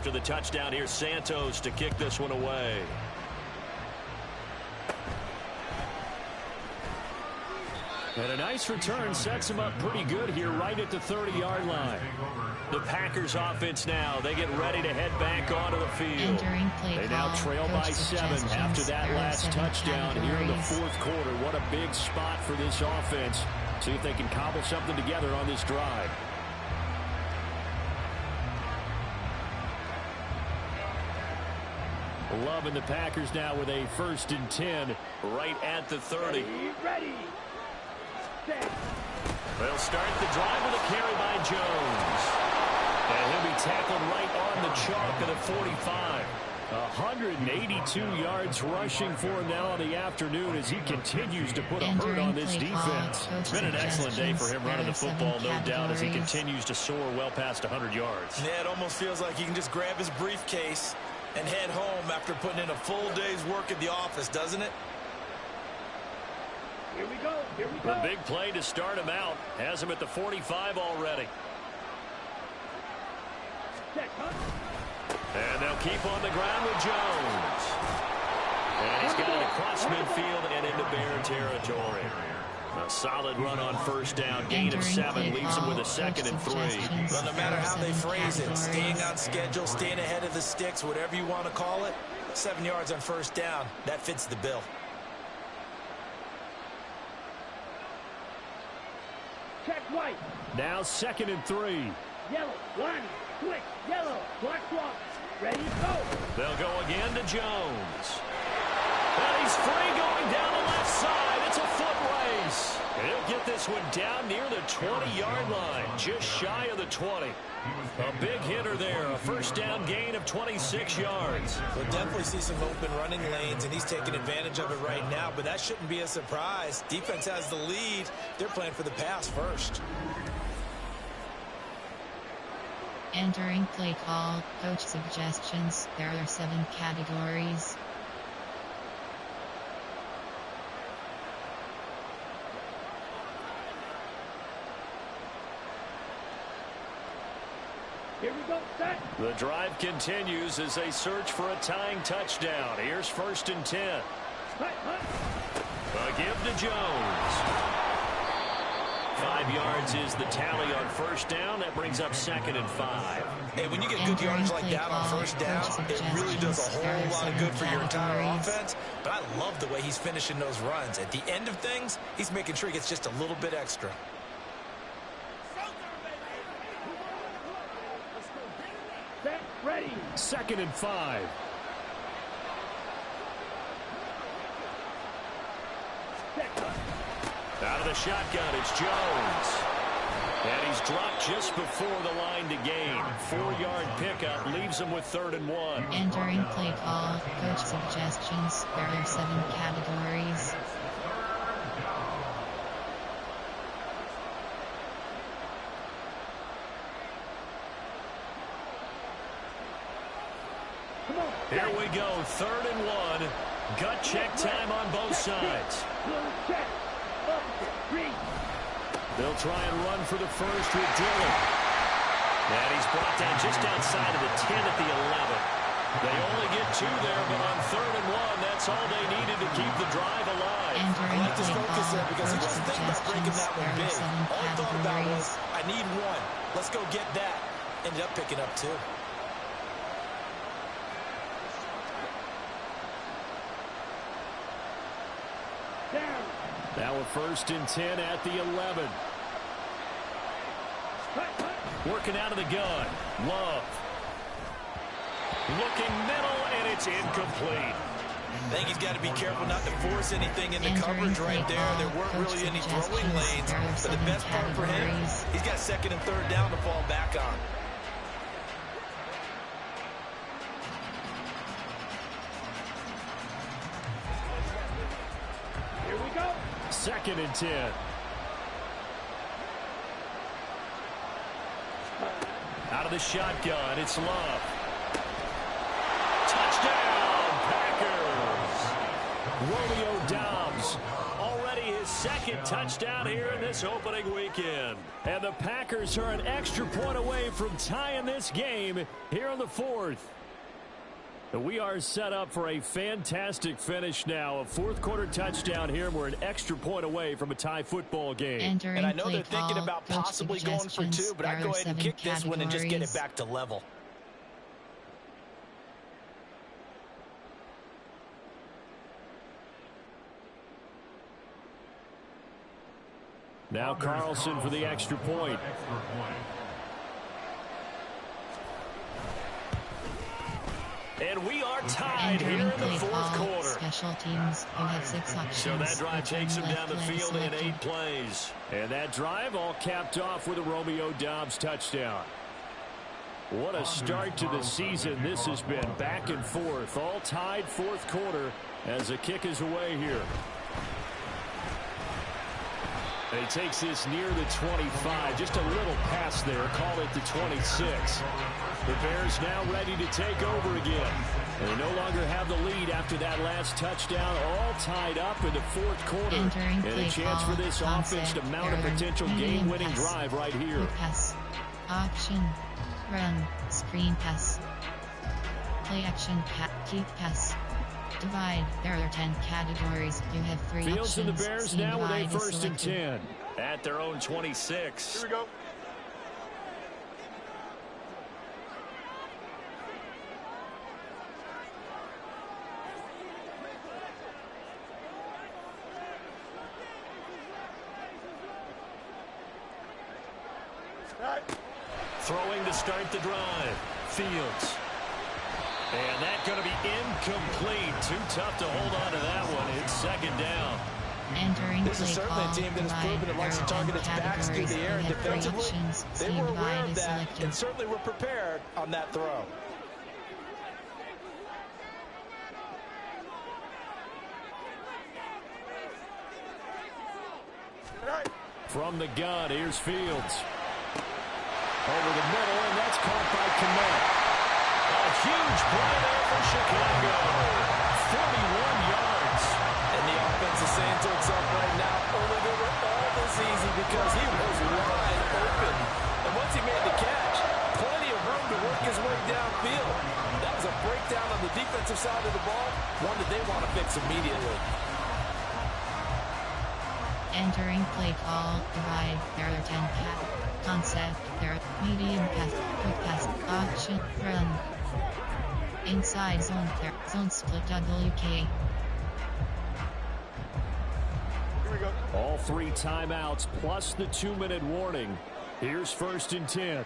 After the touchdown, here's Santos to kick this one away. And a nice return sets him up pretty good here right at the 30-yard line. The Packers offense now, they get ready to head back onto the field. They now trail by 7 after that last touchdown here in the 4th quarter. What a big spot for this offense. See if they can cobble something together on this drive. Loving the Packers now with a 1st and 10 right at the 30.
Ready.
They'll start the drive with a carry by Jones. And he'll be tackled right on the chalk of the 45. 182 yards rushing for him now in the afternoon as he continues to put a hurt on this defense. It's been an excellent day for him running the football, no doubt, as he continues to soar well past 100 yards.
Yeah, it almost feels like he can just grab his briefcase and head home after putting in a full day's work at the office, doesn't it?
Here we go. Here we go.
The big play to start him out has him at the 45 already. And they'll keep on the ground with Jones. And he's got it across midfield and into Bear territory. A solid run on 1st down, gain of 7, leaves him with a 2nd and 3.
Well, no matter how they phrase it, staying on schedule, staying ahead of the sticks, whatever you want to call it, 7 yards on 1st down, that fits the bill.
Check white.
Now 2nd and 3.
Yellow, line, quick, yellow, black block, ready, go.
They'll go again to Jones. And he's free going down the left side. It's a foot race. this one down near the 20-yard line, just shy of the 20. A big hitter there, a first down gain of 26 yards.
We'll definitely see some open running lanes, and he's taking advantage of it right now, but that shouldn't be a surprise. Defense has the lead. They're playing for the pass first.
Entering play call, coach suggestions. There are 7 categories.
Here we go, set.
The drive continues as they search for a tying touchdown. Here's 1st and 10. A give to Jones. 5 yards is the tally on first down. That brings up 2nd and 5.
Hey, when you get good yardage like that on first down, it really does a whole lot of good for your entire offense. But I love the way he's finishing those runs. At the end of things, he's making sure he gets just a little bit extra.
Set, ready.
2nd and 5. Out of the shotgun, it's Jones. And he's dropped just before the line to gain. 4-yard pickup leaves him with 3rd and 1.
Entering play call, coach suggestions. There are 7 categories.
Here we go, 3rd and 1. Gut check time on both sides.
Check.
They'll try and run for the first with Dillon. And he's brought down just outside of the 10 at the 11. They only get 2 there, but on 3rd and 1, that's all they needed to keep the drive alive.
I like this focus there because he wasn't thinking about breaking that one big. All he thought about was, I need 1. Let's go get that. Ended up picking up 2.
Now a 1st and 10 at the 11. Working out of the gun. Love. Looking middle, and it's incomplete.
I think he's got to be careful not to force anything in the coverage right there. There weren't really any throwing lanes. But the best part for him, he's got 2nd and 3rd down to fall back on.
Here we go.
2nd and 10. Out of the shotgun, it's Love. Touchdown, Packers! Romeo Doubs, already his 2nd touchdown here in this opening weekend. And the Packers are an extra point away from tying this game here in the 4th. We are set up for a fantastic finish now. A 4th quarter touchdown here, and we're an extra point away from a tie football game.
And I know they're thinking about possibly going for 2, but I'd go ahead and kick this one and just get it back to level.
Now Carlson for the extra point. And we are tied here in the 4th quarter.
Special teams, who had 6 options.
So that drive takes him down the field in 8 plays. And that drive all capped off with a Romeo Doubs touchdown. What a start to the season this has been. Back and forth, all tied 4th quarter as the kick is away here. And he takes this near the 25. Just a little pass there. Call it the 26. The Bears now ready to take over again. And they no longer have the lead after that last touchdown. All tied up in the 4th quarter. And a chance for this offense to mount a potential game-winning drive right here.
Pass. Option. Run. Screen pass. Play action. Keep pass. Divide. There are 10 categories. You have 3 options.
Fields and the Bears now with a 1st and 10. At their own 26.
Here we go.
Throwing to start the drive. Fields. And that's going to be incomplete. Too tough to hold on to that one. It's 2nd down.
Entering
This is
play
certainly
call,
a team that has proven it likes to target its backs through the air, and defensively, they were aware of that and certainly were prepared on that throw.
From the gun, here's Fields. Over the middle, and that's caught by Kmet. A huge play there for Chicago. 41 yards.
And the offense is saying to itself right now, only they were all this easy because he was wide open. And once he made the catch, plenty of room to work his way downfield. That was a breakdown on the defensive side of the ball, one that they want to fix immediately.
Entering play call, divide, there are 10 pass, concept, there are medium pass, quick pass, option, run. Inside zone, there, zone split WK.
All 3 timeouts plus the 2-minute warning. Here's 1st and 10.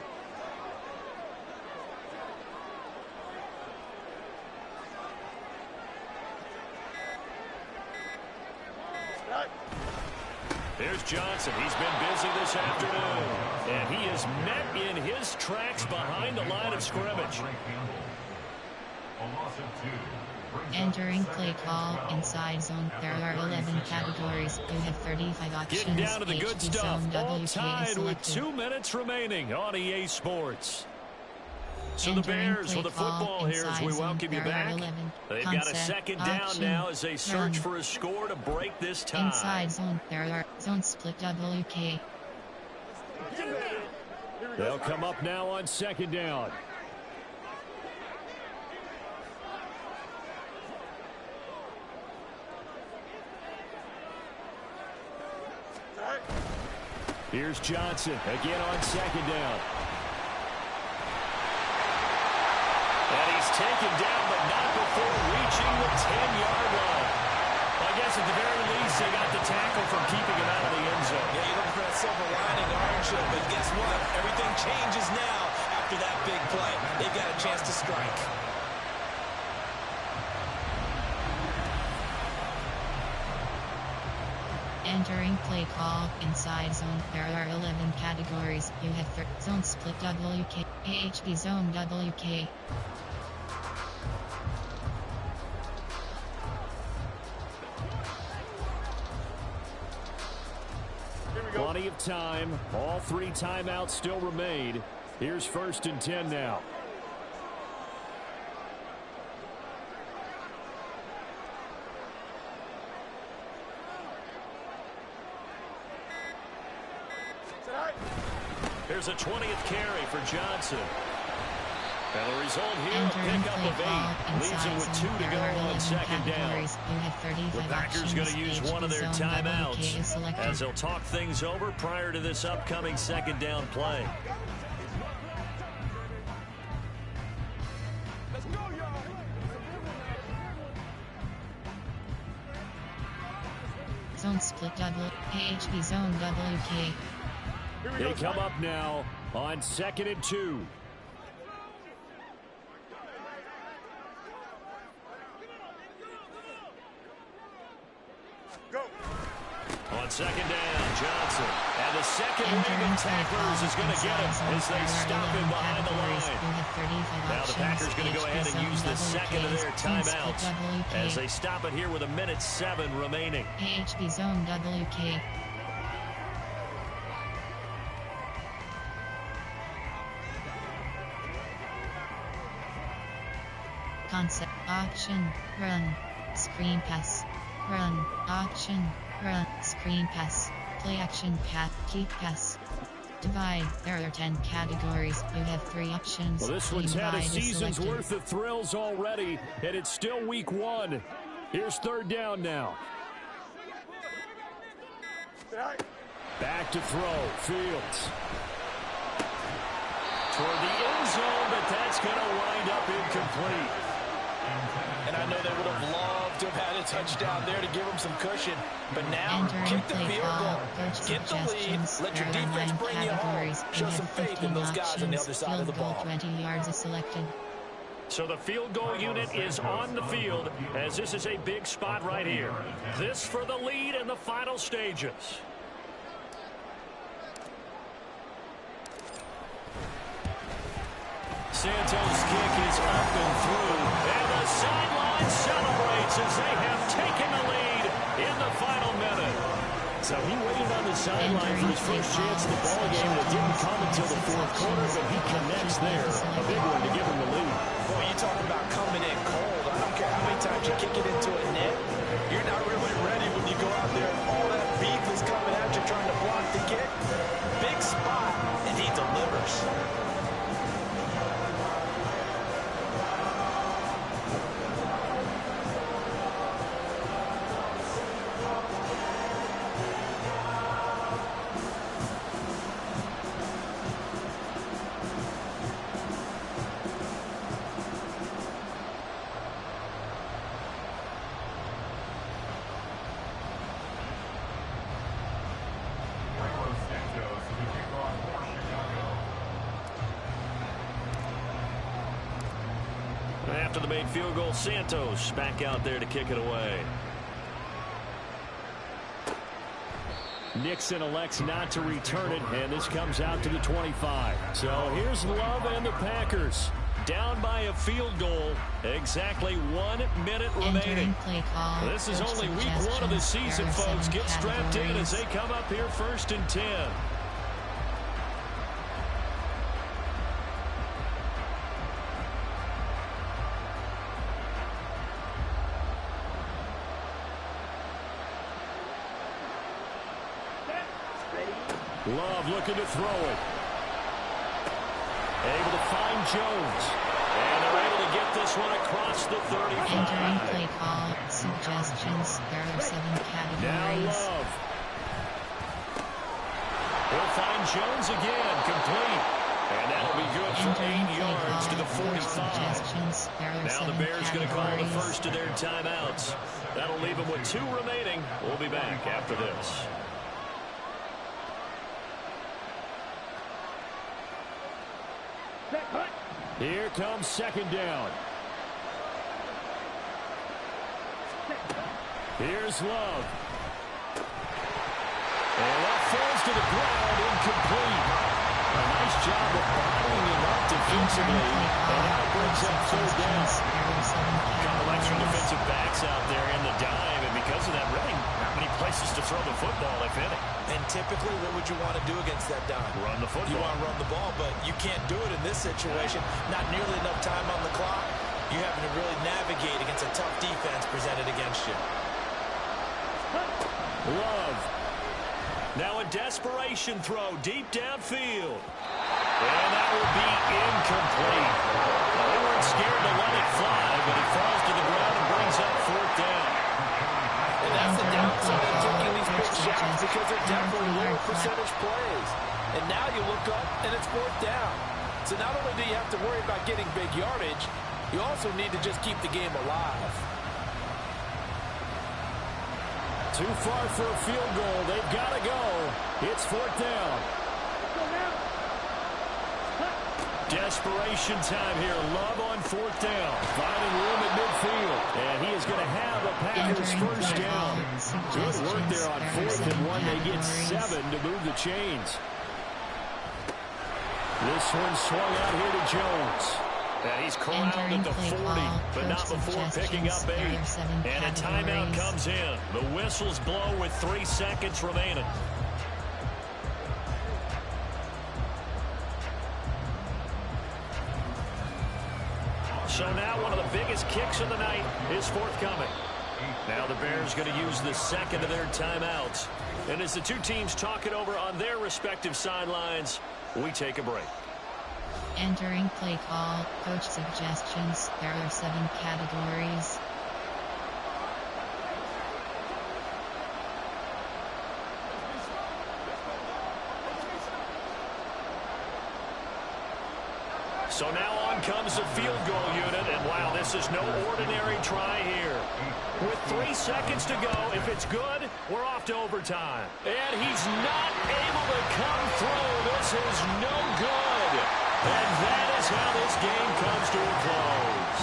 Here's Johnson. He's been busy this afternoon. And he is met in his tracks behind the line of scrimmage.
Entering play call, inside zone, there are 11 categories. You have 35 options.
Getting down to the good
HB
stuff.
zone,
All
WK
tied with
selected.
2 minutes remaining on EA Sports. So the
Entering
Bears
play
with the
call,
football here as we
inside
welcome
zone,
you
there are
back.
11.
They've got a
Concept,
2nd down
option,
now as they search
run.
for a score to break this tie.
Inside zone, there are zone split WK.
They'll come up now on 2nd down. Here's Johnson again on 2nd down. And he's taken down, but not before reaching the 10-yard line. I guess at the very least, they got the tackle from keeping him out of the end zone.
Yeah, you're looking for that silver lining, aren't you? But guess what? Everything changes now after that big play. They've got a chance to strike.
Entering play call, inside zone, there are 11 categories. You have zone split WK, AHB zone WK.
Plenty of time. All 3 timeouts still remain. Here's 1st and 10 now. Here's a 20th carry for Johnson. And the result here, a pickup of 8. Leaves him with 2 to go on 2nd down. The Packers going to use one of their timeouts as they'll talk things over prior to this upcoming 2nd down play.
Zone split AHB zone WK.
They come up now on 2nd and 2. On 2nd down, Johnson. And the second wave of tacklers is going to get him as they stop him behind the line. Now the Packers going to go ahead and use the 2nd of their timeouts as they stop it here with 1:07 remaining.
AHB zone WK. Concept, option, run, screen pass, run, option, run, screen pass, play action pass, keep pass. Divide, there are 10 categories, you have 3 options.
Well, this one's had a season's worth of thrills already, and it's still week 1. Here's 3rd down now. Back to throw, Fields. Toward the end zone, but that's going to wind up incomplete.
And I know they would have loved to have had a touchdown there to give them some cushion. But now, kick the field goal. Get the lead. Let your defense bring you home. Show some faith in those guys on the other side of the ball.
20 yards is selected.
So the field goal unit is on the field as this is a big spot right here. This for the lead in the final stages. Santos' kick is up and through. And the sideline celebrates as they have taken the lead in the final minute. So he waited on the sideline for his first chance in the ballgame, and it didn't come until the fourth quarter, but he connects there. A big one to give him the lead.
Boy, you talk about coming in cold. I don't care how many times you kick it into a net. You're not really ready when you go out there and all that beef is coming at you trying to block the kick. Big spot, and he delivers.
After the made field goal, Santos back out there to kick it away. Nixon elects not to return it, and this comes out to the 25. So here's Love and the Packers. Down by a field goal. Exactly 1 minute remaining. This is only week 1 of the season, folks. Get strapped in as they come up here 1st and 10. Love looking to throw it. Able to find Jones. And they're able to get this one across the 35.
Entering play call suggestions. There are 7 categories.
Now Love. He'll find Jones again. Complete. And that'll be good for 8 yards to the 45. Now the Bears going to call the first of their timeouts. That'll leave them with 2 remaining. We'll be back after this. Here comes 2nd down. Here's Love. And that falls to the ground, incomplete. A nice job of bottling him up defensively. And now it brings up 3rd down. A couple extra defensive backs out there in the dime, and because of that, really not many places to throw the football, if any.
And typically, what would you want to do against that dime?
Run the football.
You want to run the ball, but you can't do it in this situation. Not nearly enough time on the clock. You're having to really navigate against a tough defense presented against you.
Love. Now a desperation throw deep downfield. And that will be incomplete. Well, they weren't scared to let it fly, but it falls to the ground and brings up 4th down.
And that's the downside of taking these big shots because they're definitely lower percentage plays. And now you look up and it's 4th down. So not only do you have to worry about getting big yardage, you also need to just keep the game alive.
Too far for a field goal. They've got to go. It's 4th down. Desperation time here. Love on 4th down. Finding room at midfield. And he is going to have a Packers first down. Good work there on 4th and 1. They get 7 to move the chains. This one swung out here to Jones. And he's corralled at the 40, but not before picking up 8. And a timeout comes in. The whistles blow with 3 seconds remaining. So now one of the biggest kicks of the night is forthcoming. Now the Bears going to use the 2nd of their timeouts. And as the 2 teams talk it over on their respective sidelines, we take a break.
Entering play call, coach suggestions. There are 7 categories.
So now on comes the field goal unit, and wow, this is no ordinary try here. With 3 seconds to go, if it's good, we're off to overtime. And he's not able to come through. This is no good. And that is how this game comes to a close.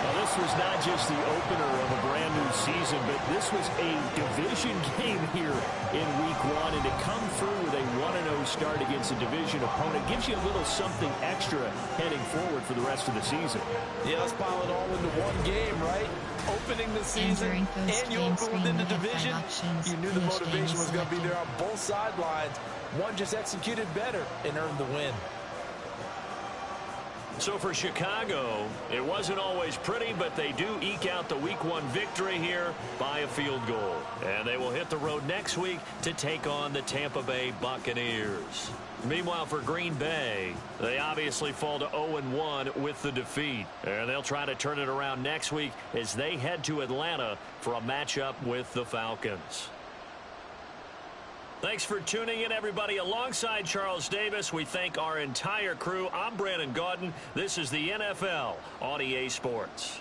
Now, this was not just the opener of a brand new season, but this was a division game here in week 1. And to come through with a 1-0 start against a division opponent gives you a little something extra heading forward for the rest of the season.
Yeah, let's pile it all into one game, right? Opening the season, and you open within the division. You knew the motivation was going to be there on both sidelines. One just executed better and earned the win.
So for Chicago, it wasn't always pretty, but they do eke out the week 1 victory here by a field goal. And they will hit the road next week to take on the Tampa Bay Buccaneers. Meanwhile, for Green Bay, they obviously fall to 0-1 with the defeat. And they'll try to turn it around next week as they head to Atlanta for a matchup with the Falcons. Thanks for tuning in, everybody. Alongside Charles Davis, we thank our entire crew. I'm Brandon Gaudin. This is the NFL on EA Sports.